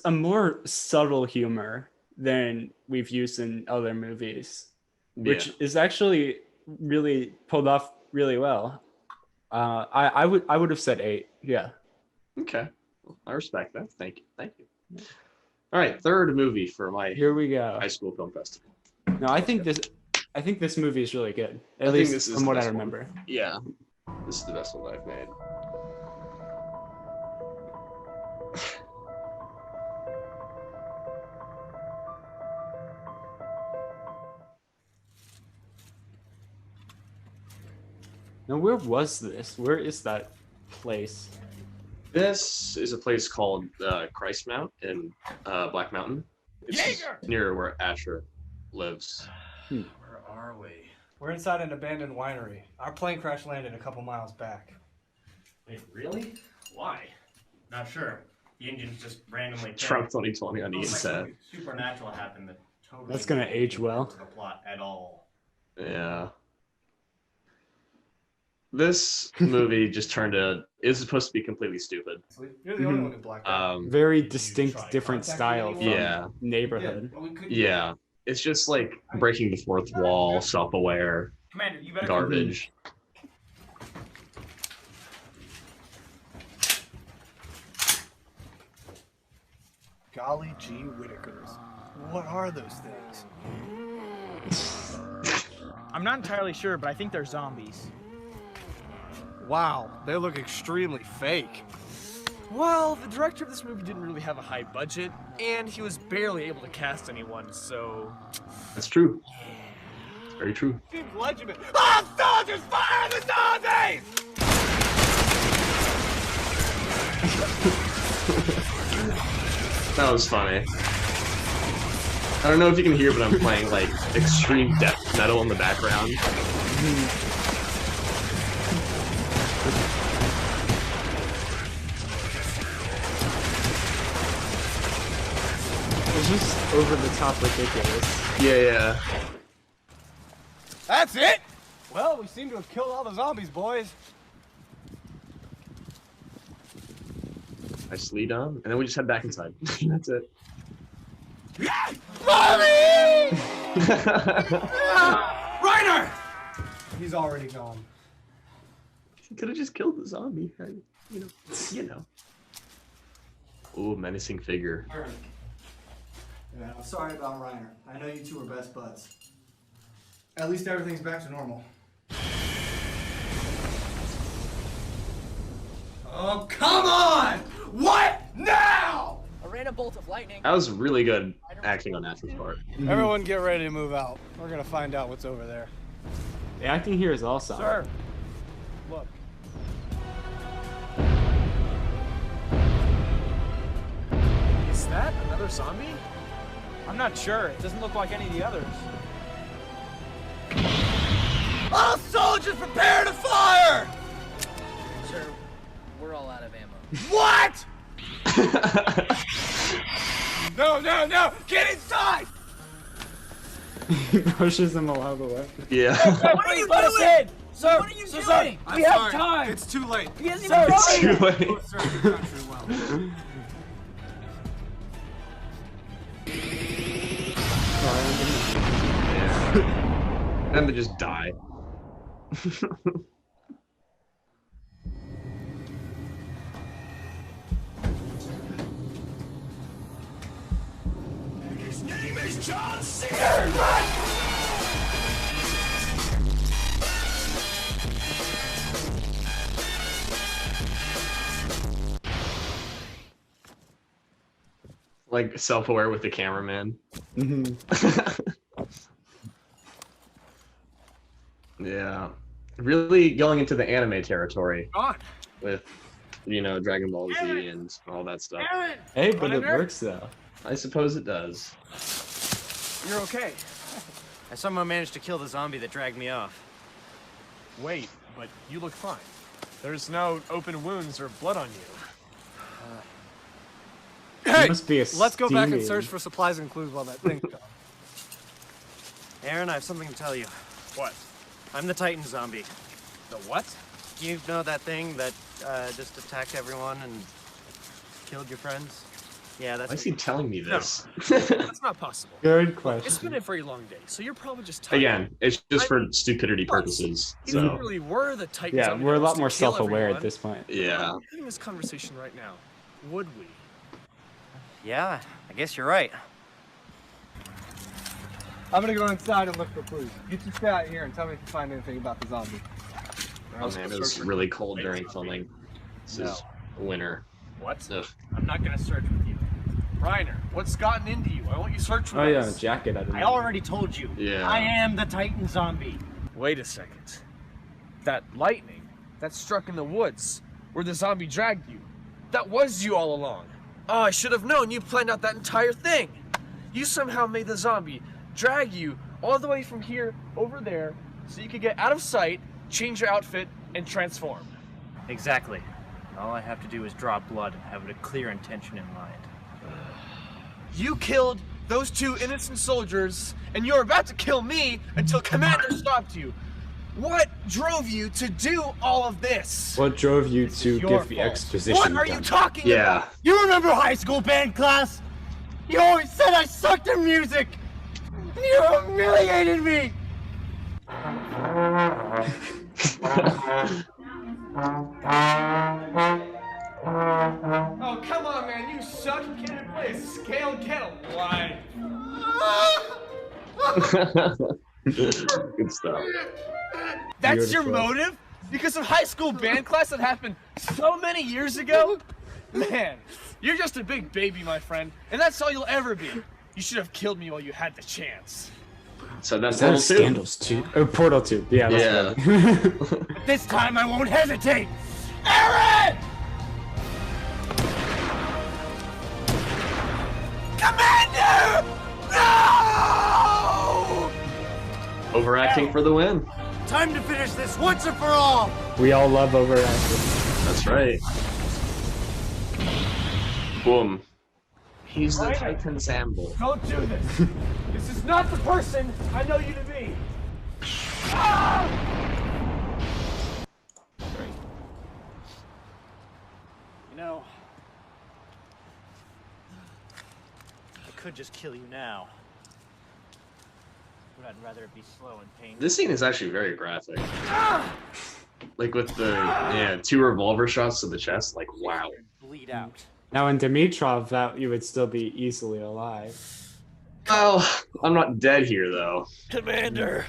a more subtle humor than we've used in other movies, which is actually really pulled off really well. I would have said 8. Yeah. Okay. I respect that. Thank you. All right, third movie for my Here we go. high school film festival. No, I think this movie is really good. At I think least this is from the what I best one. remember. Yeah, this is the best one I've made. Now, where was this? Where is that place? This is a place called Christ Mount in Black Mountain. It's near where Asher lives. Where are we? We're inside an abandoned winery. Our plane crash landed a couple miles back. Wait, really? Why? Not sure. The engines just randomly. Trump 2020 on the inside. Supernatural happened that totally. That's gonna age well. The plot at all. Yeah. This movie just turned to is supposed to be completely stupid. You're the only one who blacked out. Very distinct, different style from Neighborhood. Yeah. It's just like breaking the fourth wall, self-aware, Commander, you better garbage. Golly gee Whittakers. What are those things? I'm not entirely sure, but I think they're zombies. Wow, they look extremely fake. Well, the director of this movie didn't really have a high budget, and he was barely able to cast anyone, so... That's true. It's very true. Seems legitimate. All soldiers, fire the zombies! That was funny. I don't know if you can hear, but I'm playing like extreme death metal in the background. It's just over the top ridiculous. Yeah. That's it? Well, we seem to have killed all the zombies, boys. Nicely done. And then we just head back inside. That's it. Mommy! Reiner! He's already gone. Could have just killed the zombie. You know. Ooh, menacing figure. Yeah, I'm sorry about Reiner. I know you two are best buds. At least everything's back to normal. Oh, come on! What now? A random bolt of lightning. That was really good acting on Asher's part. Everyone get ready to move out. We're gonna find out what's over there. The acting here is awesome. Sir, look. Is that another zombie? I'm not sure. It doesn't look like any of the others. All soldiers prepare to fire! Sir, we're all out of ammo. What? No! Get inside! He pushes him a lot of the way. Yeah. What are you doing? Sir, what are you doing? Sir, we have time. It's too late. He hasn't Sir, even It's too started. late. Serve the country well. Yeah. And they just die. His name is John Cena! Like self-aware with the cameraman. Yeah. Really going into the anime territory God. with, you know, Dragon Ball Z and all that stuff. Hey, but it works though. I suppose it does. You're okay. I somehow managed to kill the zombie that dragged me off. Wait, but you look fine. There's no open wounds or blood on you. It must be a Let's go back and steamy- search for supplies and clues while that thing's gone. Aaron, I have something to tell you. What? I'm the Titan zombie. The what? You know that thing that just attacked everyone and killed your friends? Yeah, that's Why is he telling me this? That's not possible. Good It's been question. a very long day, so you're probably just tired. Again, it's just I for mean, stupidity what? purposes. If you So really were the Titan Yeah, zombie we're a that wants lot to more kill self-aware at everyone, this point. yeah. having this conversation right now, would we? Yeah, I guess you're right. I'm gonna go inside and look for clues. You two stay out here and tell me if you find anything about the zombie. Oh man, it was really cold during filming. This is winter. What? Ugh. I'm not gonna search with you. Reiner, what's gotten into you? I want you search with Oh yeah, us. jacket. I didn't I know. already told you. Yeah. I am the Titan zombie. Wait a second. That lightning that struck in the woods where the zombie dragged you, that was you all along. Oh, I should have known. You planned out that entire thing. You somehow made the zombie drag you all the way from here over there so you could get out of sight, change your outfit, and transform. Exactly. All I have to do is draw blood and have a clear intention in mind. You killed those two innocent soldiers, and you're about to kill me until Commander stopped you. What drove you to do all of this? What drove you to your give the fault. exposition? What are you dump? talking Yeah. about? You remember high school band class? You always said I sucked at music. You humiliated me. Oh, come on, man. You suck. You can't even play a scale kettle. Why? Good stuff. That's your Beautiful. motive? Because of high school band class that happened so many years ago? Man, you're just a big baby, my friend. And that's all you'll ever be. You should have killed me while you had the chance. So then Is that a Portal 2. Scandals 2? Oh, Portal 2. Yeah, that's right. This time I won't hesitate. Aaron! Commander! No! Overacting for the win. Time to finish this once and for all. We all love overacting. That's right. Boom. He's the Titan Zamble. Don't do this. This is not the person I know you to be. Ah! You know, I could just kill you now. But I'd rather it be slow and painful. This scene is actually very graphic. Like with the 2 revolver shots to the chest, like wow. Bleed out. Now in Dimitrov, that you would still be easily alive. Well, I'm not dead here though. Commander!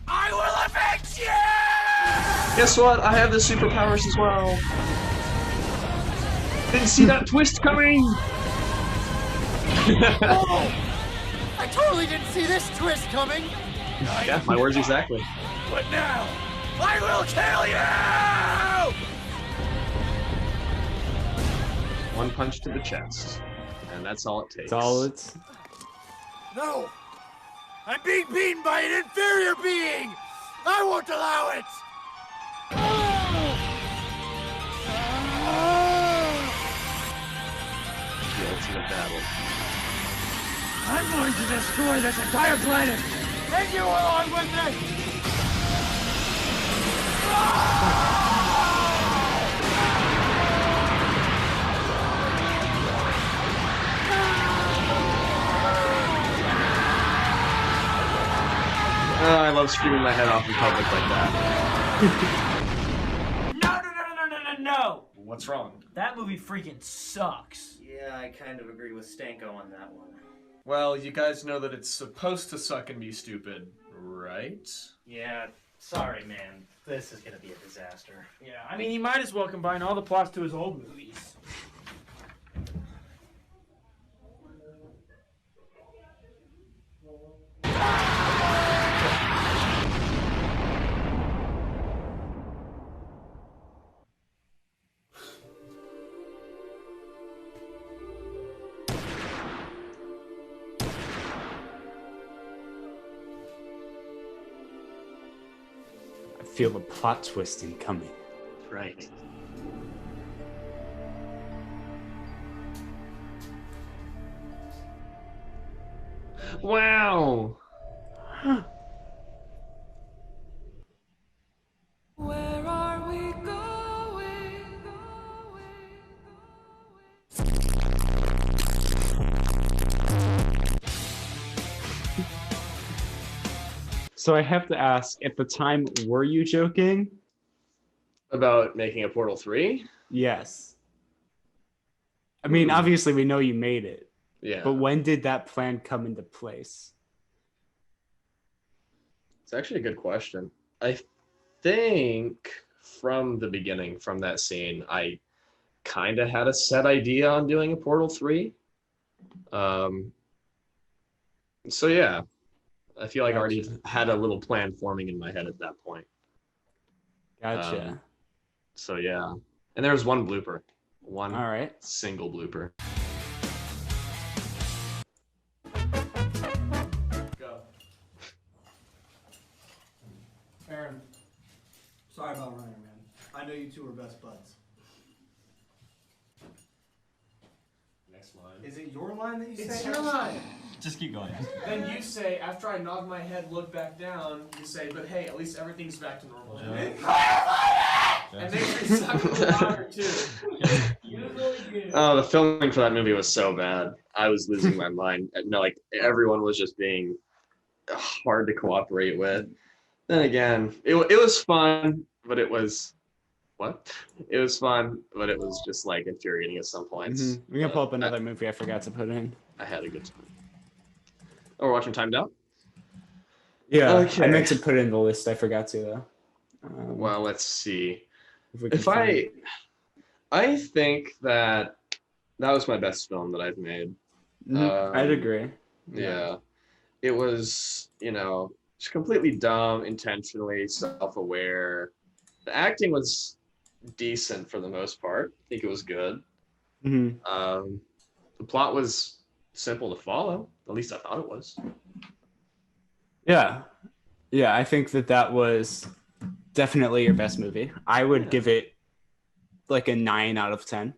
I will avenge you! Guess what? I have the superpowers as well. Didn't see that twist coming. Oh, I totally didn't see this twist coming. Yeah, my words exactly. But now, I will kill you! One punch to the chest. And that's all it takes. That's all it's... No! I'm being beaten by an inferior being! I won't allow it! The ultimate battle. I'm going to destroy this entire planet! And you along with it! I love screaming my head off in public like that. No! What's wrong? That movie freaking sucks. Yeah, I kind of agree with Stanko on that one. Well, you guys know that it's supposed to suck and be stupid, right? Yeah, sorry, man. This is gonna be a disaster. Yeah, I mean, he might as well combine all the plots to his old movies. I feel the plot twisting coming. Right. Wow. Huh. Where are we going? So I have to ask, at the time, were you joking? About making a Portal 3? Yes. I mean, obviously we know you made it. Yeah. But when did that plan come into place? It's actually a good question. I think from the beginning, from that scene, I kind of had a set idea on doing a Portal 3. So yeah, I feel like I already had a little plan forming in my head at that point. Gotcha. So yeah, and there was one blooper, one all right single blooper. Go. Aaron, sorry about Ryan, man. I know you two were best buds. Next line. Is it your line that you say? It's your line. Just keep going. Then you say, after I nod my head, look back down, you say, but hey, at least everything's back to normal. And then you suck the water too. Oh, the filming for that movie was so bad. I was losing my mind. No, like everyone was just being hard to cooperate with. Then again, it was fun, but it was It was fun, but it was just like infuriating at some points. We're gonna pull up another movie I forgot to put in. I had a good time. Oh, we're watching Timed Out? Yeah, Okay. I meant to put it in the list. I forgot to though. Well, let's see. If I think that was my best film that I've made. I'd agree. Yeah. It was, just completely dumb, intentionally self-aware. The acting was decent for the most part. I think it was good. Mm-hmm. The plot was simple to follow. At least I thought it was. Yeah. I think that was definitely your best movie. I would give it like a 9 out of 10.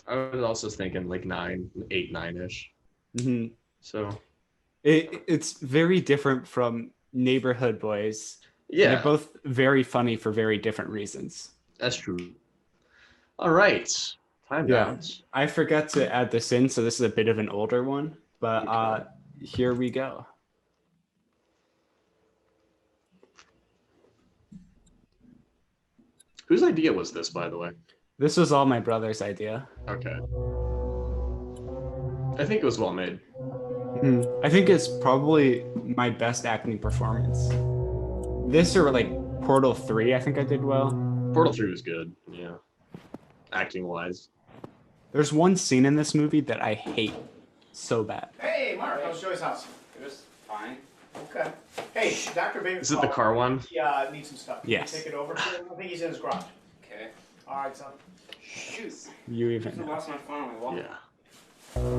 I was also thinking like 9, 8, 9-ish. Mm-hmm. So it's very different from Neighborhood Boys. Yeah. They're both very funny for very different reasons. That's true. All right. Time out. I forgot to add this in, so this is a bit of an older one, but here we go. Whose idea was this, by the way? This was all my brother's idea. Okay. I think it was well made. I think it's probably my best acting performance. This or like Portal 3, I think I did well. Portal 3 was good, yeah. Acting wise. There's one scene in this movie that I hate so bad. Hey, Mark, how's Joey's house? It was fine. Okay. Hey, Dr. Baby. Is it the car one? Yeah, needs some stuff. Can you Yes. take it over to him? I think he's in his garage. Okay. All right, son. Shoot. You even I know. lost my phone on my wall. Yeah.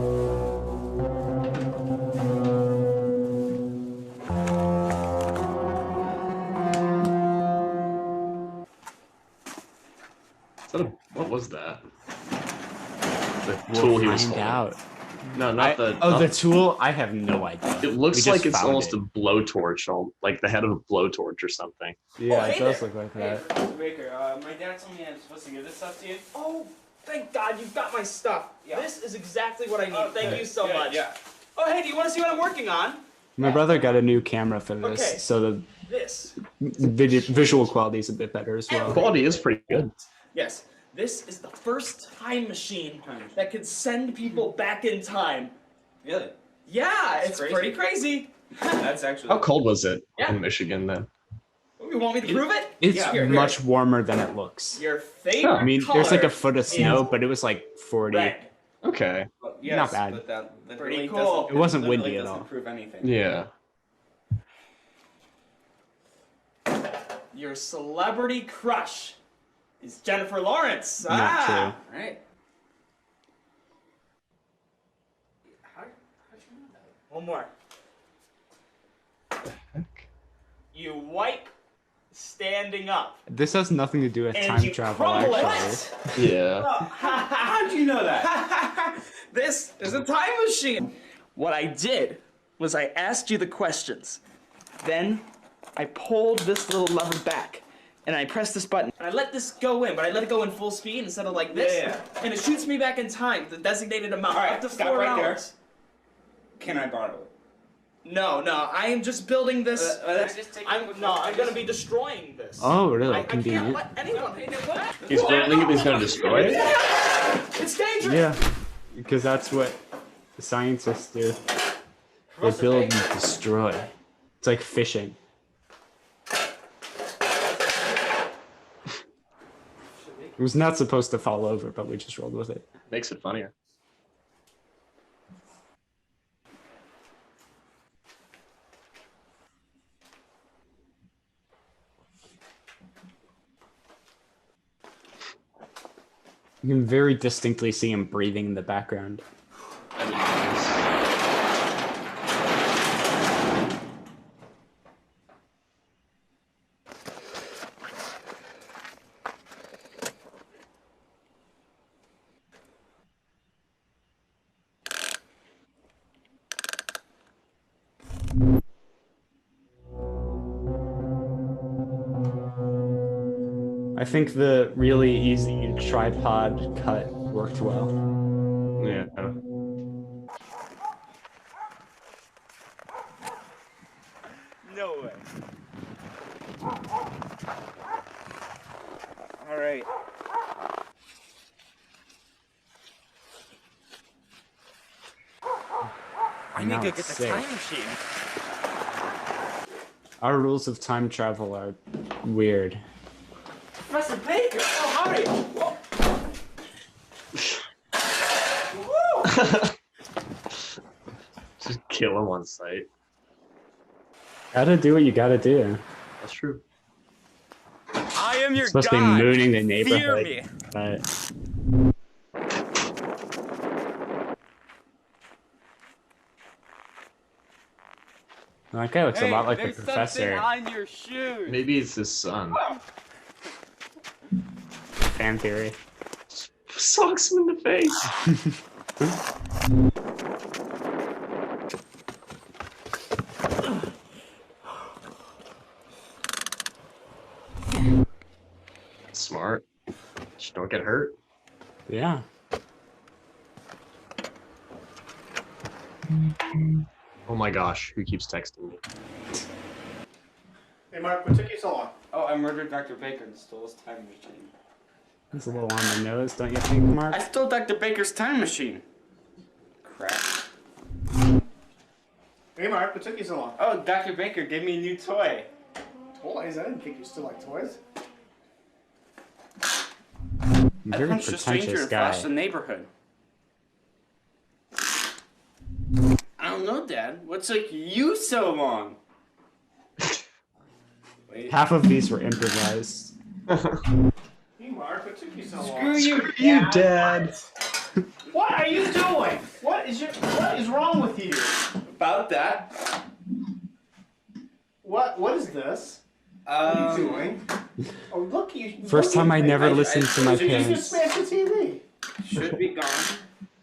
What was that? The We'll tool he was find holding. out. No, not the. Oh, not the tool? I have no idea. It looks We just like it's found almost it. a blowtorch, like the head of a blowtorch or something. Yeah, hey it does there. look like Hey, that. Professor Baker, my dad told me I'm supposed to give this stuff to you. Oh, thank God you've got my stuff. Yeah. This is exactly what I need. Oh, Thank good, you so good, much. yeah. Oh, hey, do you want to see what I'm working on? My brother got a new camera for this, Okay. so the This. visual quality is a bit better as well. Quality is pretty good. Yes, this is the first time machine that can send people back in time. Really? Yeah, That's it's crazy. pretty crazy. That's actually. How cold was it Yeah. in Michigan then? You want me to prove it? It's Here, here. much warmer than it looks. Your favorite I mean, there's like a color foot of snow, is but it was like 40. red. Okay. Well, yes, Not bad. But that Pretty really cool. doesn't- It wasn't literally windy at doesn't all. prove anything. Yeah. Your celebrity crush is Jennifer Lawrence. Not true. Right. One more. You wipe standing up. This has nothing to do with And time you travel, crumble it. actually. Yeah. How'd you know that? This is a time machine. What I did was I asked you the questions. Then I pulled this little lever back. And I pressed this button. And I let this go in, but I let it go in full speed instead of like this. Yeah. And it shoots me back in time, the designated amount. All right, up to stop 4 right there. hours. Can I borrow it? No, I am just building this. I'm gonna be destroying this. Oh, really? I can't Convenient. let anyone. He's building it, he's gonna destroy it? It's dangerous. Yeah, because that's what the scientists do. They build and destroy. It's like fishing. It was not supposed to fall over, but we just rolled with it. Makes it funnier. You can very distinctly see him breathing in the background. I think the really easy tripod cut worked well. Yeah. No way. All right. I I need know, to it's get the sick. time machine. Our rules of time travel are weird. Professor Baker! Oh, howdy! Whoa. Just kill him on sight. Gotta do what you gotta do. That's true. I am your It's supposed god. to be mooning the Fear neighborhood. me. But that guy looks a lot like the there's professor. something on your shoes. Maybe it's his son. Fan theory. Socks him in the face. Smart. Just don't get hurt. Yeah. Oh my gosh, who keeps texting me? Hey, Mark, what took you so long? Oh, I murdered Dr. Baker and stole his time machine. That's a little on the nose, don't you think, Mark? I stole Dr. Baker's time machine. Crap. Hey, Mark, what took you so long? Oh, Dr. Baker gave me a new toy. Toys? I didn't think you still like toys. You're I a very punched a stranger pretentious and guy. flashed the neighborhood. I don't know, Dad. What took you so long? Wait. Half of these were improvised. Hey, Mark, what took you so long? Screw you, Dad. What are you doing? What is wrong with you? About that. What is this? What are you doing? Oh, look, you. First time I never listened to my You just parents. smashed the TV. Should be gone.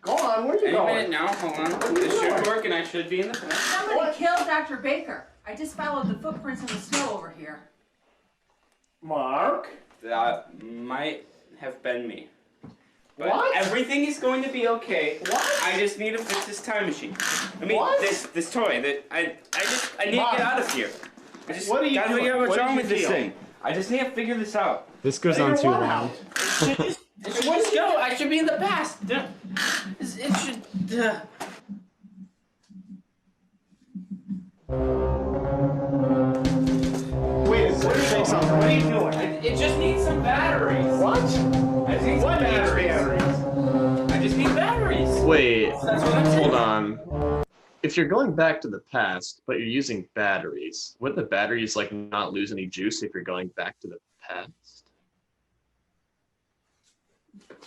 Go on, where are you Any going? minute now, hold on. This should work and I should be in the front. Somebody killed Dr. Baker. I just followed the footprints in the snow over here. Mark? That might have been me. But What? everything is going to be okay. What? I just need to fix this time machine. I mean, What? this toy that I need to Mark. get out of here. I just What are you gotta doing? figure out what's What wrong did with you this feel? thing. I just need to figure this out. This goes on too long. It should go. I should be in the past. It should. Wait, say something. What are you doing? It just needs some batteries. What? I just need some batteries. I just need batteries. Wait, That's what I'm saying. hold on. If you're going back to the past, but you're using batteries, would the batteries like not lose any juice if you're going back to the past?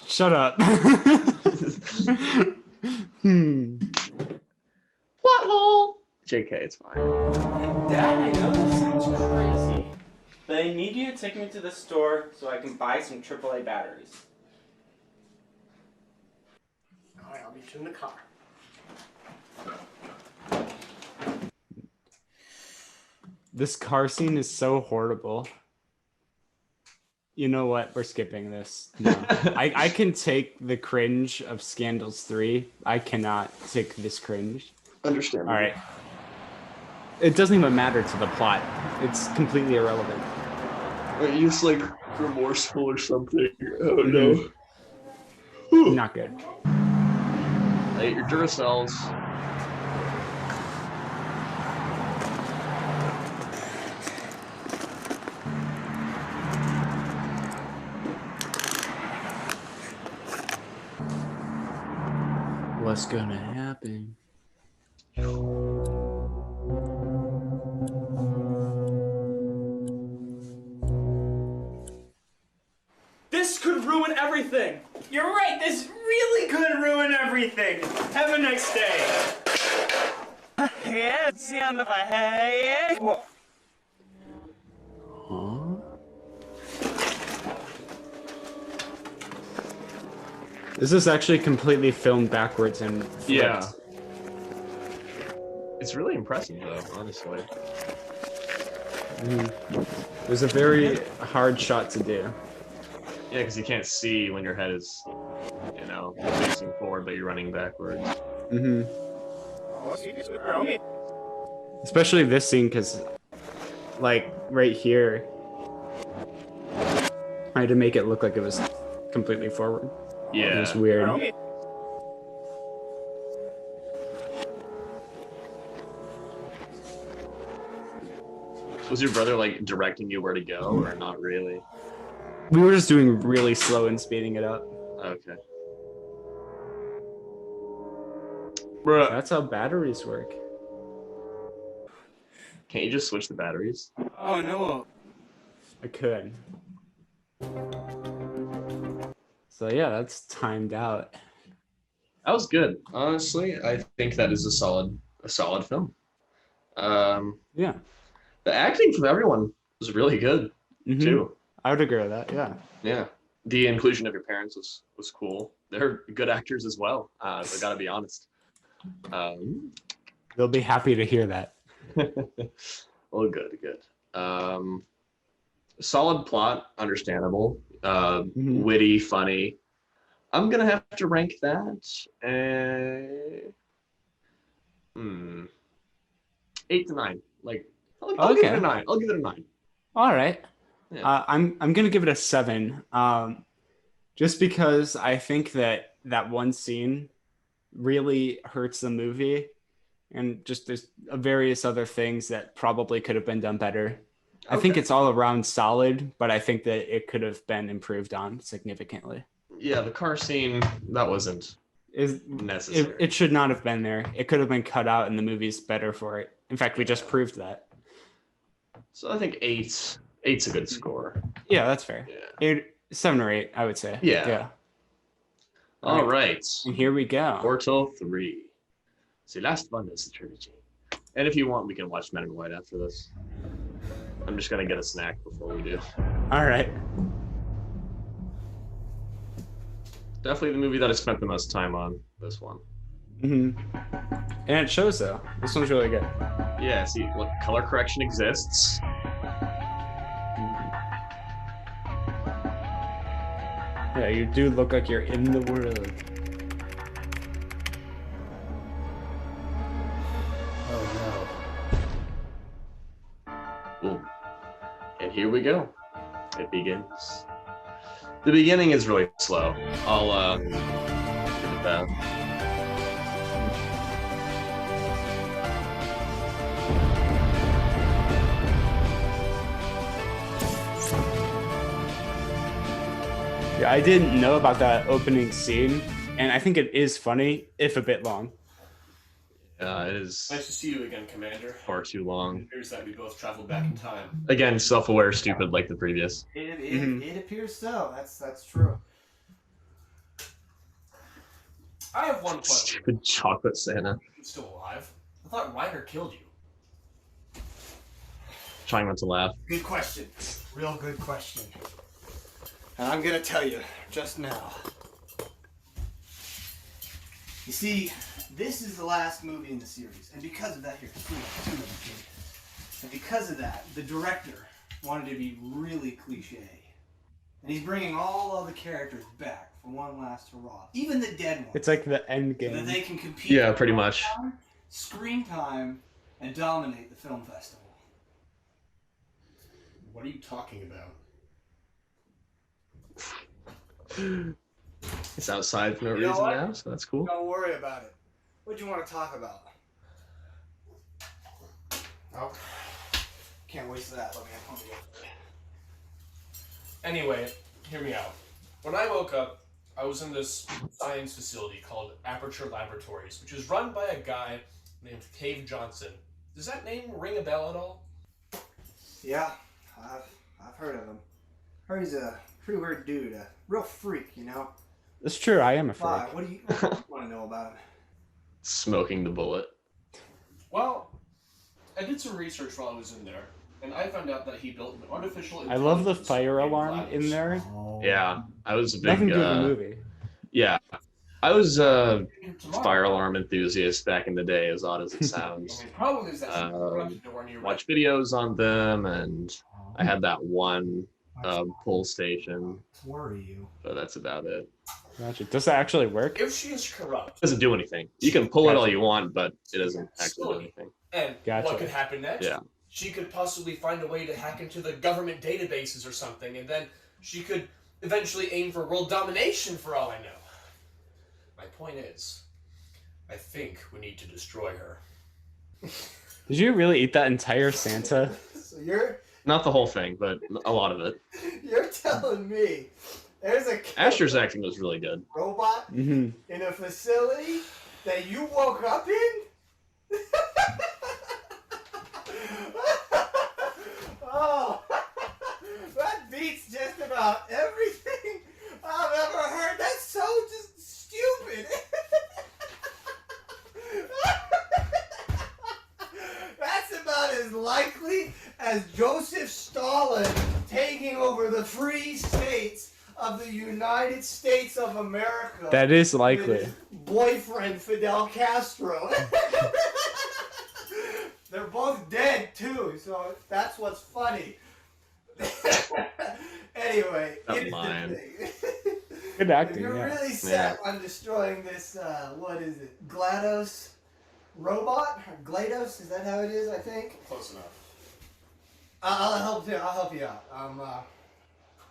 Shut up. Plot hole. JK, it's fine. Dad, I know this sounds crazy, but I need you to take me to the store so I can buy some AAA batteries. Alright, I'll meet you in the car. This car scene is so horrible. You know what? We're skipping this. No. I can take the cringe of Scandals 3. I cannot take this cringe. Understandable. All right. It doesn't even matter to the plot. It's completely irrelevant. Are you just like remorseful or something? Oh no. Not good. Hey, your Duracells. What's gonna happen? This could ruin everything. You're right. This really could ruin everything. Have a nice day. Yeah, it's the end of a hey. Huh? This is actually completely filmed backwards and flipped. Yeah. It's really impressive though, honestly. It was a very hard shot to do. Yeah, because you can't see when your head is, you know, facing forward, but you're running backwards. Mm-hmm. Especially this scene, because, like, right here, I had to make it look like it was completely forward. Yeah. It was weird. Was your brother, like, directing you where to go, or not really? We were just doing really slow and speeding it up. Okay. Bruh. That's how batteries work. Can't you just switch the batteries? Oh no. I could. So yeah, that's timed out. That was good. Honestly, I think that is a solid film. Yeah. The acting from everyone was really good too. I would agree with that. Yeah. Yeah. The inclusion of your parents was cool. They're good actors as well. I gotta be honest. They'll be happy to hear that. Well, good. Solid plot, understandable. Witty, funny. I'm gonna have to rank that 8 to 9. Like, I'll give it a 9. I'll give it a 9. All right. Yeah. I'm gonna give it a 7. Just because I think that one scene really hurts the movie, and just there's various other things that probably could have been done better. I think it's all around solid, but I think that it could have been improved on significantly. Yeah, the car scene, that wasn't necessary. It should not have been there. It could have been cut out, and the movie's better for it. In fact, we just proved that. So I think 8's a good score. Yeah, that's fair. Yeah. 7 or 8, I would say. Yeah. All right. And here we go. Portal 3. C'est last one is the trilogy. And if you want, we can watch Men in White after this. I'm just gonna get a snack before we do. All right. Definitely the movie that I spent the most time on, this one. And it shows, though. This one's really good. Yeah, see, look, color correction exists. Yeah, you do look like you're in the world. Oh no. Boom. And here we go. It begins. The beginning is really slow. I'll give it that. Yeah, I didn't know about that opening scene, and I think it is funny, if a bit long. Yeah, it is. Nice to see you again, Commander. Far too long. It appears that we both traveled back in time. Again, self-aware, stupid like the previous. It appears so. That's true. I have one question. Stupid chocolate Santa. You're still alive? I thought Reiner killed you. Trying not to laugh. Good question. Real good question. And I'm gonna tell you just now. You see, this is the last movie in the series, and because of that, here, two of them, and because of that, the director wanted to be really cliche, and he's bringing all of the characters back for one last hurrah, even the dead ones. It's like the end So that game. they can compete. Yeah, for pretty much. Screen time and dominate the film festival. What are you talking about? It's outside for no You know reason what? now, so that's cool. Don't worry about it. What do you want to talk about? Oh, can't waste that. Let me go. Anyway, hear me out. When I woke up, I was in this science facility called Aperture Laboratories, which is run by a guy named Cave Johnson. Does that name ring a bell at all? Yeah, I've heard of him. Heard he's a pretty weird dude, a real freak, you know. It's true, I am a Why? freak. What do you want to know about him? Smoking the bullet. Well, I did some research while I was in there, and I found out that he built an artificial I love the intelligence fire named alarm Gladius. in there. Yeah, I was a big. Nothing to do with the movie. Yeah, I was a fire alarm enthusiast back in the day, as odd as it sounds. The problem is that she corrupted nowhere near Watch videos on them, and I had that one pull station. Worry you. But that's about it. Gotcha. Does that actually work? If she is corrupt, It doesn't do anything. You can pull it all you want, but it doesn't actually do anything. and Gotcha. what could happen next? Yeah. She could possibly find a way to hack into the government databases or something, and then she could eventually aim for world domination for all I know. My point is, I think we need to destroy her. Did you really eat that entire Santa? So you're Not the whole thing, but a lot of it. telling me there's a Asher's acting was really good. robot Mm-hmm. in a facility that you woke up in? Oh, that beats just about everything I've ever heard. That's so just stupid. That's about as likely as Joseph Stalin taking over the free states of the United States of America. That is with likely. his boyfriend Fidel Castro. They're both dead too, so that's what's funny. Anyway, That here's the line. thing. Good If acting, you're yeah. really set on destroying this, what is it, GLaDOS robot? Or GLaDOS, is that how it is, I think? Close enough. I'll help you out.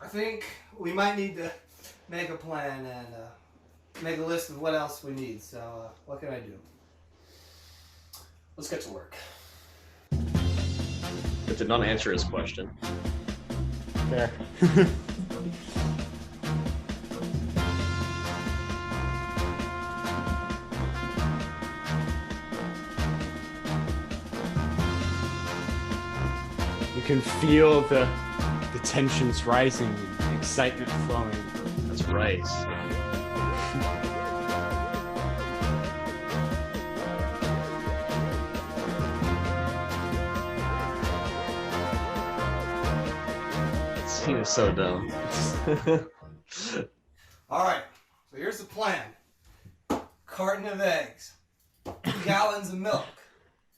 I think we might need to make a plan and make a list of what else we need. So, what can I do? Let's get to work. It did not answer his question. Fair. You can feel the tensions rising Excitement flowing. That's right. This scene is so dumb. Alright, so here's the plan. Carton of eggs, 2 gallons of milk,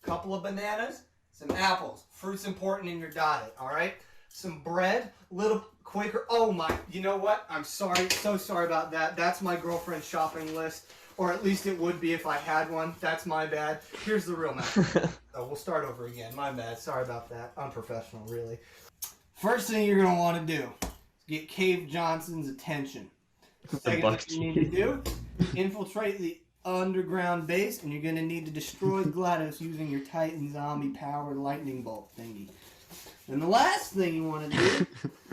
couple of bananas, some apples. Fruit's important in your diet, alright? Some bread, little Quaker. Oh my, you know what? I'm sorry, so sorry about that. That's my girlfriend's shopping list. Or at least it would be if I had one. That's my bad. Here's the real matter. Oh, we'll start over again. My bad. Sorry about that. Unprofessional, really. First thing you're going to want to do is get Cave Johnson's attention. Second thing you need to do, infiltrate the underground base, and you're going to need to destroy GLaDOS using your Titan zombie powered lightning bolt thingy. And the last thing you want to do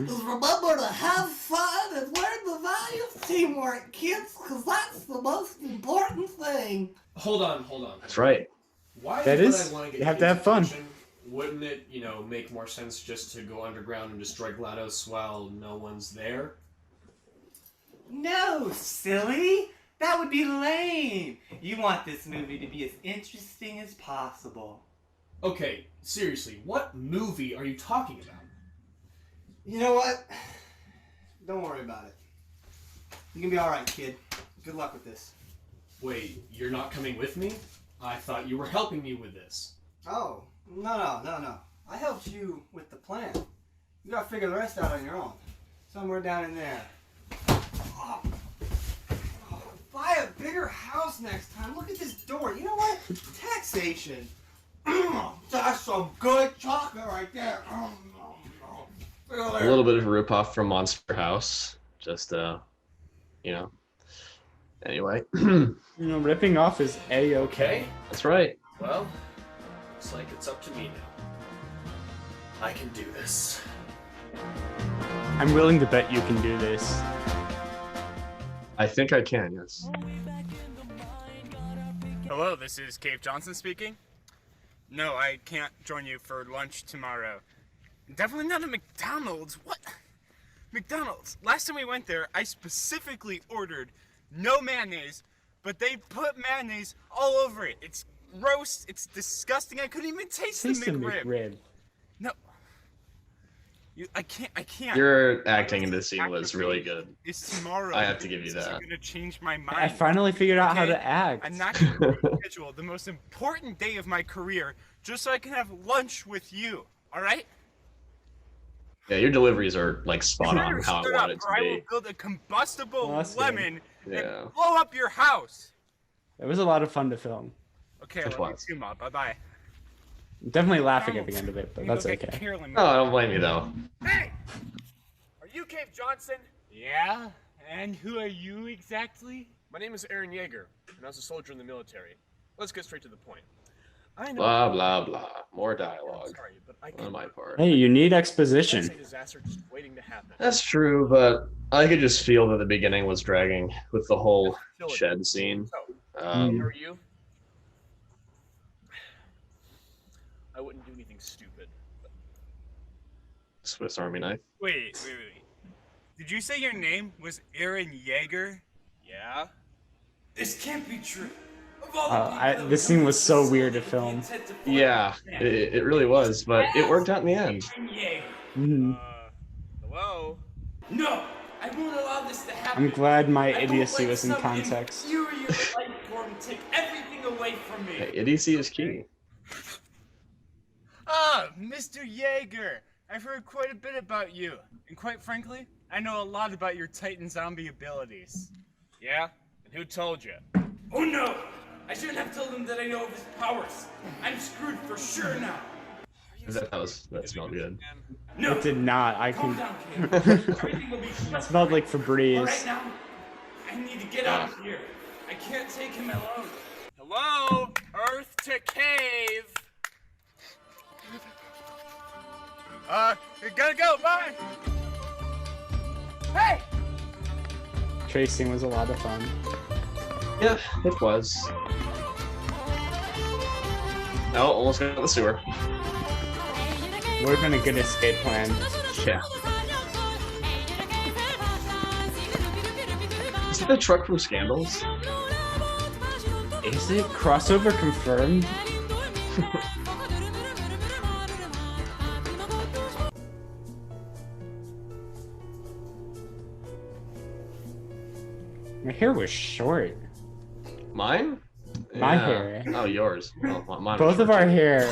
is remember to have fun and learn the value of teamwork, kids, because that's the most important thing. Hold on. That's right. Why That would is, I want to get you have to have fun. attention? Wouldn't it, make more sense just to go underground and destroy GLaDOS while no one's there? No, silly. That would be lame. You want this movie to be as interesting as possible. Okay, seriously, what movie are you talking about? You know what? Don't worry about it. You can be alright, kid. Good luck with this. Wait, you're not coming with me? I thought you were helping me with this. Oh, no. I helped you with the plan. You gotta figure the rest out on your own. Somewhere down in there. Buy a bigger house next time. Look at this door. You know what? Taxation. That's some good chocolate right there. A little bit of a ripoff from Monster House. Just, Anyway. Ripping off is A-okay. That's right. Well, looks like it's up to me now. I can do this. I'm willing to bet you can do this. I think I can, yes. Hello, this is Cave Johnson speaking. No, I can't join you for lunch tomorrow. Definitely not at McDonald's. What? McDonald's. Last time we went there, I specifically ordered no mayonnaise, but they put mayonnaise all over it. It's gross. It's disgusting. I couldn't even taste the McRib. No. I can't. Your acting in this scene was really good. It's tomorrow. I have to give you This that. is gonna change my mind. I finally figured out how Okay? to act. I'm not gonna schedule the most important day of my career just so I can have lunch with you. All right? Yeah, your deliveries are like spot on how I want it to I will be. build a combustible Well, that's good. lemon Yeah. and blow up your house. It was a lot of fun to film. Okay, It well, was. you too, Ma. Bye-bye. I'm definitely laughing at the end of it, but You that's go get okay. Carolyn. No, I don't blame you though. Hey! Are you Cave Johnson? Yeah? And who are you exactly? My name is Aaron Yeager, and I was a soldier in the military. Let's get straight to the point. I know. Blah blah blah. More dialogue Sorry, but I on my part. Hey, you need That's exposition. a disaster just waiting to happen. That's true, but I could just feel that the beginning was dragging with the whole shed scene. Who are Um, you? I wouldn't do anything stupid. Swiss Army knife. Wait. Did you say your name was Aaron Yeager? Yeah? This can't be true. This scene was so weird to film. Yeah, it really was, but it worked out in the end. Mhm. Hello? No! I won't allow this to happen. I'm glad my I won't idiocy let was in some context. inferior life form take everything away from me. Hey, idiocy is key. Ah, Mr. Yeager! I've heard quite a bit about you. And quite frankly, I know a lot about your Titan zombie abilities. Yeah? And who told you? Oh no! I shouldn't have told him that I know of his powers. I'm screwed for sure now. That smelled good. No! It did not. I Calm can. down, kid. Everything will be It smelled like Febreze. Alright now, I need to get out of here. I can't take him alone. Hello? Earth to cave! Gotta go, bye! Hey! Tracing was a lot of fun. Yeah, it was. Oh, almost got the sewer. Would have been a good escape plan. Yeah. Is it the truck from Scandals? Is it crossover confirmed? My hair was short. Mine? My Yeah. hair. Oh, yours. Well, mine was Both of short, our too. hair.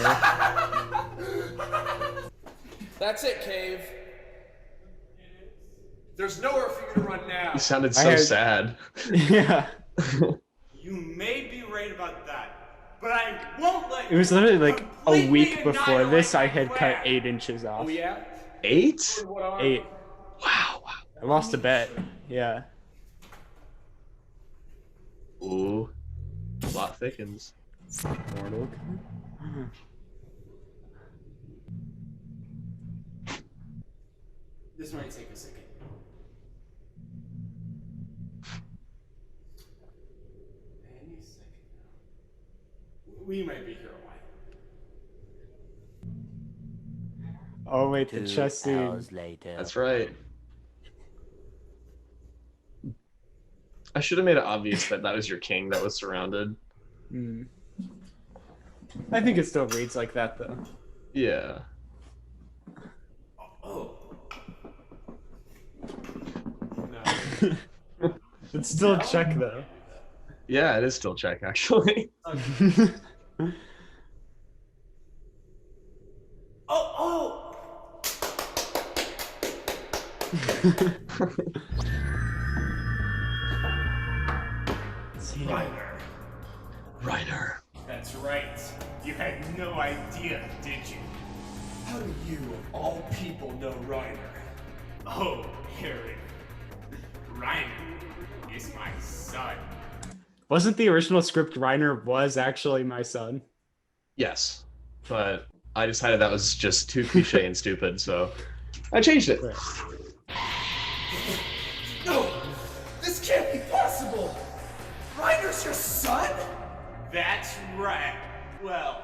That's it, Cave. There's nowhere for you to run now. You sounded so sad. Yeah. You may be right about that, but I won't let It was literally like a completely week before this. I annihilate had my cut plan. 8 inches off. Oh, yeah? 8? 8. Wow. I lost a bet. Yeah. Ooh. Plot thickens. Mortal. This might take a second. Any second now. We might be here a while. Oh wait, the 2 chess scene. hours later. That's right. I should have made it obvious that that was your king that was surrounded. Hmm. I think it still reads like that though. Yeah. Oh. It's still a check though. Yeah, it is still check, actually. Oh! Reiner. Reiner. That's right. You had no idea, did you? How do you, of all people, know Reiner? Oh, Harry. Reiner is my son. Wasn't the original script Reiner was actually my son? Yes. But I decided that was just too cliche and stupid, so I changed it. No! This can't be possible! Reiner's your son? That's right. Well,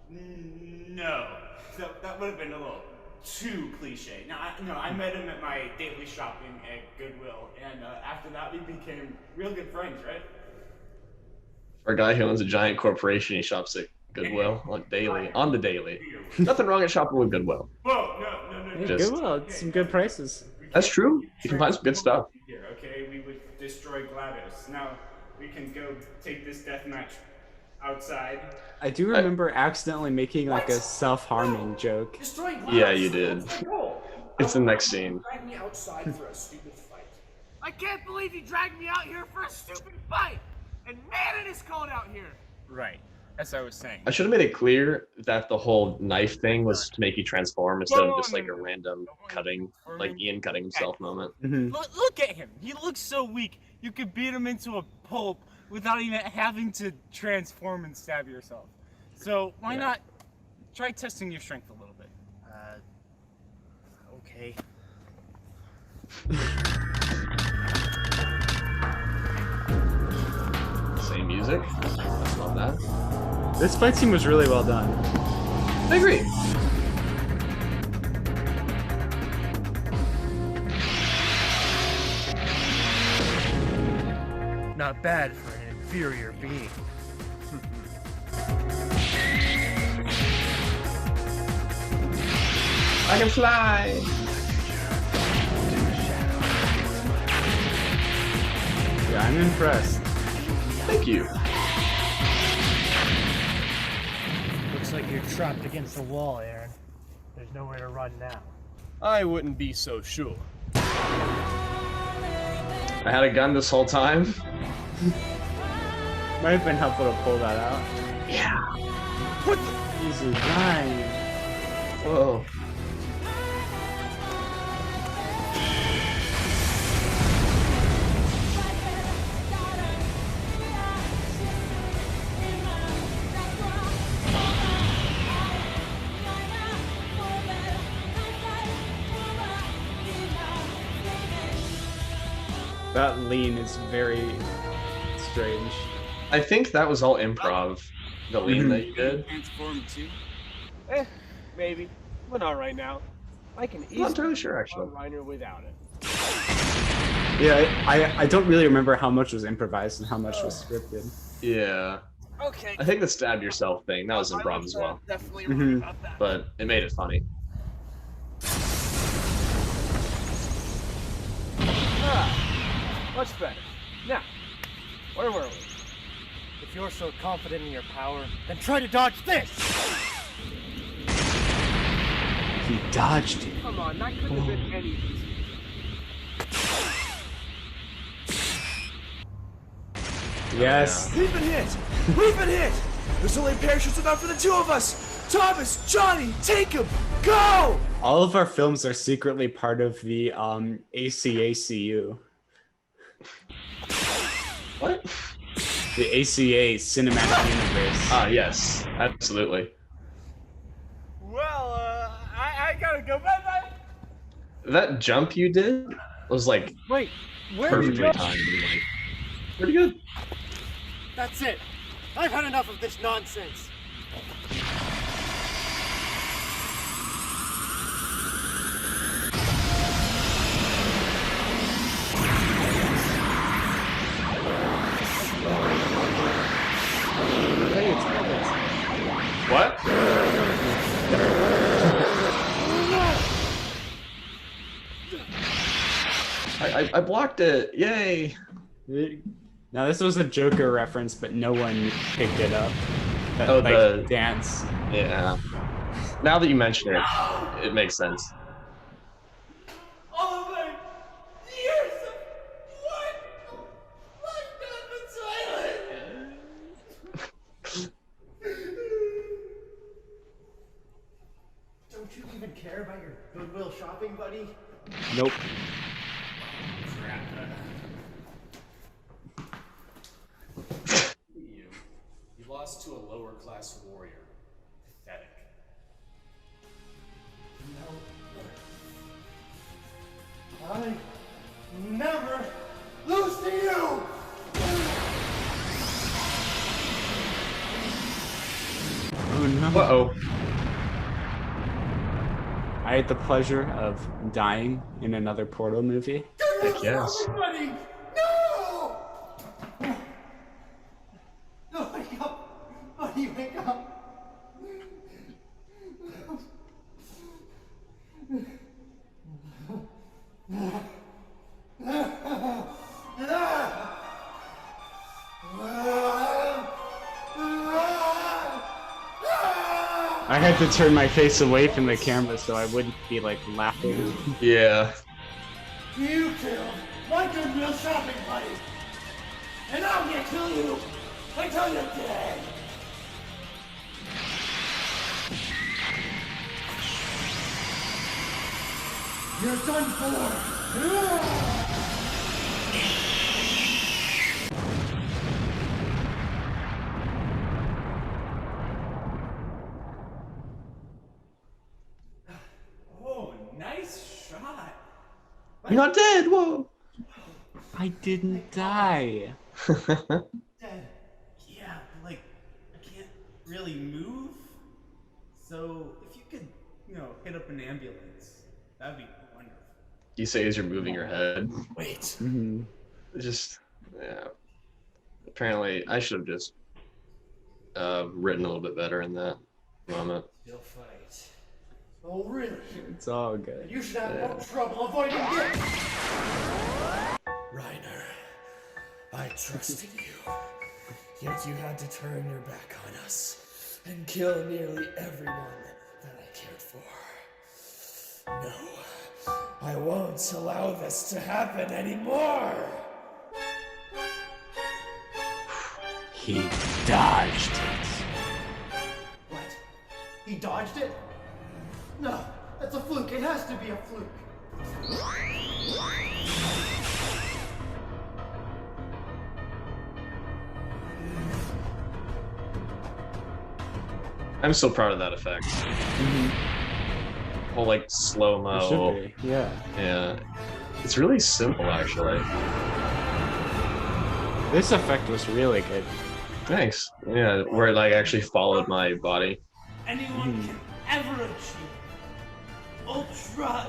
no. That would have been a little too cliche. I met him at my daily shopping at Goodwill, and after that we became real good friends, right? For a guy who owns a giant corporation, he shops at Goodwill on the daily. Nothing wrong at shopping with Goodwill. Whoa, no. Hey, Goodwill, it's some good prices. That's true. You can find some good stuff. Here, okay, we would destroy GLaDOS. Now we can go take this deathmatch outside. I do remember accidentally making like a self-harming joke. Yeah, you did. It's the next scene. Drag me outside for a stupid fight. I can't believe you dragged me out here for a stupid fight! And man, it is cold out here! Right, as I was saying. I should have made it clear that the whole knife thing was to make you transform instead of just like a random cutting, like Ian cutting himself moment. Look at him. He looks so weak. You could beat him into a pulp without even having to transform and stab yourself. So why not try testing your strength a little bit? Okay. Same music. Love that. This fight scene was really well done. I agree. Not bad for an inferior being. I can fly. Yeah, I'm impressed. Thank you. Looks like you're trapped against the wall, Aaron. There's nowhere to run now. I wouldn't be so sure. I had a gun this whole time. Might have been helpful to pull that out. Yeah. What Easy grind. Whoa. That lean is very strange. I think that was all improv. The lean that you did. Transform too. Maybe. But not right now. I can I'm easily not entirely sure, actually. Reiner without it. Yeah, I don't really remember how much was improvised and how much was scripted. Yeah. Okay. I think the stab yourself thing, that was improv as well. Definitely Mhm. about that. But it made it funny. Much better. Now, where were we? If you're so confident in your power, then try to dodge this! He dodged it. Come on, that couldn't have been any easier. Yes. We've been hit! We've been hit! There's only parachutes enough for the two of us! Thomas, Johnny, take him! Go! All of our films are secretly part of the ACACU. What? The ACA Cinematic Universe. Ah, yes, absolutely. Well, I gotta go. Bye-bye! That jump you did was like Wait, where did you perfectly go? timed. And, like, pretty good. That's it. I've had enough of this nonsense. Hey, it's Elvis. What? I blocked it. Yay. Now this was a Joker reference, but no one picked it up. That, Oh, like, the dance. Yeah. Now that you mention it, it makes sense. All of my years of life silent. Don't you even care about your Goodwill shopping, buddy? Nope. You lost to a lower class warrior. Pathetic. I never lose to you! Oh no. Uh-oh. I had the pleasure of dying in another Portal movie. Heck yes. Buddy! No! No, wake up! Buddy, wake up! I had to turn my face away from the camera so I wouldn't be like laughing. Yeah. You killed my Goodwill shopping buddy! And I'm gonna kill you until you're dead! You're done for! Oh, nice shot. You're not dead. Whoa. I didn't die. Dead. Yeah, but like, I can't really move. So if you could, hit up an ambulance, that'd be wonderful. You say as you're moving your head. Wait. Mm-hmm. Just, yeah. Apparently, I should have just written a little bit better in that moment. Still fight. Oh, really? It's all good. You should have more trouble avoiding this! Reiner, I trusted you. Yet you had to turn your back on us and kill nearly everyone that I cared for. No, I won't allow this to happen anymore! He dodged it. What? He dodged it? No, that's a fluke. It has to be a fluke. I'm so proud of that effect. Whole like slow mo. It should be, yeah. Yeah. It's really simple actually. This effect was really good. Thanks. Yeah, where it like actually followed my body. Anyone can ever achieve. Ultra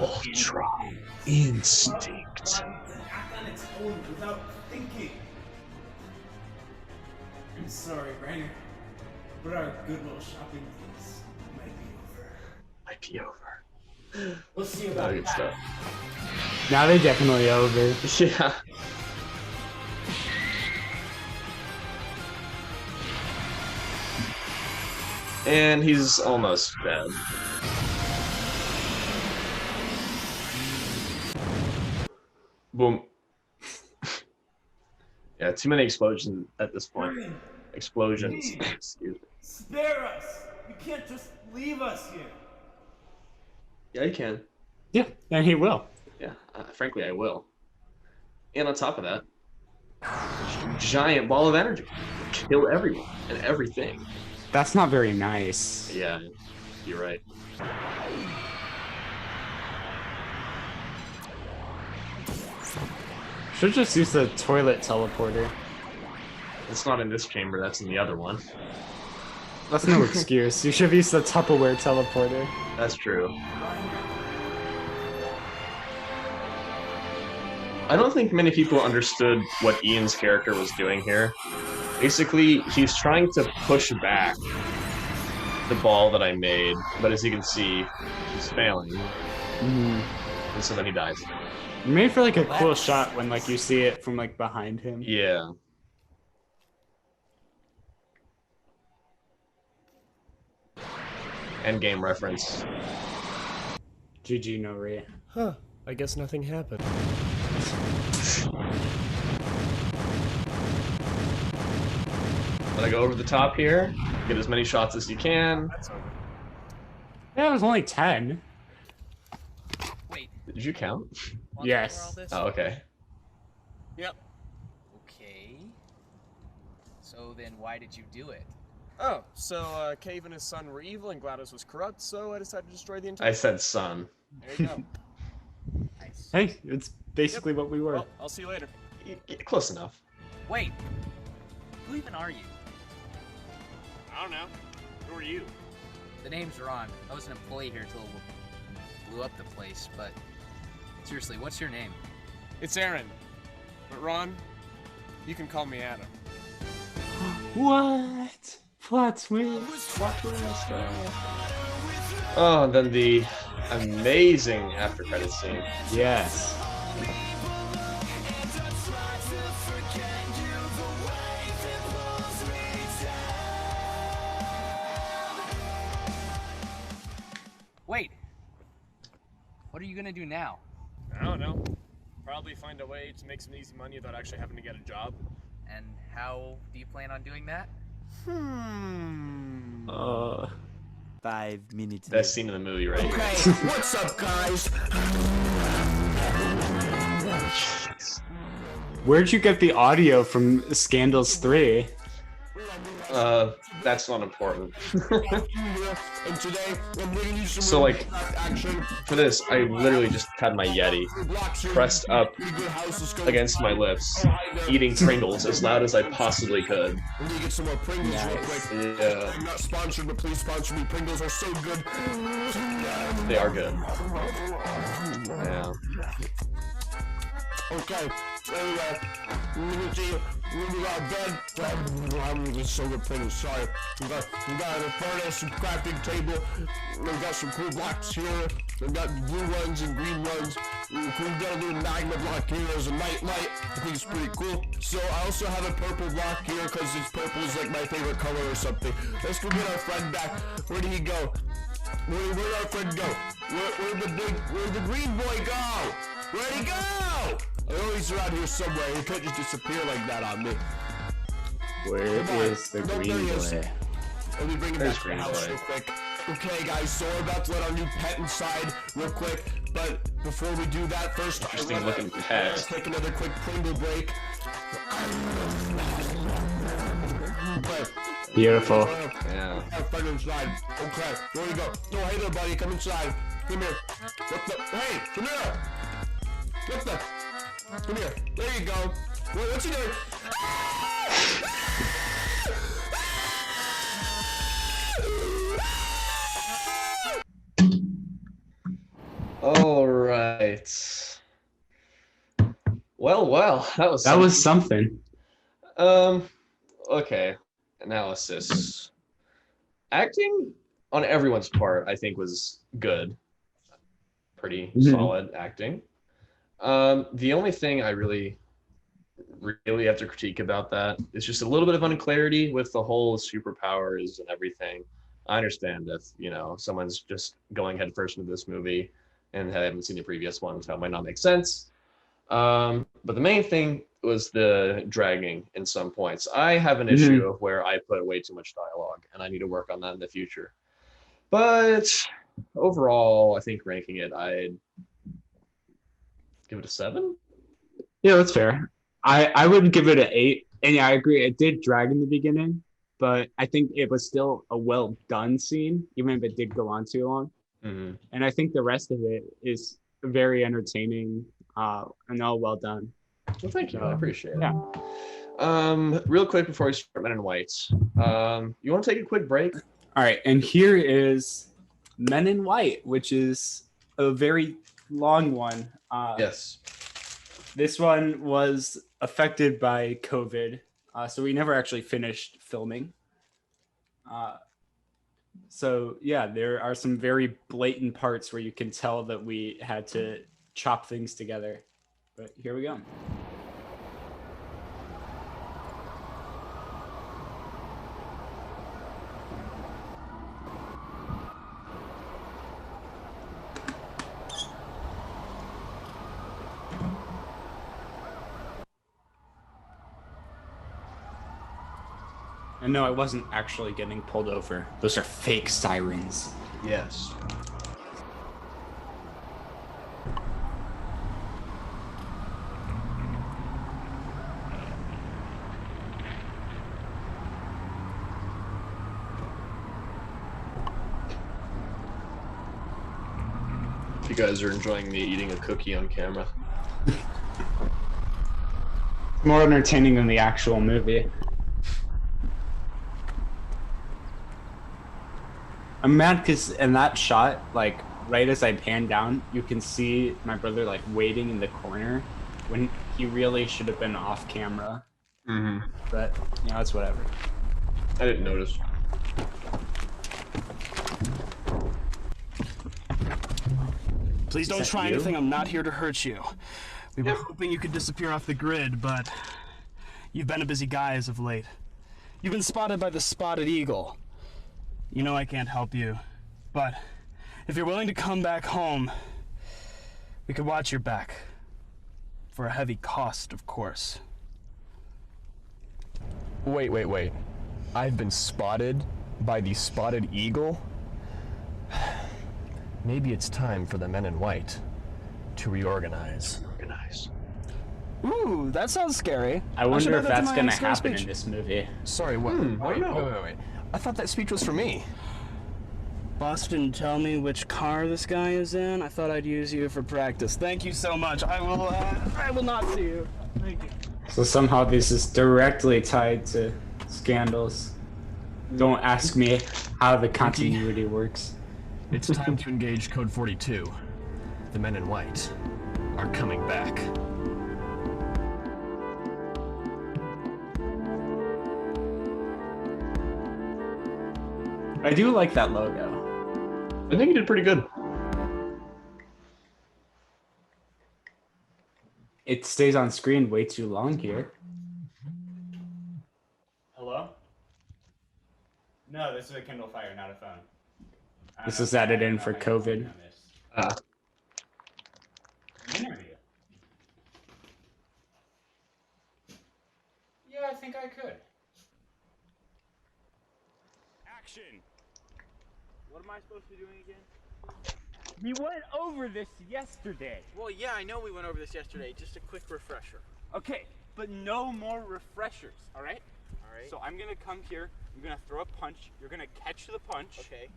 instinct. Act on its own without thinking. I'm sorry, Rainer, but our good little shopping days might be over. We'll see about Good that. stuff. Now they're definitely over. Yeah. And he's almost dead. Boom. Yeah, too many explosions at this point. Explosions. Excuse me. Spare us! You can't just leave us here. Yeah, you can. Yeah, and he will. Yeah, frankly, I will. And on top of that, giant ball of energy. Kill everyone and everything. That's not very nice. Yeah, you're right. Should just use the toilet teleporter. It's not in this chamber, that's in the other one. That's no excuse. You should have used the Tupperware teleporter. That's true. I don't think many people understood what Ian's character was doing here. Basically, he's trying to push back the ball that I made, but as you can see, he's failing. And so then he dies. You made for like a cool shot when like you see it from like behind him. Yeah. End game reference. GG no re. Huh. I guess nothing happened. Wanna go over the top here? Get as many shots as you can. Yeah, it was only 10. Wait. Did you count? Yes. Oh, okay. Yep. Okay. So then why did you do it? Oh, so Cave and his son were evil and GLaDOS was corrupt, so I decided to destroy the entire... I said son. There you go. Nice. Hey, it's basically what we were. Well, I'll see you later. Close enough. Wait. Who even are you? I don't know. Who are you? The name's Ron. I was an employee here till we blew up the place, but seriously, what's your name? It's Aaron. But Ron, you can call me Adam. What? Plot twist. Oh, and then the amazing after credit scene. Yes. Wait. What are you gonna do now? I don't know. Probably find a way to make some easy money without actually having to get a job. And how do you plan on doing that? 5 minutes. Best scene in the movie, right? Okay, what's up, guys? Where'd you get the audio from Scandals 3? That's not important. And today, I'm bringing you some So, like, action. for this, I literally just had my Yeti pressed up against my lips, eating Pringles as loud as I possibly could. Let me get some more Pringles real quick. Yeah. I'm not sponsored, but please sponsor me. Pringles are so good. They are good. Yeah. Okay, anyway, let me see. We got a bed. It's so good Pringles, sorry. We got a furnace, a crafting table. We got some cool blocks here. We got blue ones and green ones. We got a little magma block here as a night light. I think it's pretty cool. So I also have a purple block here because it's purple is like my favorite color or something. Let's go get our friend back. Where did he go? Where'd our friend go? Where'd the green boy go? Where'd he go? I know he's around here somewhere. He can't just disappear like that on me. Where is the green boy? Let me bring him back to the house real quick. Okay, guys, so we're about to let our new pet inside real quick. But before we do that, first, Interesting looking pet. Let's take another quick Pringle break. Okay. Beautiful. Yeah. Our friend inside. Okay, there we go. Oh, hey there, buddy. Come inside. Come here. What the? Hey, come here. What the? Come here. There you go. What's he doing? Well, that was something. Okay. Analysis. Acting on everyone's part, I think, was good. Pretty solid acting. The only thing I really have to critique about that is just a little bit of unclarity with the whole superpowers and everything. I understand if, someone's just going head first into this movie and haven't seen the previous ones, that might not make sense. But the main thing was the dragging in some points. I have an issue of where I put way too much dialogue, and I need to work on that in the future. But overall, I think ranking it, I'd give it a 7. Yeah, that's fair. I would give it an 8. And yeah, I agree. It did drag in the beginning, but I think it was still a well done scene, even if it did go on too long. And I think the rest of it is very entertaining and all well done. Well, thank you. I appreciate it. Yeah. Real quick before we start Men in White, you want to take a quick break? All right, and here is Men in White, which is a very long one. Yes. This one was affected by COVID, so we never actually finished filming. So yeah, there are some very blatant parts where you can tell that we had to chop things together. But here we go. And no, I wasn't actually getting pulled over. Those are fake sirens. Yes. You guys are enjoying me eating a cookie on camera. More entertaining than the actual movie. I'm mad because in that shot, like right as I pan down, you can see my brother like waiting in the corner when he really should have been off camera. But it's whatever. I didn't notice. Please don't try anything. I'm not here to hurt you. We were hoping you could disappear off the grid, but you've been a busy guy as of late. You've been spotted by the Spotted Eagle. You know I can't help you, but if you're willing to come back home, we could watch your back. For a heavy cost, of course. Wait. I've been spotted by the Spotted Eagle? Maybe it's time for the Men in White to reorganize. Ooh, that sounds scary. I wonder if that's going to happen in this movie. Sorry, what? Wait. I thought that speech was for me. Boss didn't tell me which car this guy is in. I thought I'd use you for practice. Thank you so much. I will not see you. Thank you. So somehow this is directly tied to scandals. Don't ask me how the continuity works. It's time to engage Code 42. The Men in White are coming back. I do like that logo. I think you did pretty good. It stays on screen way too long here. Hello? No, this is a Kindle Fire, not a phone. This is added in for COVID. Interview. Yeah, I think I could. Action! What am I supposed to be doing again? We went over this yesterday. Well, yeah, I know we went over this yesterday. Just a quick refresher. Okay, but no more refreshers, all right? All right. So I'm gonna come here, I'm gonna throw a punch, you're gonna catch the punch. Okay.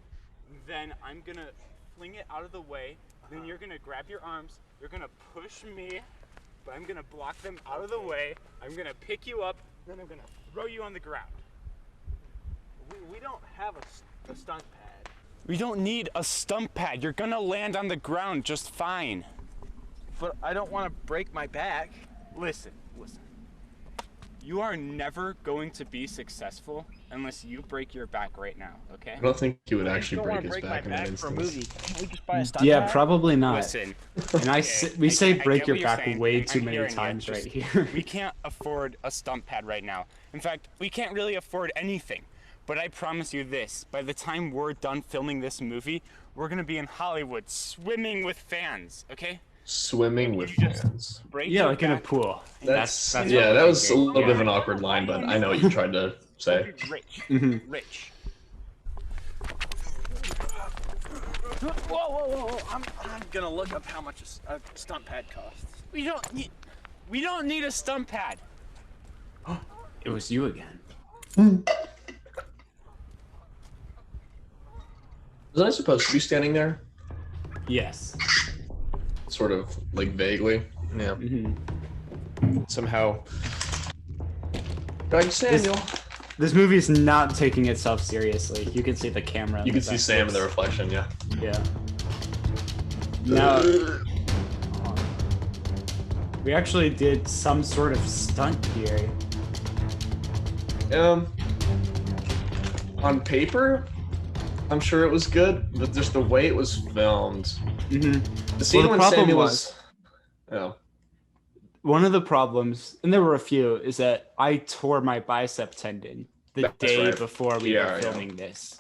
Then I'm gonna fling it out of the way. Then you're gonna grab your arms, you're gonna push me, but I'm gonna block them out of the way. I'm gonna pick you up, then I'm gonna throw you on the ground. We don't have a stunt pad. We don't need a stump pad. You're gonna land on the ground just fine. but I don't want to break my back. Listen. You are never going to be successful unless you break your back right now, okay? I don't think he would actually break his back in an instance. Can't we just buy a stunt Yeah, pad? probably not. Listen, And we say I break get your what you're back saying, way and too I'm many hearing you. times Just- right here. We can't afford a stunt pad right now. In fact, we can't really afford anything. But I promise you this, by the time we're done filming this movie, we're gonna be in Hollywood swimming with fans, okay? Swimming with fans. Yeah, like in a pool. That's what yeah, we're that was a thinking. little bit of an awkward line, but I know what you tried to say. Rich. Mhm. Rich. Whoa. I'm gonna look up how much a stunt pad costs. We don't need a stunt pad. It was you again. Was I supposed to be standing there? Yes. Sort of, like, vaguely. Yeah. Somehow. Doug Samuel. This movie is not taking itself seriously. You can see the camera. You can see Sam in the reflection, yeah. Yeah. Now, we actually did some sort of stunt here. On paper, I'm sure it was good, but just the way it was filmed. The scene when Samuel was. Oh. One of the problems, and there were a few, is that I tore my bicep tendon the day before we were filming this.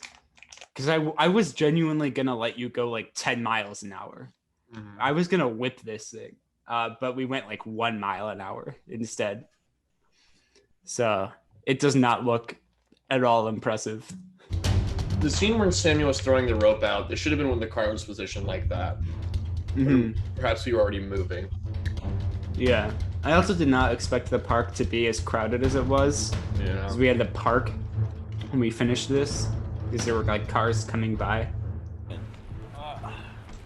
Because I was genuinely going to let you go like 10 miles an hour. I was going to whip this thing. But we went like 1 mile an hour instead. So it does not look at all impressive. The scene where Samuel was throwing the rope out, it should have been when the car was positioned like that. Perhaps we were already moving. Yeah. I also did not expect the park to be as crowded as it was. Yeah. Because we had the park when we finished this. Because there were like cars coming by.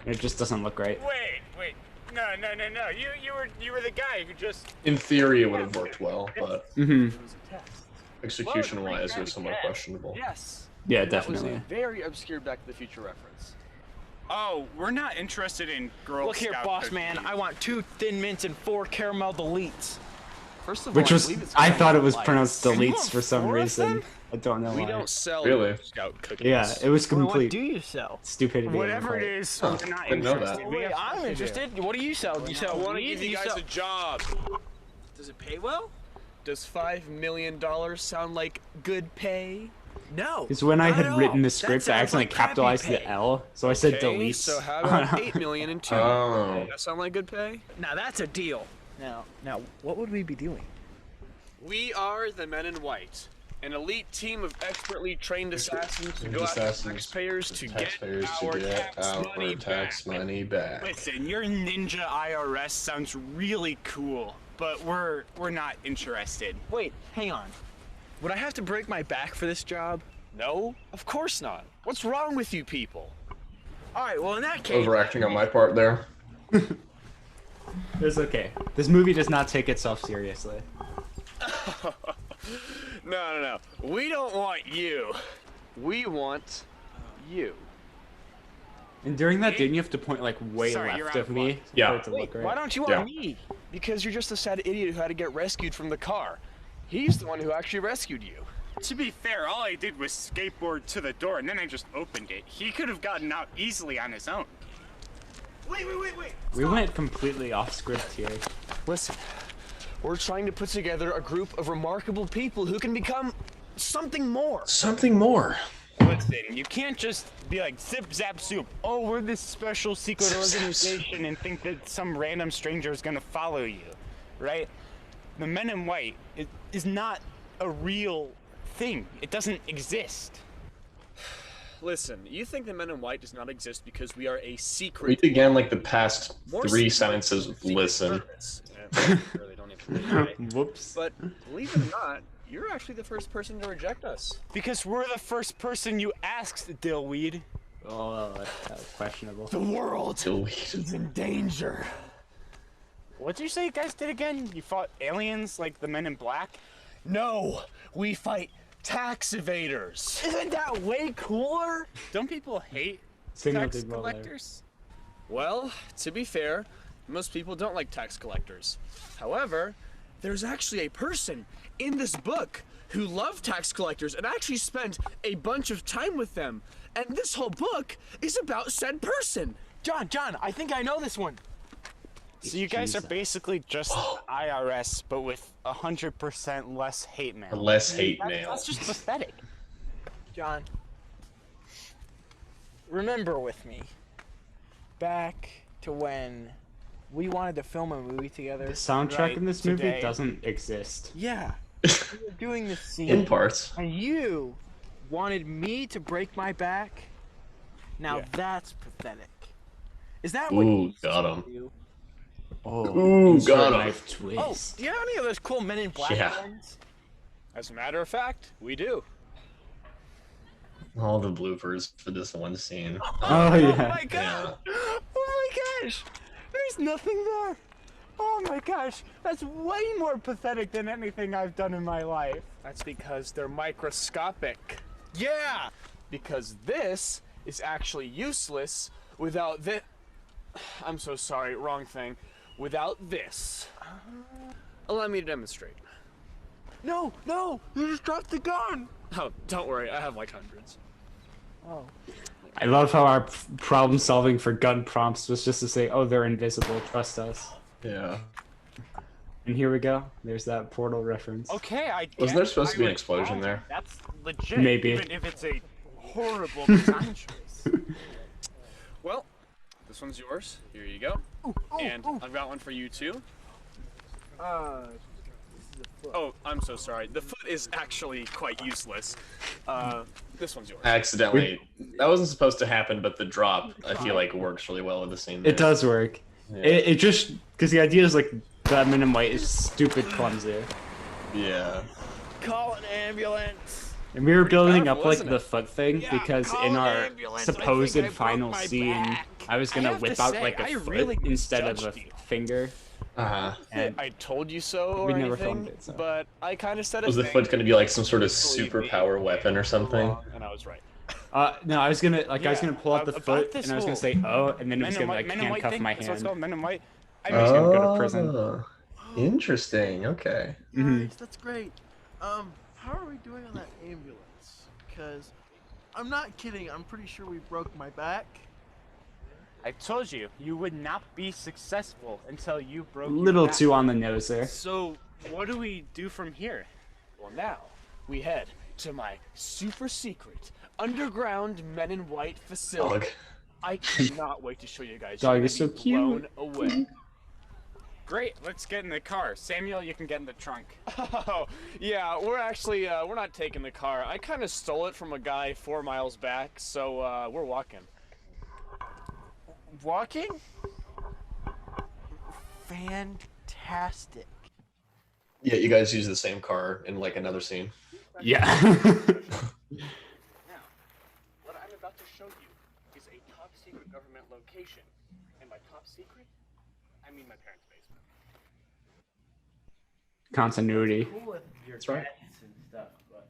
It just doesn't look right. Wait. No. You were the guy who just. In theory, it would have worked well, but execution-wise, it was somewhat questionable. Yes. Yeah, That was definitely. a very obscure Back to the Future reference. Oh, we're not interested in Girl Look here, Scout boss cookies. man. I want 2 Thin Mints and 4 caramel deletes. First of Which all, was, believe it's I caramel thought it was delights. pronounced You deletes want for some 4 of reason. them? I don't know We why. don't sell Really? Scout cookies. Yeah, it was complete. What do you sell? Stupidity. Whatever on it my part. is, we're not Didn't know interested. that. We Wait, have I'm stuff to interested. What do you sell? You sell I want to weed? give you guys a job. Does it pay well? Does $5 million sound like good pay? No. Because when I not had at written all. the script, I That sounds accidentally like crappy capitalized pay. the L, so I said Okay, deletes. So how about $8 million and 2? Oh. That sound like good pay? Now that's a deal. Now, what would we be doing? We are the Men in White, an elite team of expertly trained assassins who go after taxpayers to get our tax money back. Listen, your ninja IRS sounds really cool, but we're not interested. Wait, hang on. Would I have to break my back for this job? No, of course not. What's wrong with you people? Alright, well in that case... Overacting on my part there. It's okay. This movie does not take itself seriously. No. We don't want you. We want you. And during that, didn't you have to point like way Sorry, you're left out of of me? luck. For it to Wait, look right? why don't you want me? Because you're just a sad idiot who had to get rescued from the car. He's the one who actually rescued you. To be fair, all I did was skateboard to the door and then I just opened it. He could have gotten out easily on his own. Wait. We went completely off script here. Listen, we're trying to put together a group of remarkable people who can become something more. Something more. Listen, you can't just be like zip zap soup. Oh, we're this special secret organization and think that some random stranger is gonna follow you, right? The Men in White is not a real thing. It doesn't exist. Listen, you think the Men in White does not exist because we are a secret. We began like the past More 3 secret sentences with listen. service. Really don't even try. Whoops. But believe it or not, you're actually the first person to reject us. Because we're the first person you asked, Dillweed. Oh, that's questionable. The world is in danger. What'd you say you guys did again? You fought aliens like the Men in Black? No, we fight tax evaders. Isn't that way cooler? Don't people hate Signal tax did well there. collectors? Well, to be fair, most people don't like tax collectors. However, there's actually a person in this book who loved tax collectors and actually spent a bunch of time with them. And this whole book is about said person. John, I think I know this one. So you guys are basically just IRS, but with 100% less hate mail. Less hate mail. That's just pathetic. John, remember with me, back to when we wanted to film a movie together. The soundtrack right in this movie today. doesn't exist. Yeah, we were doing this scene. In parts. And you wanted me to break my back? Now that's pathetic. Is that what Ooh, you got him. do? Ooh, got him. Oh, do you have any of those cool Men in Black Yeah. ones? As a matter of fact, we do. All the bloopers for this one scene. Oh, yeah. my god! Oh my gosh! There's nothing there! Oh my gosh, that's way more pathetic than anything I've done in my life. That's because they're microscopic. Yeah! Because this is actually useless without this. I'm so sorry, wrong thing. Without this. Allow me to demonstrate. No! You just dropped the gun! Oh, don't worry, I have like hundreds. Oh. I love how our problem solving for gun prompts was just to say, oh, they're invisible, trust us. Yeah. And here we go. There's that Portal reference. Okay, I Wasn't there supposed to be an explosion there? That's legit. Maybe. Even if it's a horrible design choice. Well, this one's yours. Here you go. And I've got one for you too. Oh, I'm so sorry. The foot is actually quite useless. This one's yours. Accidentally. That wasn't supposed to happen, but the drop, I feel like, works really well with the scene. It does work. Yeah. It just, because the idea is like, that Men in White is stupid clumsy. Yeah. Call an ambulance! And we were building up powerful, like isn't the it? foot thing Yeah, because call in an our ambulance. I supposed think I broke final my scene, back. I was gonna I have whip to out say, like a I foot really instead of a misjudged you. finger. Uh-huh. I told you so or We never anything, filmed it, so. but I kind of said a Was the thing. foot going to be like some sort of superpower weapon or something? And I was right. No, I was gonna pull out the about foot this and I was gonna whole say oh, and then it was Men in gonna White- like Men in White handcuff thing? my That's what it's hand. called, Men in White. I was gonna go to prison. Oh, interesting. Okay. Nice, that's great. How are we doing on that ambulance? Because I'm not kidding, I'm pretty sure we broke my back. I told you, you would not be successful until you broke your Little back. too on the nose there. So, what do we do from here? Well, now we head to my super secret underground Men in White facility. Dog. I cannot wait to show you guys. Dog You're is gonna so be cute. blown away. Great, let's get in the car. Samuel, you can get in the trunk. Oh, yeah, we're actually, we're not taking the car. I kind of stole it from a guy 4 miles back, so, we're walking. Walking? Fantastic. Yeah, you guys use the same car in like another scene. Yeah. Now, what I'm about to show you is a top secret government location. And by top secret, I mean my parents' basement. Continuity. Cool with your That's right. gadgets and stuff, but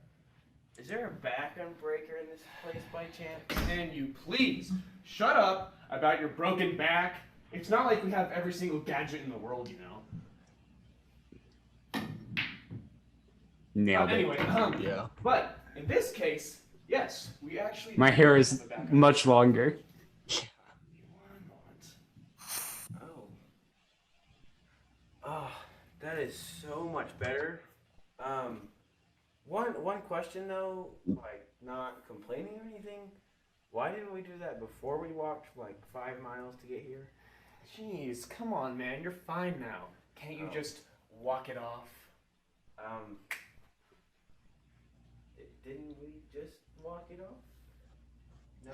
is there a background breaker in this place by chance? Can you please shut up about your broken back? It's not like we have every single gadget in the world, you know. Nailed it. Anyway, Yeah. but in this case, yes, we actually. My hair is much longer. Oh, that is so much better. One question though, like not complaining or anything. Why didn't we do that before we walked like 5 miles to get here? Jeez, come on, man, you're fine now. Can't you just walk it off? Didn't we just walk it off? No.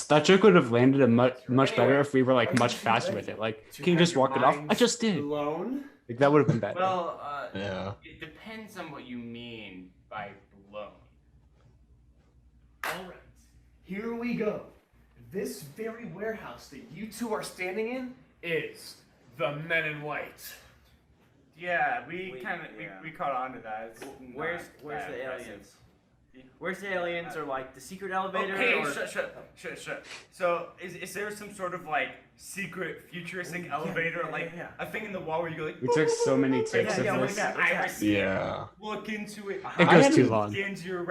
That joke would have landed a much better if we were like much faster with it. Like, can you just walk it off? I just did. Blown? Like that would have been better. Well, Yeah. It depends on what you mean by blown. Alright, here we go. This very warehouse that you two are standing in is the Men in White. Yeah, we caught on to that. It's where's not that the impressive. aliens? Where's the aliens, or like the secret elevator? Okay, or... shut. So, is there some sort of like secret futuristic elevator, like a thing in the wall where you go like? We took so many takes of this. Yeah. Look into it. It goes too long.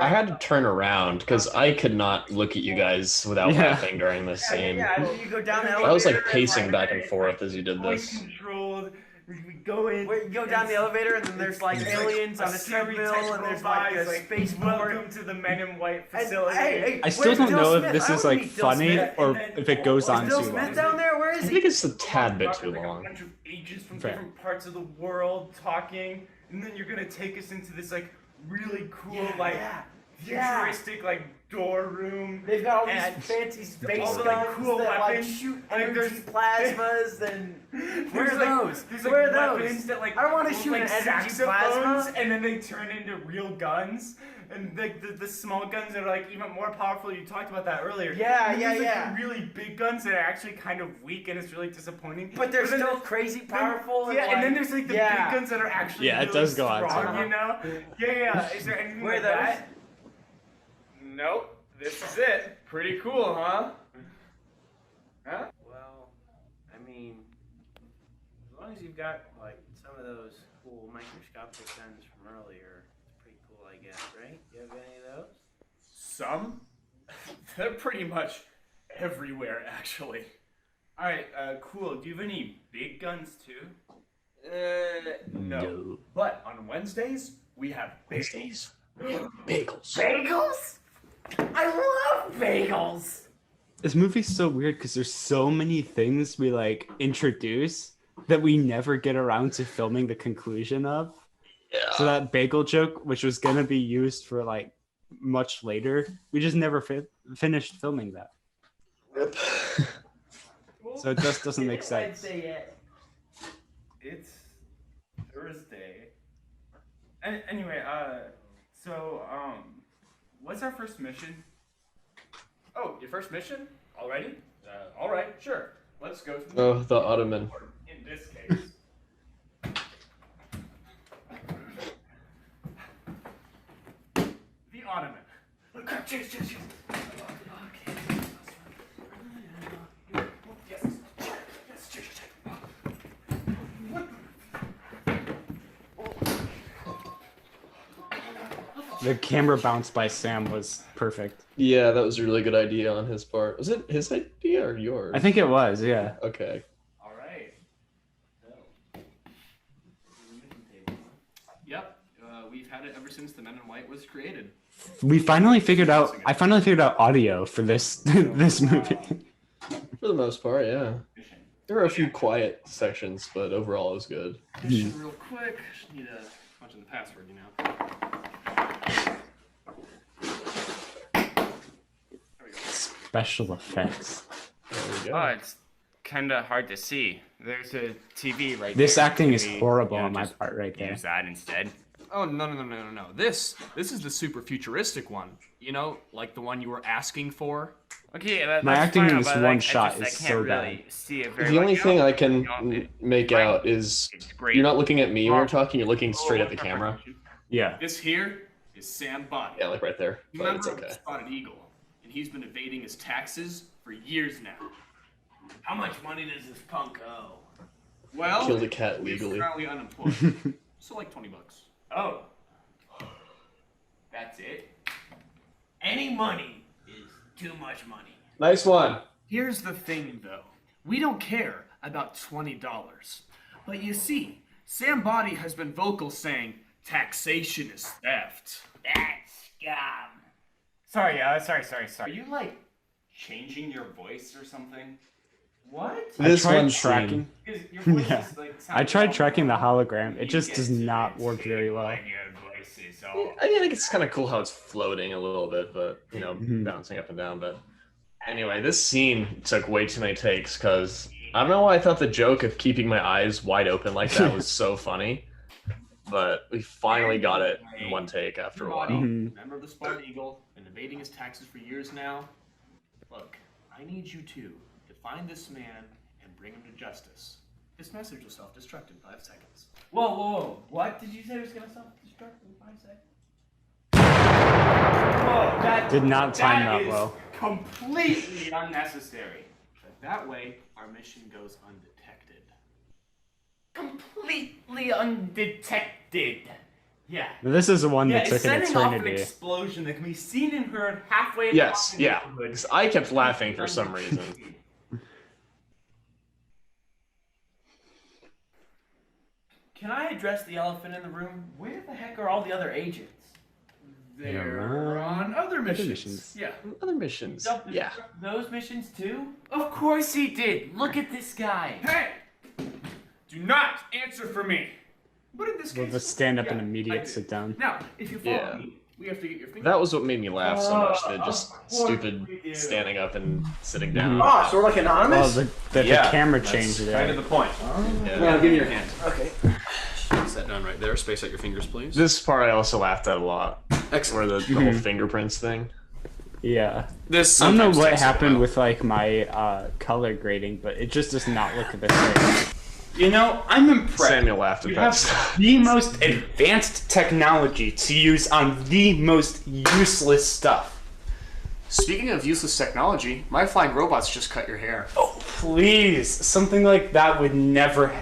I had to turn around because I could not look at you guys without laughing during this scene. You go down the elevator. I was like pacing back and forth as you did Voice this. controlled. We go in. Where you go down the elevator, and then there's like aliens on a treadmill, and there's like a spaceport. Welcome to the Men in White facility. I still don't know if this is like funny or if it goes on too Bill long. Smith down there? Where is I he? think it's a tad bit too long. A bunch of agents from Fair. different parts of the world talking, and then you're gonna take us into this like really cool futuristic like door room. They've got all these fancy space all the, guns cool that weapons. like shoot Like, energy plasmas and where There's, are like, those? There's Where like are weapons those? that like I don't want to look shoot like an energy saxophones, plasma. and then they turn into real guns. And the small guns that are like even more powerful. You talked about that earlier. Yeah, And there's, yeah. Like, the really big guns that are actually kind of weak, and it's really disappointing. But they're then still crazy powerful. and then there's like the big guns that are actually Yeah, it really does go on too strong, long. you know? Yeah. Is there anything Where are like those? that? Nope. This is it. Pretty cool, huh? Huh? Well, I mean, as long as you've got like some of those cool microscopic guns from earlier, it's pretty cool, I guess, right? You have any of those? Some? They're pretty much everywhere, actually. Alright, cool. Do you have any big guns, too? No. But on Wednesdays, we have bagels. Bagels. Bagels? I love bagels! This movie's so weird because there's so many things we like introduce that we never get around to filming the conclusion of. Yeah. So that bagel joke, which was gonna be used for like much later, we just never finished filming that. Yep. So it just doesn't make sense. It's Thursday. Anyway, what's our first mission? Oh, your first mission? Already? Alright, sure. Let's go to Oh, the Ottoman. In this case. The Ottoman. Cheers. The camera bounce by Sam was perfect. Yeah, that was a really good idea on his part. Was it his idea or yours? I think it was, yeah. Okay. Alright. Yep, we've had it ever since the Men in White was created. I finally figured out audio for this this movie. For the most part, yeah. There were a few quiet sections, but overall it was good. Mission real quick. Just need to punch in the password, you know. Special effects. Oh, it's kind of hard to see. There's a TV right This there. acting is Maybe, horrible you know, on my just part right there. Use that instead. Oh, no. This is the super futuristic one. You know, like the one you were asking for. Okay, My that's acting fine, in this but, one like, shot I is can't so really bad. see it very The only well. thing I can make out is you're not looking at me when you're talking, you're looking straight at the camera. Yeah. This here is Sam Body. Yeah, like right there. You But remember it's okay. the Spotted Eagle, and he's been evading his taxes for years now. How much money does this punk owe? Well, Killed a cat he's legally. currently unemployed, so like $20. Oh. That's it? Any money is too much money. Nice one. Here's the thing, though. We don't care about $20. But you see, Sam Body has been vocal saying taxation is theft. That's scum. Sorry. Are you like changing your voice or something? What? This I tried one's tracking. Because your voice Yeah. is like I tried tracking the hologram. It just does not work very well. Your voice is all. I think it's kind of cool how it's floating a little bit, but you know, bouncing up and down. But anyway, this scene took way too many takes because I don't know why I thought the joke of keeping my eyes wide open like that was so funny. But we finally got it in one take after a while. Member of the Spotted Eagle, been evading his taxes for years now. Look, I need you two to find this man and bring him to justice. This message will self-destruct in 5 seconds. Whoa. What did you say was gonna self-destruct in 5 seconds? that Did not time that is well. completely unnecessary. But that way, our mission goes undetected. Completely undetected. Yeah. This is the one that it's took an setting off an eternity. explosion that can be seen and heard halfway Yes, across the yeah. neighborhood. 'Cause I kept laughing for some reason. Can I address the elephant in the room? Where the heck are all the other agents? They're on other missions. Yeah. Other missions. Yeah. Those missions too? Of course he did. Look at this guy. Hey! Do not answer for me. But in this We'll case, just stand up yeah, and I immediate did. sit down. Now, if you follow Yeah. me, we have to get your fingers. That was what made me laugh so much. The just Of course stupid we do. standing up and sitting down. Mhm. Ah, so we're like anonymous? Well, the Yeah, camera that's changed there. kind of the point. Yeah. Well, give me your hand. Okay. Set down right there. Space out your fingers, please. This part I also laughed at a lot. Excellent. Where the whole fingerprints thing. Yeah. This I don't know sometimes what takes a happened while. with like my color grading, but it just does not look the same. You know, I'm impressed. Samuel laughed at You that have stuff. the most advanced technology to use on the most useless stuff. Speaking of useless technology, my flying robots just cut your hair. Oh, please. Something like that would never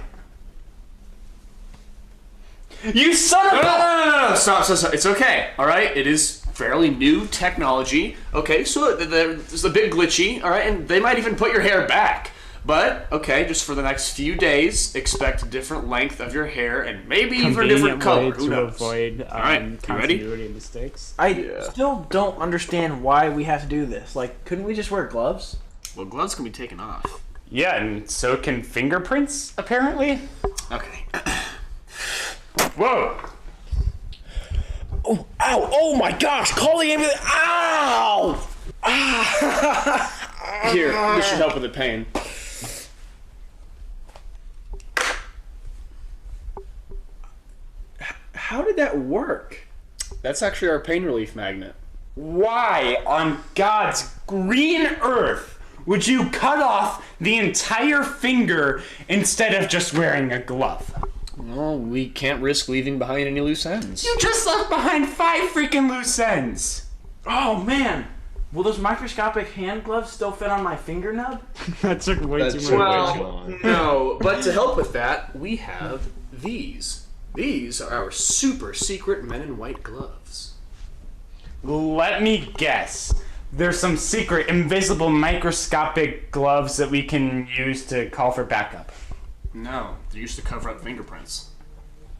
You son of a... No. Stop. It's okay, all right? It is fairly new technology. Okay, so it's a bit glitchy, all right? And they might even put your hair back. But, okay, just for the next few days, expect a different length of your hair and maybe even a different color. Who to knows? avoid All right, you ready? continuity mistakes. I still don't understand why we have to do this. Like, couldn't we just wear gloves? Well, gloves can be taken off. Yeah, and so can fingerprints, apparently. Okay. Whoa! Oh, ow! Oh my gosh! Call the ambulance! Ow! Ah! Here, this should help with the pain. How did that work? That's actually our pain relief magnet. Why on God's green earth would you cut off the entire finger instead of just wearing a glove? Well, we can't risk leaving behind any loose ends. You just left behind 5 freaking loose ends. Oh man! Will those microscopic hand gloves still fit on my finger nub? That took way too much. Well, no, but to help with that, we have these. These are our super secret Men in White gloves. Let me guess. There's some secret, invisible, microscopic gloves that we can use to call for backup. No, they're used to cover up fingerprints.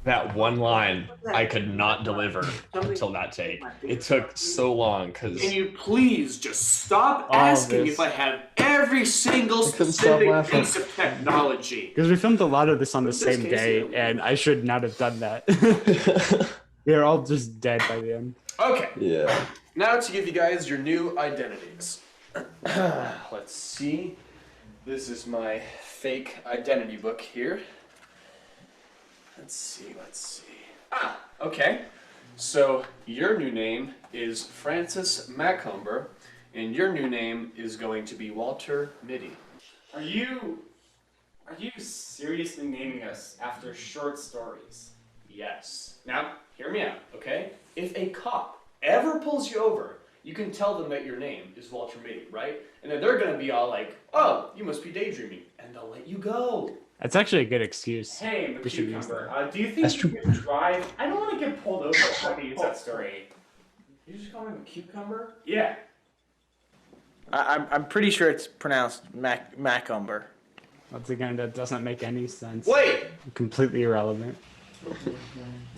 That one line I could not deliver until that take. It took so long because. Can you please just stop All asking this. if I have every single couldn't stop specific laughing. piece of technology? Because we filmed a lot of this on the this same case, day, yeah. and I should not have done that. We were all just dead by the end. Okay, Yeah. now to give you guys your new identities. Let's see. This is my fake identity book here. Let's see. Ah, okay. So your new name is Francis Macomber, and your new name is going to be Walter Mitty. Are you seriously naming us after short stories? Yes. Now, hear me out, okay? If a cop ever pulls you over, you can tell them that your name is Walter Mitty, right? And then they're gonna be all like, "Oh, you must be daydreaming," and they'll let you go. That's actually a good excuse. Hey, We should use McCucumber, do you think That's you true. can drive? I don't want to get pulled over if I use that story. You just call me a cucumber? Yeah. I'm pretty sure it's pronounced Macumber. Once again, that doesn't make any sense. Wait! Completely irrelevant.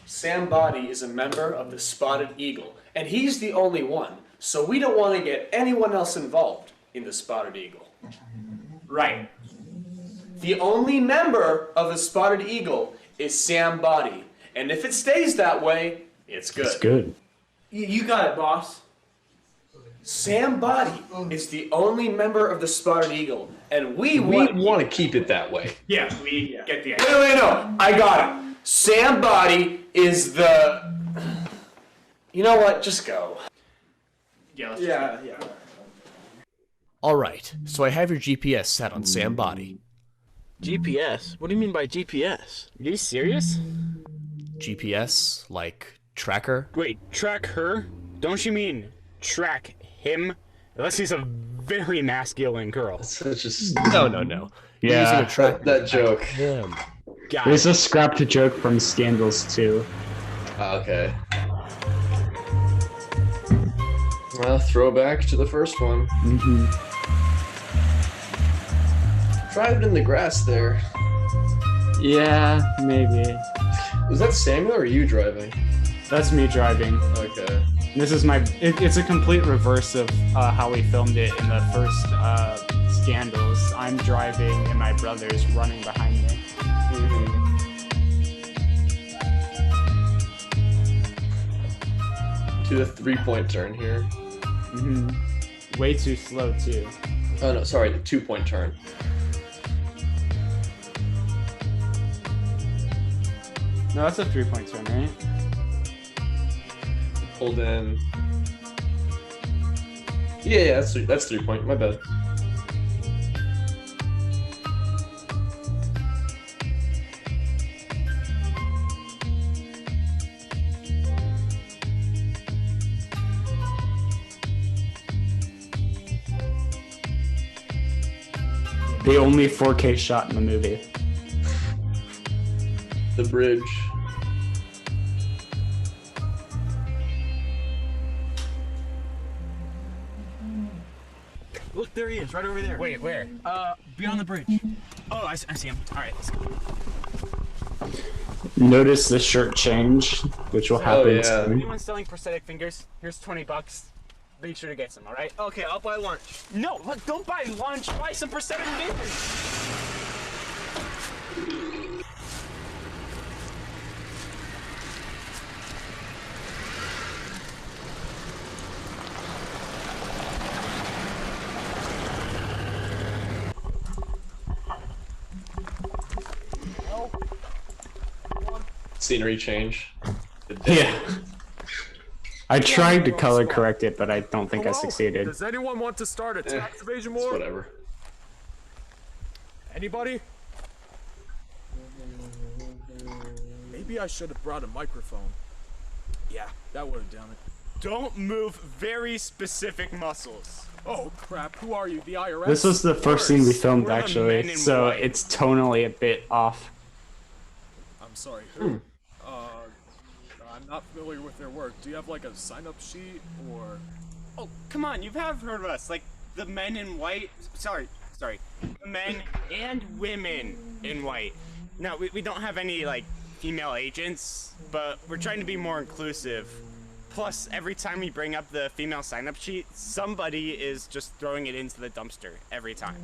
Sam Body is a member of the Spotted Eagle, and he's the only one, so we don't want to get anyone else involved in the Spotted Eagle. Right. The only member of the Spotted Eagle is Sam Body, and if it stays that way, it's good. It's good. You got it, boss. Sam Body is the only member of the Spotted Eagle, and we want to keep it that way. Yeah, we get the Wait, no, I got it. Sam Body is the... You know what, just go. Yeah, Yeah. Alright, so I have your GPS set on Sam Body. GPS? What do you mean by GPS? Are you serious? GPS, like tracker? Wait, track her? Don't you mean track him unless he's a very masculine girl. Such a No. Yeah. That joke. Him. There's a scrapped joke from Scandals too. Okay. Well, throwback to the first one. Mm-hmm. Driving in the grass there. Yeah, maybe. Was that Samuel or you driving? That's me driving. Okay. This is it's a complete reverse of how we filmed it in the first Scandals. I'm driving and my brother's running behind me. To the 3-point turn here. Way too slow too. Oh no, sorry, the 2-point turn. No, that's a 3-point turn, right? Pulled in. Yeah, that's 3-point. My bad. The only 4K shot in the movie. The bridge. Look, there he is, right over there. Wait, where? Beyond the bridge. Oh, I see him. All right, let's go. Notice the shirt change, which will happen soon. Anyone selling prosthetic fingers? Here's $20. Be sure to get some, all right? Okay, I'll buy lunch. No, look, don't buy lunch. Buy some prosthetic fingers. Scenery change. Yeah. I tried to color correct it, but I don't think I succeeded. Does anyone want to start a tax evasion war? Whatever. Anybody? Maybe I should have brought a microphone. Yeah, that would have done it. Don't move very specific muscles. Oh crap, who are you? The IRS? This was the first scene we filmed actually, so it's tonally a bit off. I'm sorry, who? I'm not familiar with their work. Do you have like a sign-up sheet or? Oh, come on, you have heard of us, like the men in white. Sorry, the men and women in white. No, we don't have any like female agents, but we're trying to be more inclusive. Plus, every time we bring up the female sign-up sheet, somebody is just throwing it into the dumpster every time.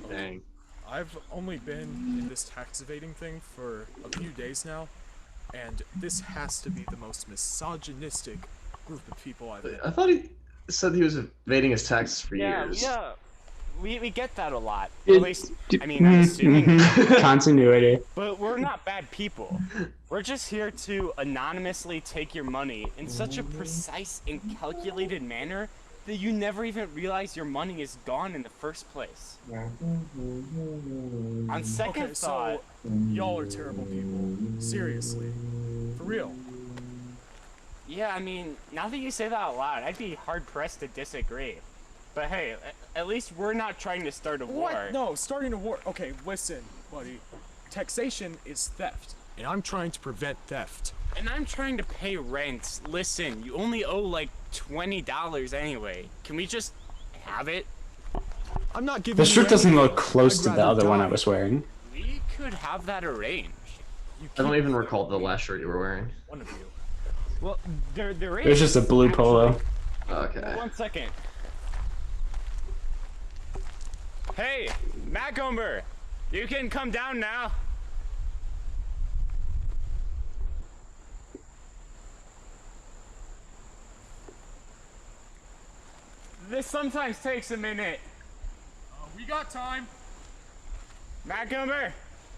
Dang. I've only been in this tax evading thing for a few days now, and this has to be the most misogynistic group of people I've met. I thought he said he was evading his taxes for years. Yeah. We get that a lot. At least, I mean, I'm assuming. Continuity. But we're not bad people. We're just here to anonymously take your money in such a precise and calculated manner that you never even realize your money is gone in the first place. On second thought... So, y'all are terrible people. Seriously. For real. Yeah, I mean, now that you say that out loud, I'd be hard-pressed to disagree. But hey, at least we're not trying to start a war. What? No, starting a war. Okay, listen, buddy. Taxation is theft, and I'm trying to prevent theft. And I'm trying to pay rent. Listen, you only owe like $20 anyway. Can we just have it? I'm not giving. The shirt doesn't look close to the other one I was wearing. We could have that arranged. I don't even recall the last shirt you were wearing. One of you. Well, there is. It's just a blue polo. Okay. 1 second. Hey, Macomber, you can come down now. This sometimes takes a minute. We got time. Macomber.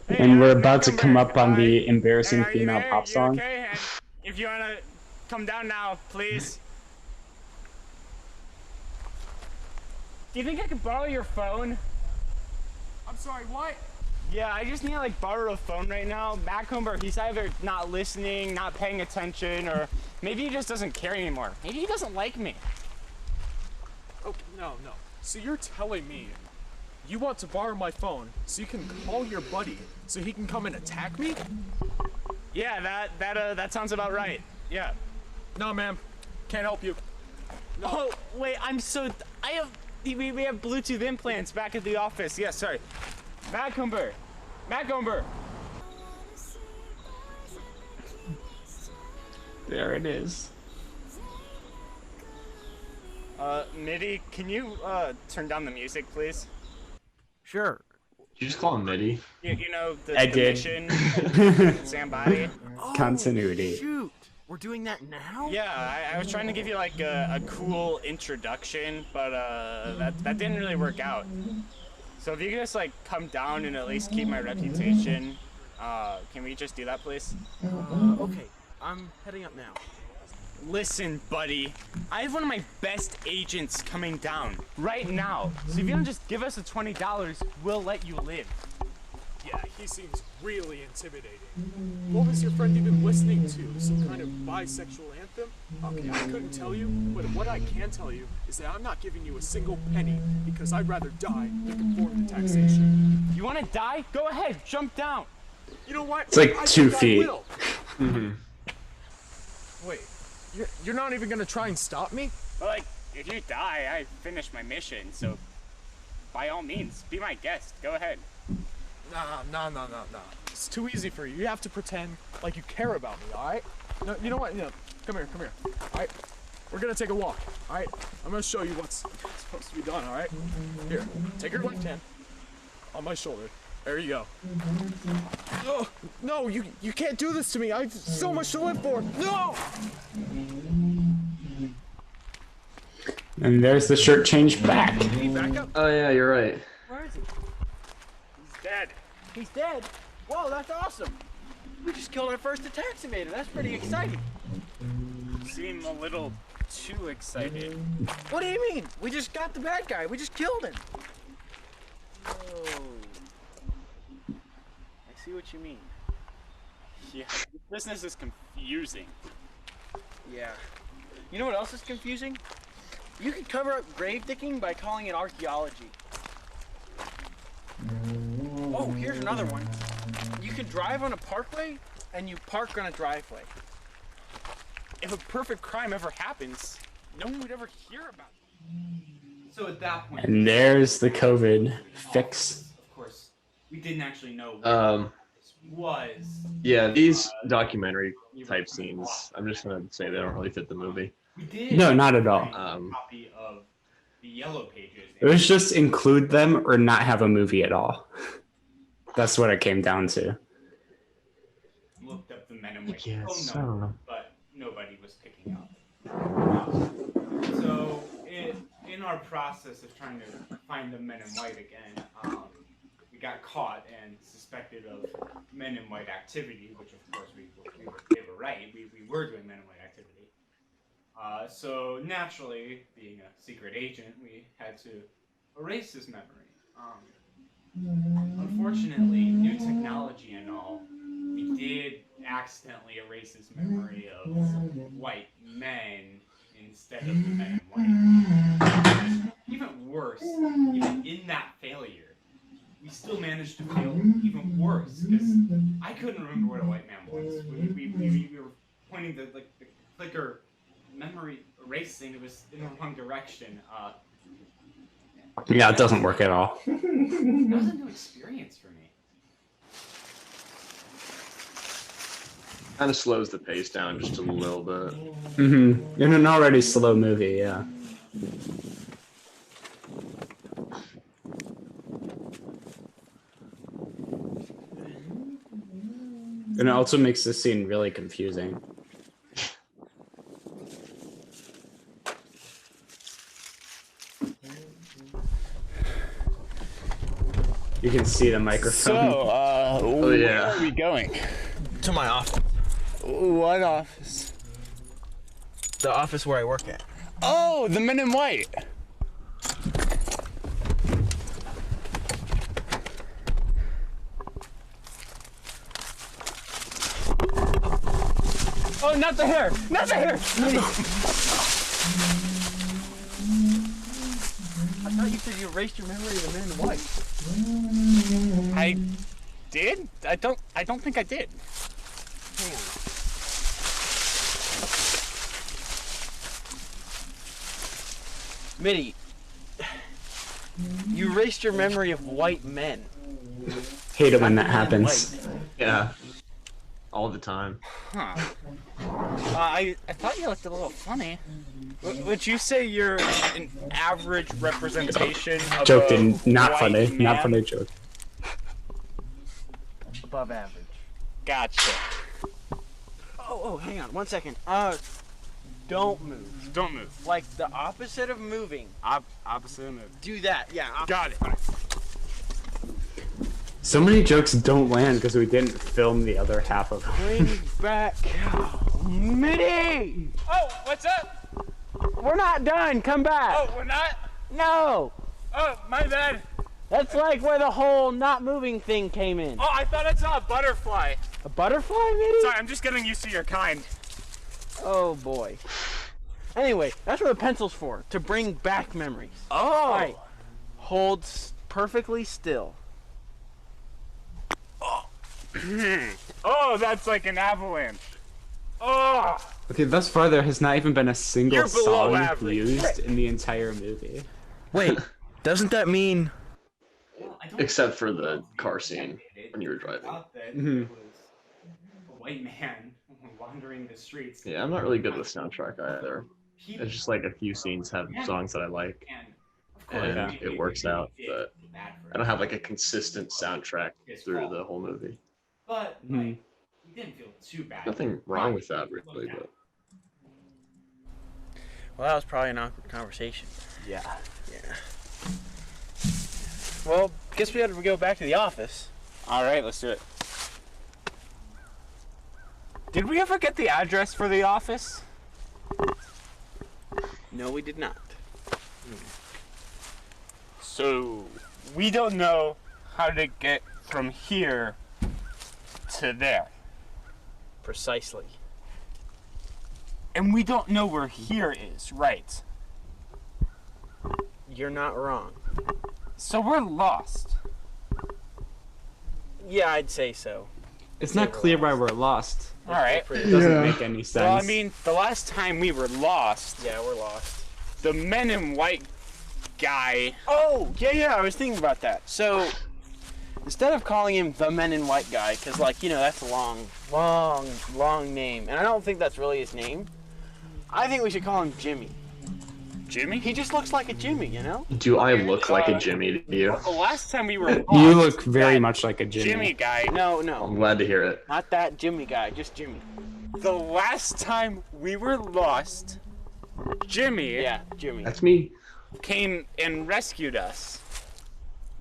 And we're about to come up on the embarrassing female pop song. Okay? And if you wanna come down now, please. Do you think I could borrow your phone? I'm sorry, what? Yeah, I just need to like borrow a phone right now. Macomber, he's either not listening, not paying attention, or maybe he just doesn't care anymore. Maybe he doesn't like me. Oh, no. So you're telling me you want to borrow my phone so you can call your buddy so he can come and attack me? Yeah, that sounds about right. Yeah. No, ma'am. Can't help you. No. Oh, wait, we have Bluetooth implants back at the office. Yeah, sorry. Macomber. There it is. Mitty, can you turn down the music, please? Sure. Did you just call him Mitty? You know I the did. mission, Somebody. Continuity. Shoot, we're doing that now? Yeah, I was trying to give you like a cool introduction, but that didn't really work out. So if you could just like come down and at least keep my reputation, can we just do that, please? Okay, I'm heading up now. Listen, buddy, I have one of my best agents coming down right now. So if you don't just give us the $20, we'll let you live. Yeah, he seems really intimidating. What was your friend even listening to? Some kind of bisexual anthem? Okay, I couldn't tell you, but what I can tell you is that I'm not giving you a single penny because I'd rather die than conform to taxation. You want to die? Go ahead, jump down. You know what? It's like I 2 think I feet. will. Wait, you're not even gonna try and stop me? Well, like, if you die, I finish my mission, so by all means, be my guest. Go ahead. Nah. It's too easy for you. You have to pretend like you care about me, alright? No, you know what? No, come here. Alright? We're gonna take a walk, alright? I'm gonna show you what's supposed to be done, alright? Here, take your left hand on my shoulder. There you go. Oh, no, you can't do this to me. I have so much to live for. No! And there's the shirt change back. Back up. Oh yeah, you're right. Where is he? He's dead. He's dead? Whoa, that's awesome. We just killed our first attaximator. That's pretty exciting. You seem a little too excited. What do you mean? We just got the bad guy. We just killed him. Oh. I see what you mean. Yeah, this business is confusing. Yeah. You know what else is confusing? You could cover up grave digging by calling it archaeology. Oh, here's another one. You could drive on a parkway and you park on a driveway. If a perfect crime ever happens, no one would ever hear about it. So at that point, And there's the COVID fix. of course, we didn't actually know what this was. Yeah, these documentary type scenes, I'm just gonna say they don't really fit the movie. We did. No, not at all. Copy of the Yellow Pages. It was just include them or not have a movie at all. That's what it came down to. Looked up the Men in White Yes, phone I don't number, know. but nobody was picking up. So in our process of trying to find the Men in White again, we got caught and suspected of Men in White activity, which of course they were right. We were doing Men in White activity. So naturally, being a secret agent, we had to erase his memory. Unfortunately, new technology and all, we did accidentally erase his memory of white men instead of the Men in White. Even worse, even in that failure, we still managed to fail even worse, because I couldn't remember what a white man was. We were pointing the clicker memory erasing, it was in the wrong direction. Yeah, it doesn't work at all. That was a new experience for me. Kind of slows the pace down just a little bit. Mm-hmm. In an already slow movie, yeah. And it also makes the scene really confusing. You can see the microphone. So, where are we going? To my office. What office? The office where I work at. Oh, the Men in White. not the hair! Not the hair! I thought you said you erased your memory of the men in white. I did? I don't think I did. Hang on. Mitty, you erased your memory of white men. Hate it when that happens. Yeah. All the time. Huh. I thought you looked a little funny. Would you say you're an average representation of Joke a didn't. Not white funny. man? Not funny joke. Above average. Gotcha. Oh, hang on, 1 second. Don't move. Don't move. Like the opposite of moving. Opposite of move. Do that, yeah. Got it. So many jokes don't land because we didn't film the other half of them. Bring back Mitty! Oh, what's up? We're not done. Come back. Oh, we're not? No. Oh, my bad. That's like where the whole not moving thing came in. Oh, I thought I saw a butterfly. A butterfly, Mitty? Sorry, I'm just getting used to your kind. Oh boy. Anyway, that's what the pencil's for. To bring back memories. Oh. All right. Hold perfectly still. Oh, that's like an avalanche. Oh. Okay, thus far there has not even been a single You're below song average. used in the entire movie. Wait, doesn't that mean... Except for the car scene when you were driving. Mhm. A white man wandering the streets. Yeah, I'm not really good with soundtrack either. It's just like a few scenes have songs that I like, and it works out, but I don't have like a consistent soundtrack through the whole movie. But like, he didn't feel too bad. Nothing wrong with that, really, but... Well, that was probably an awkward conversation. Yeah. Yeah. Well, guess we had to go back to the office. All right, let's do it. Did we ever get the address for the office? No, we did not. So, we don't know how to get from here to there. Precisely. And we don't know where here is, right? You're not wrong. So we're lost. Yeah, I'd say so. It's not clear why we're lost. All right. It doesn't make any sense. Well, I mean, the last time we were lost, Yeah, we're lost. the men in white guy. Oh, yeah, I was thinking about that. So, instead of calling him the Men in White guy, because, like, you know, that's a long name, and I don't think that's really his name, I think we should call him Jimmy. Jimmy? He just looks like a Jimmy, you know? Do I look like a Jimmy to you? The last time we were lost, You look very much like a Jimmy. Jimmy guy. No. I'm glad to hear it. Not that Jimmy guy, just Jimmy. The last time we were lost, Jimmy Yeah, Jimmy. That's me. came and rescued us.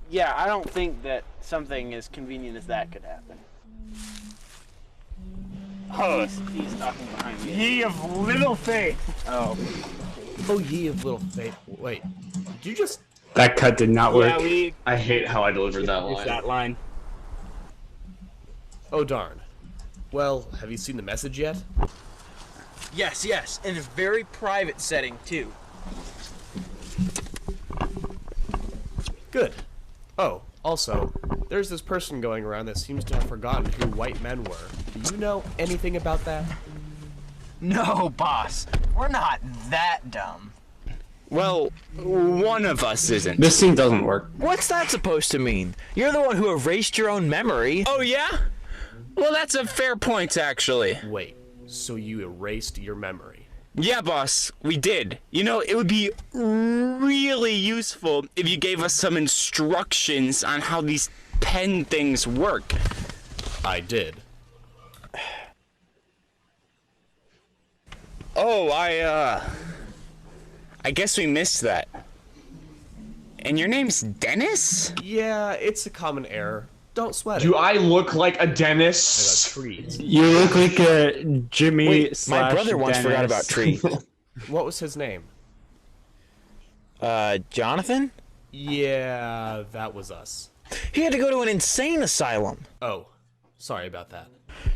Yeah, I don't think that something as convenient as that could happen. Oh, He's talking behind me. ye of little faith. Oh. Oh, ye of little faith. Wait, did you just... That cut did not work. Yeah, we I hate how I delivered that used line. that line. Oh, darn. Well, have you seen the message yet? Yes, in a very private setting, too. Good. Oh, also, there's this person going around that seems to have forgotten who white men were. Do you know anything about that? No, boss. We're not that dumb. Well, one of us isn't. This scene doesn't work. What's that supposed to mean? You're the one who erased your own memory. Oh, yeah? Well, that's a fair point, actually. Wait, so you erased your memory? Yeah, boss, we did. You know, it would be really useful if you gave us some instructions on how these pen things work. I did. Oh, I guess we missed that. And your name's Dennis? Yeah, it's a common error. Don't sweat it. Do I look like a dentist? Trees. You look like a Jimmy Wait, slash my brother once forgot about Dennis. Tree. What was his name? Jonathan? Yeah, that was us. He had to go to an insane asylum. Oh, sorry about that.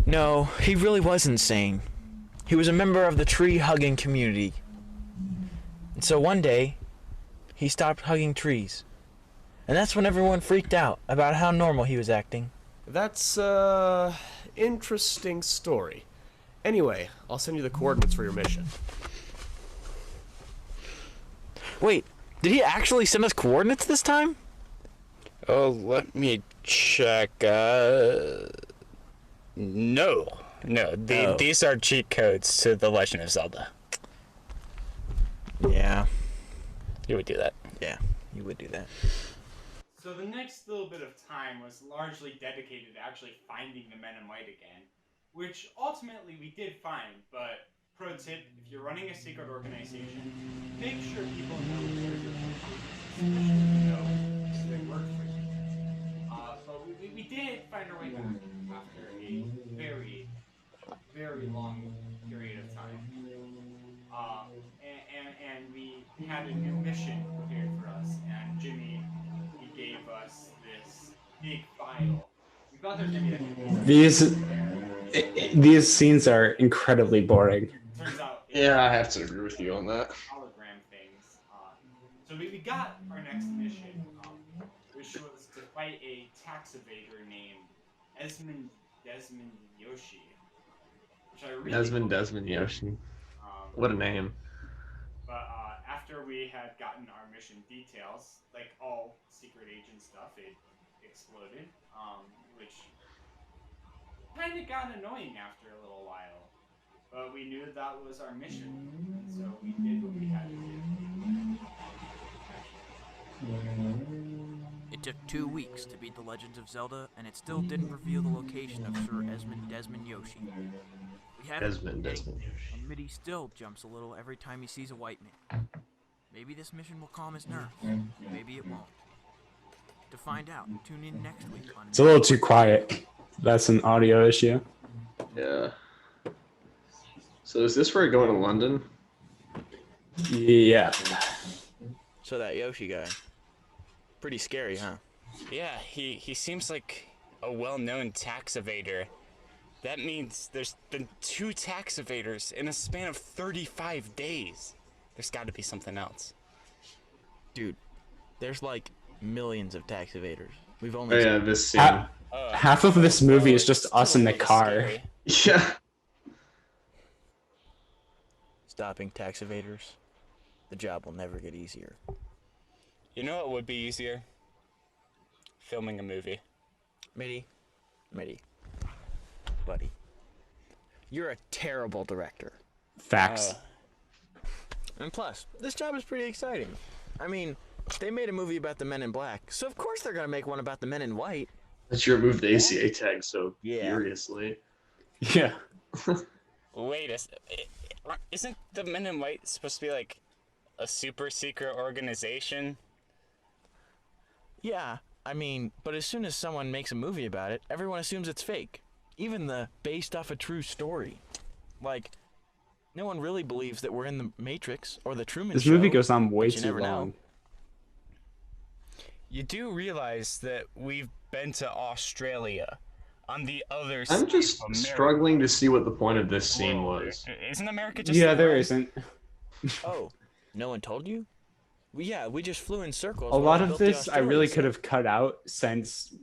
No, he really was insane. He was a member of the tree-hugging community. And so one day, he stopped hugging trees. And that's when everyone freaked out about how normal he was acting. That's, interesting story. Anyway, I'll send you the coordinates for your mission. Wait, did he actually send us coordinates this time? Oh, let me check. No. These are cheat codes to The Legend of Zelda. Yeah. You would do that. Yeah, you would do that. So the next little bit of time was largely dedicated to actually finding the Men in White again, which ultimately we did find, but pro tip, if you're running a secret organization, make sure people know where you're especially if you know so they work for you. But we did find our way back after a very, very long period of time. And we had a new mission prepared for us, and Jimmy, he gave us this big file. We thought there was going to be These scenes are incredibly boring. Turns out Yeah, I have to agree with you on that. hologram things. So we got our next mission, which was to fight a tax evader named Desmond Yoshi. Which I really Desmond Yoshi. What a name. But after we had gotten our mission details, like all secret agent stuff, it exploded, which kind of got annoying after a little while. But we knew that was our mission, and so we did what we had to do. It took 2 weeks to beat The Legends of Zelda, and it still didn't reveal the location of Sir Desmond Yoshi. We had Desmond Yoshi. And Mitty still jumps a little every time he sees a white man. Maybe this mission will calm his nerves. Maybe it won't. To find out, tune in next week on... It's a little too quiet. That's an audio issue. Yeah. So is this where we're going to London? Yeah. So that Yoshi guy. Pretty scary, huh? Yeah, he seems like a well-known tax evader. That means there's been 2 tax evaders in a span of 35 days. There's got to be something else. Dude, there's like millions of tax evaders. We've only this scene. Half of this movie is just us in the car. Yeah. Stopping tax evaders. The job will never get easier. You know what would be easier? Filming a movie. Mitty. Buddy. You're a terrible director. Facts. And plus, this job is pretty exciting. I mean, they made a movie about the Men in Black, so of course they're gonna make one about the Men in White. That's your move the ACA tag so furiously. Yeah. Wait isn't the Men in White supposed to be like a super secret organization? Yeah, I mean, but as soon as someone makes a movie about it, everyone assumes it's fake. Even the based off a true story. Like, no one really believes that we're in the Matrix or the Truman Show. This movie goes on way too never long. know. You do realize that we've been to Australia on the other I'm side just of America. struggling to see what the point of this scene was. Isn't America just Yeah, there around? isn't. Oh, no one told you? Well, yeah, we just flew in circles. A while lot we of built the this I really Australian could have cut out since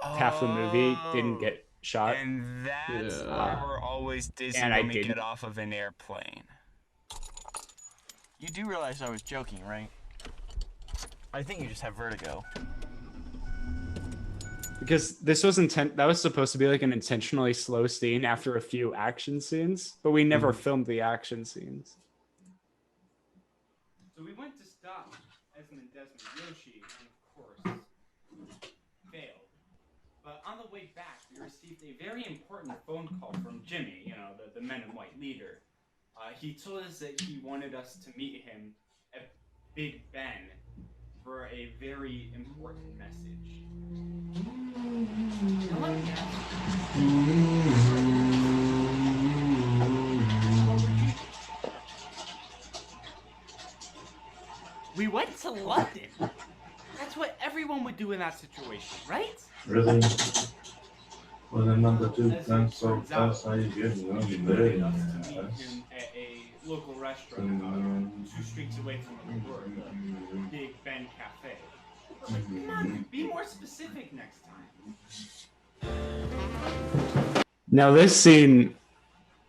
half the movie didn't get shot. And that's why we're always dizzy And I when we didn't. get off of an airplane. You do realize I was joking, right? I think you just have vertigo. Because this was that was supposed to be like an intentionally slow scene after a few action scenes, but we never filmed the action scenes. So we went to stop Desmond Yoshi, and of course, failed. But on the way back, we received a very important phone call from Jimmy, the Men in White leader. He told us that he wanted us to meet him at Big Ben for a very important message. Now let me ask We went to London. That's what everyone would do in that situation, right? Really? Well, then number two, As done it so turns out, fast, how you get it? I'll be invited there. us to meet him at a local restaurant about 2 streets away from where we were, the Big Ben Cafe. Like, come on, be more specific next time. Now this scene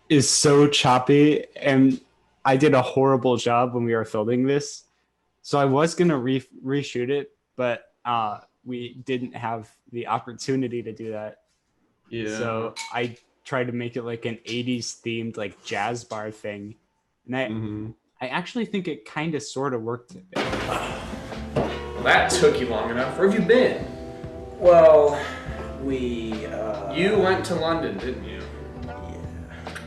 is so choppy, and I did a horrible job when we were filming this. So I was gonna reshoot it, but we didn't have the opportunity to do that. Yeah. So I tried to make it like an 80s themed like jazz bar thing. And I actually think it kind of sort of worked. Well, that took you long enough. Where have you been? Well, we, You went to London, didn't you? Yeah.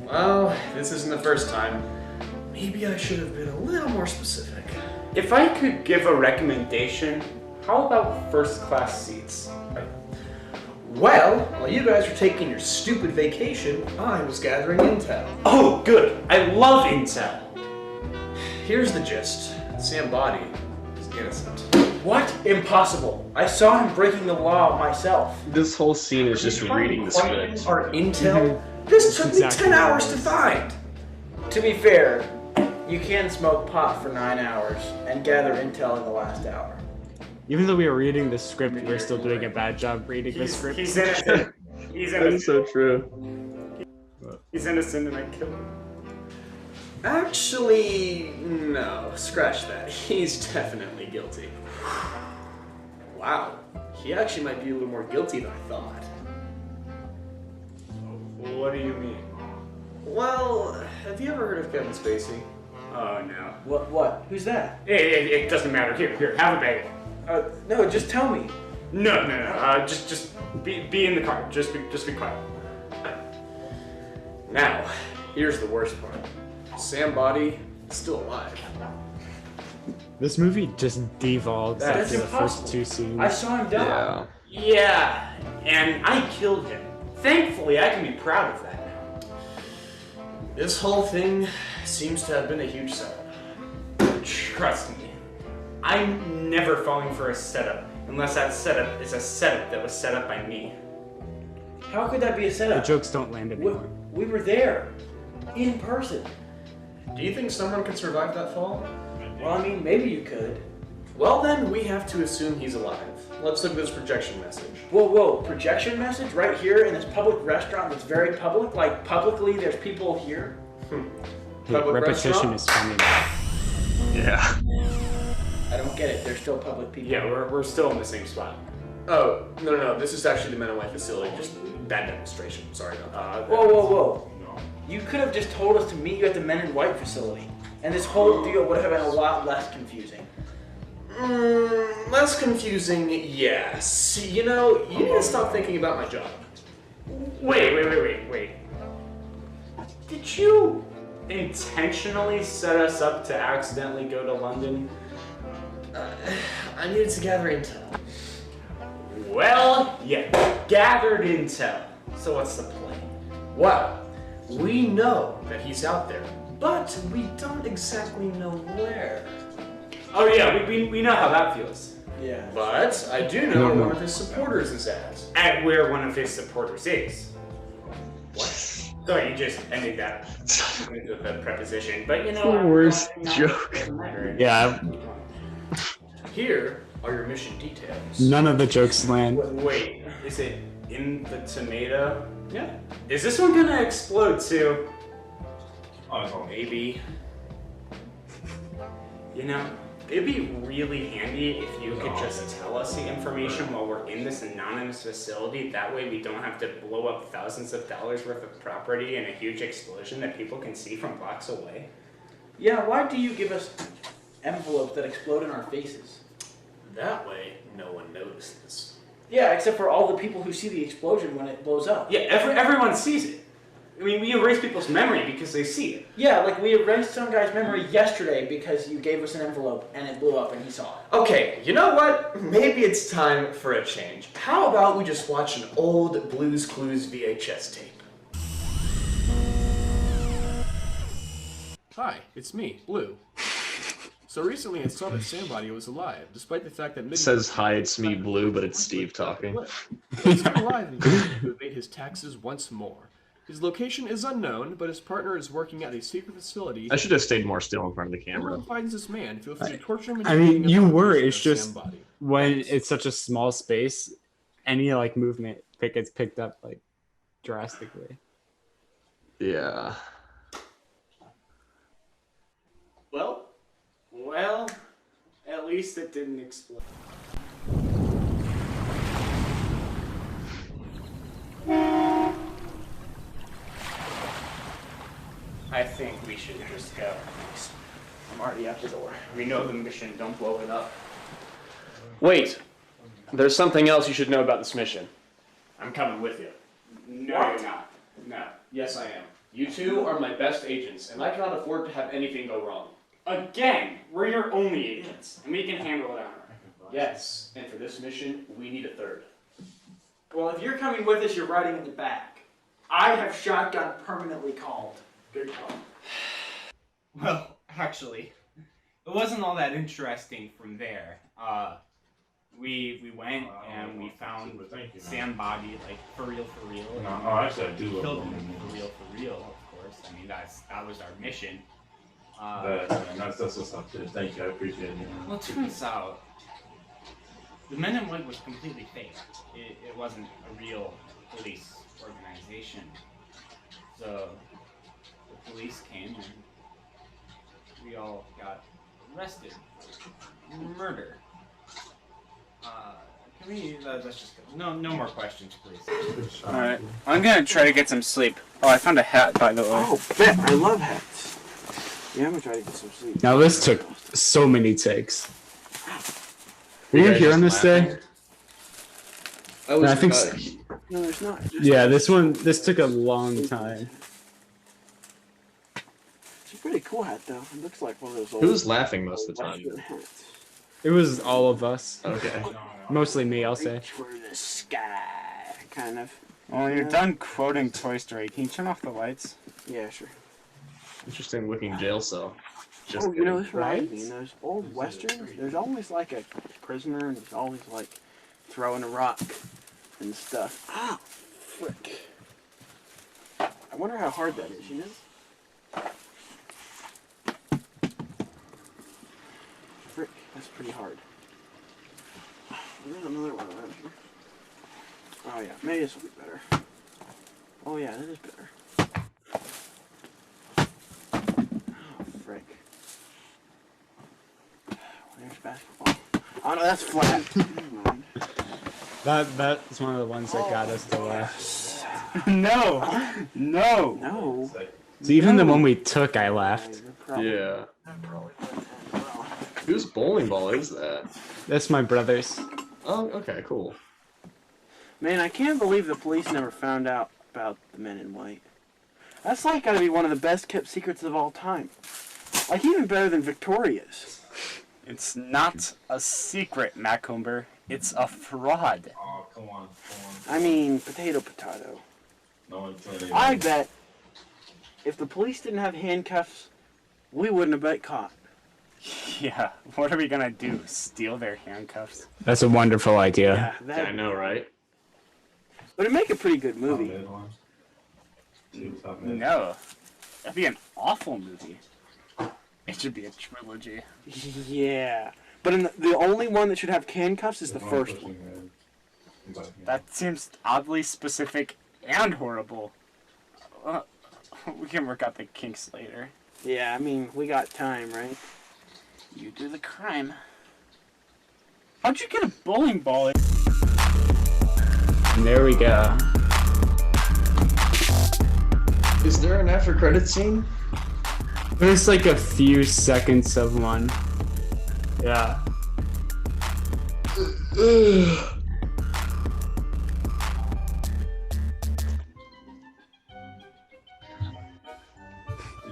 Well, this isn't the first time. Maybe I should have been a little more specific. If I could give a recommendation, how about first class seats? Well, while you guys were taking your stupid vacation, I was gathering intel. Oh, good. I love intel. Here's the gist. Sam Body is innocent. What? Impossible. I saw him breaking the law myself. This whole scene is just reading the script. Our intel? This took me 10 hours to find. To be fair, you can smoke pot for 9 hours and gather intel in the last hour. Even though we were reading the script, we were still doing a bad job reading the script. He's innocent. He's innocent. That's so true. He's innocent and I killed him. Actually, no. Scratch that. He's definitely guilty. Wow. He actually might be a little more guilty than I thought. What do you mean? Well, have you ever heard of Kevin Spacey? Oh, no. What? Who's that? It doesn't matter. Here, have a bagel. No, just tell me. No. Just be in the car. Just be quiet. Now, here's the worst part. Sam Body is still alive. This movie just devolves That's after the impossible. first two scenes. I saw him die. Yeah, and I killed him. Thankfully, I can be proud of that now. This whole thing seems to have been a huge setup. Trust me, I'm never falling for a setup unless that setup is a setup that was set up by me. How could that be a The setup? jokes don't land anymore. We were there. In person. Do you think someone could survive that fall? Well, I mean, maybe you could. Well, then we have to assume he's alive. Let's look at this projection message. Whoa, projection message right here in this public restaurant that's very public? Like, publicly, there's people here? Hey, Public repetition restaurant? is funny. Yeah. I don't get it. There's still public people. Yeah, we're still in the same spot. Oh, no. This is actually the Men in White facility. Just bad demonstration. Sorry about that. Whoa. You could have just told us to meet you at the Men in White facility. And this whole deal would have been a lot less confusing. Less confusing, yes. You know, you need to stop thinking about my job. Wait. Did you intentionally set us up to accidentally go to London? I needed to gather intel. Well, yeah, gathered intel. So what's the plan? Well, we know that he's out there, but we don't exactly know where. Oh yeah, we know how that feels. Yeah. But I do know where one of his supporters is at. At where one of his supporters is. What? Sorry, you just ended that with a preposition. But you know, The worst joke. Yeah, Here are your mission details. none of the jokes land. Wait, is it in the tomato? Yeah. Is this one gonna explode too? Oh, maybe. You know, it'd be really handy if you could just tell us the information while we're in this anonymous facility. That way we don't have to blow up thousands of dollars worth of property in a huge explosion that people can see from blocks away. Yeah, why do you give us envelopes that explode in our faces? That way, no one notices. Yeah, except for all the people who see the explosion when it blows up. Yeah, everyone sees it. I mean, we erase people's memory because they see it. Yeah, like we erased some guy's memory yesterday because you gave us an envelope and it blew up and he saw it. Okay, you know what? Maybe it's time for a change. How about we just watch an old Blue's Clues VHS tape? Hi, it's me, Blue. So recently I saw that Sandbody was alive, despite the fact that It says hi, it's me, Blue, but it's Steve talking. He's still alive and continues to evade his taxes once more. His location is unknown, but his partner is working at a secret facility. I should have stayed more still in front of the camera. Everyone finds this man. Feel free to torture him. I mean, you were. It's Of just Sandbody. when it's such a small space, any like movement gets picked up like drastically. Yeah. Well, at least it didn't explode. I think we should just go. I'm already out the door. We know the mission. Don't blow it up. Wait, there's something else you should know about this mission. I'm coming with you. No, you're not. No. Yes, I am. You two are my best agents, and I cannot afford to have anything go wrong. Again, we're your only agents, and we can handle it on our own. Yes, and for this mission, we need a third. Well, if you're coming with us, you're riding in the back. I have shotgun permanently called. Good call. Well, actually, it wasn't all that interesting from there. We went and we found Sandbody, like for real. Actually, I do love killed him. him for real, of course. I mean, that was our mission. That's what's up, too. Thank you, I appreciate it. Well, it turns out the Men in White was completely fake. It wasn't a real police organization. So the police came and we all got arrested. Murder. Can we? Let's just go. No more questions, please. All right, I'm gonna try to get some sleep. Oh, I found a hat, by the way. Oh, bet. I love hats. Yeah, I'm gonna try to get some sleep. Now this took so many takes. Were you here on this day? I think. No, there's not. Yeah, this took a long time. It's a pretty cool hat, though. It looks like one of those old. Who's laughing most of the time? Western hats. It was all of us. Okay. Mostly me, I'll say. Reach for the sky, kind of. Well, you're done quoting Toy Story. Can you turn off the lights? Yeah, sure. Interesting looking jail cell. Just Oh, you know, this kidding. reminds me, in those old westerns, there's always like a prisoner and there's always like throwing a rock and stuff. Ah, frick. I wonder how hard that is, you know? Frick, that's pretty hard. There's another one around here. Oh yeah, maybe this will be better. Oh yeah, that is better. Oh, frick. There's basketball. Oh no, that's flat. That's one of the ones that got us to laugh. No. So even the one we took, I laughed. Yeah. Whose bowling ball is that? That's my brother's. Oh, okay, cool. Man, I can't believe the police never found out about the Men in White. That's like gotta be one of the best kept secrets of all time. Like even better than Victoria's. It's not a secret, Macomber. It's a fraud. Oh, come on. I mean, potato. No one told you. I bet if the police didn't have handcuffs, we wouldn't have been caught. Yeah, what are we gonna do? Steal their handcuffs? That's a wonderful idea. I know, right? But it'd make a pretty good movie. No, that'd be an awful movie. It should be a trilogy. Yeah. But the only one that should have handcuffs is the first one. That seems oddly specific and horrible. We can work out the kinks later. Yeah, I mean, we got time, right? You do the crime. How'd you get a bowling ball? And there we go. Is there an after credit scene? There's like a few seconds of one. Yeah.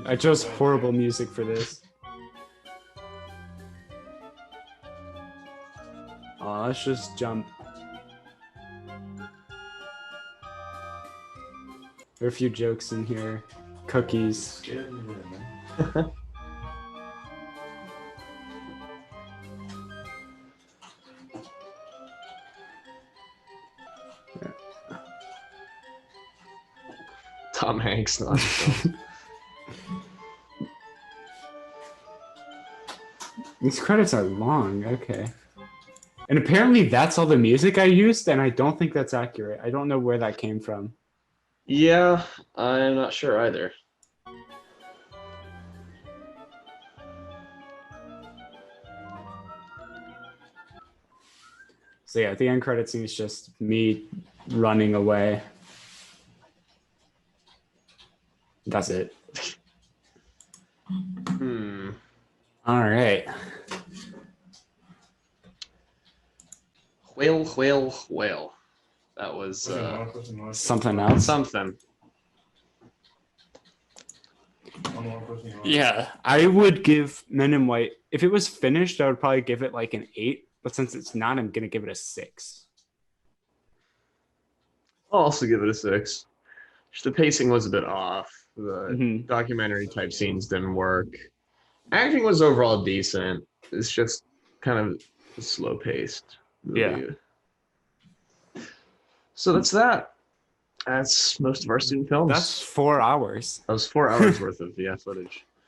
I chose horrible music for this. Let's just jump. There are a few jokes in here. Cookies. Tom Hanks not in the film. These credits are long. Okay. And apparently that's all the music I used, and I don't think that's accurate. I don't know where that came from. Yeah, I'm not sure either. So yeah, the end credit scene is just me running away. That's it. All right. Whale. That was something else. Something. Yeah, I would give Men in White, if it was finished, I would probably give it like an 8. But since it's not, I'm gonna give it a 6. I'll also give it a 6. Just the pacing was a bit off. The documentary type scenes didn't work. Acting was overall decent. It's just kind of a slow paced movie. Yeah. So that's that. That's most of our student films. That's 4 hours. That was 4 hours worth of footage.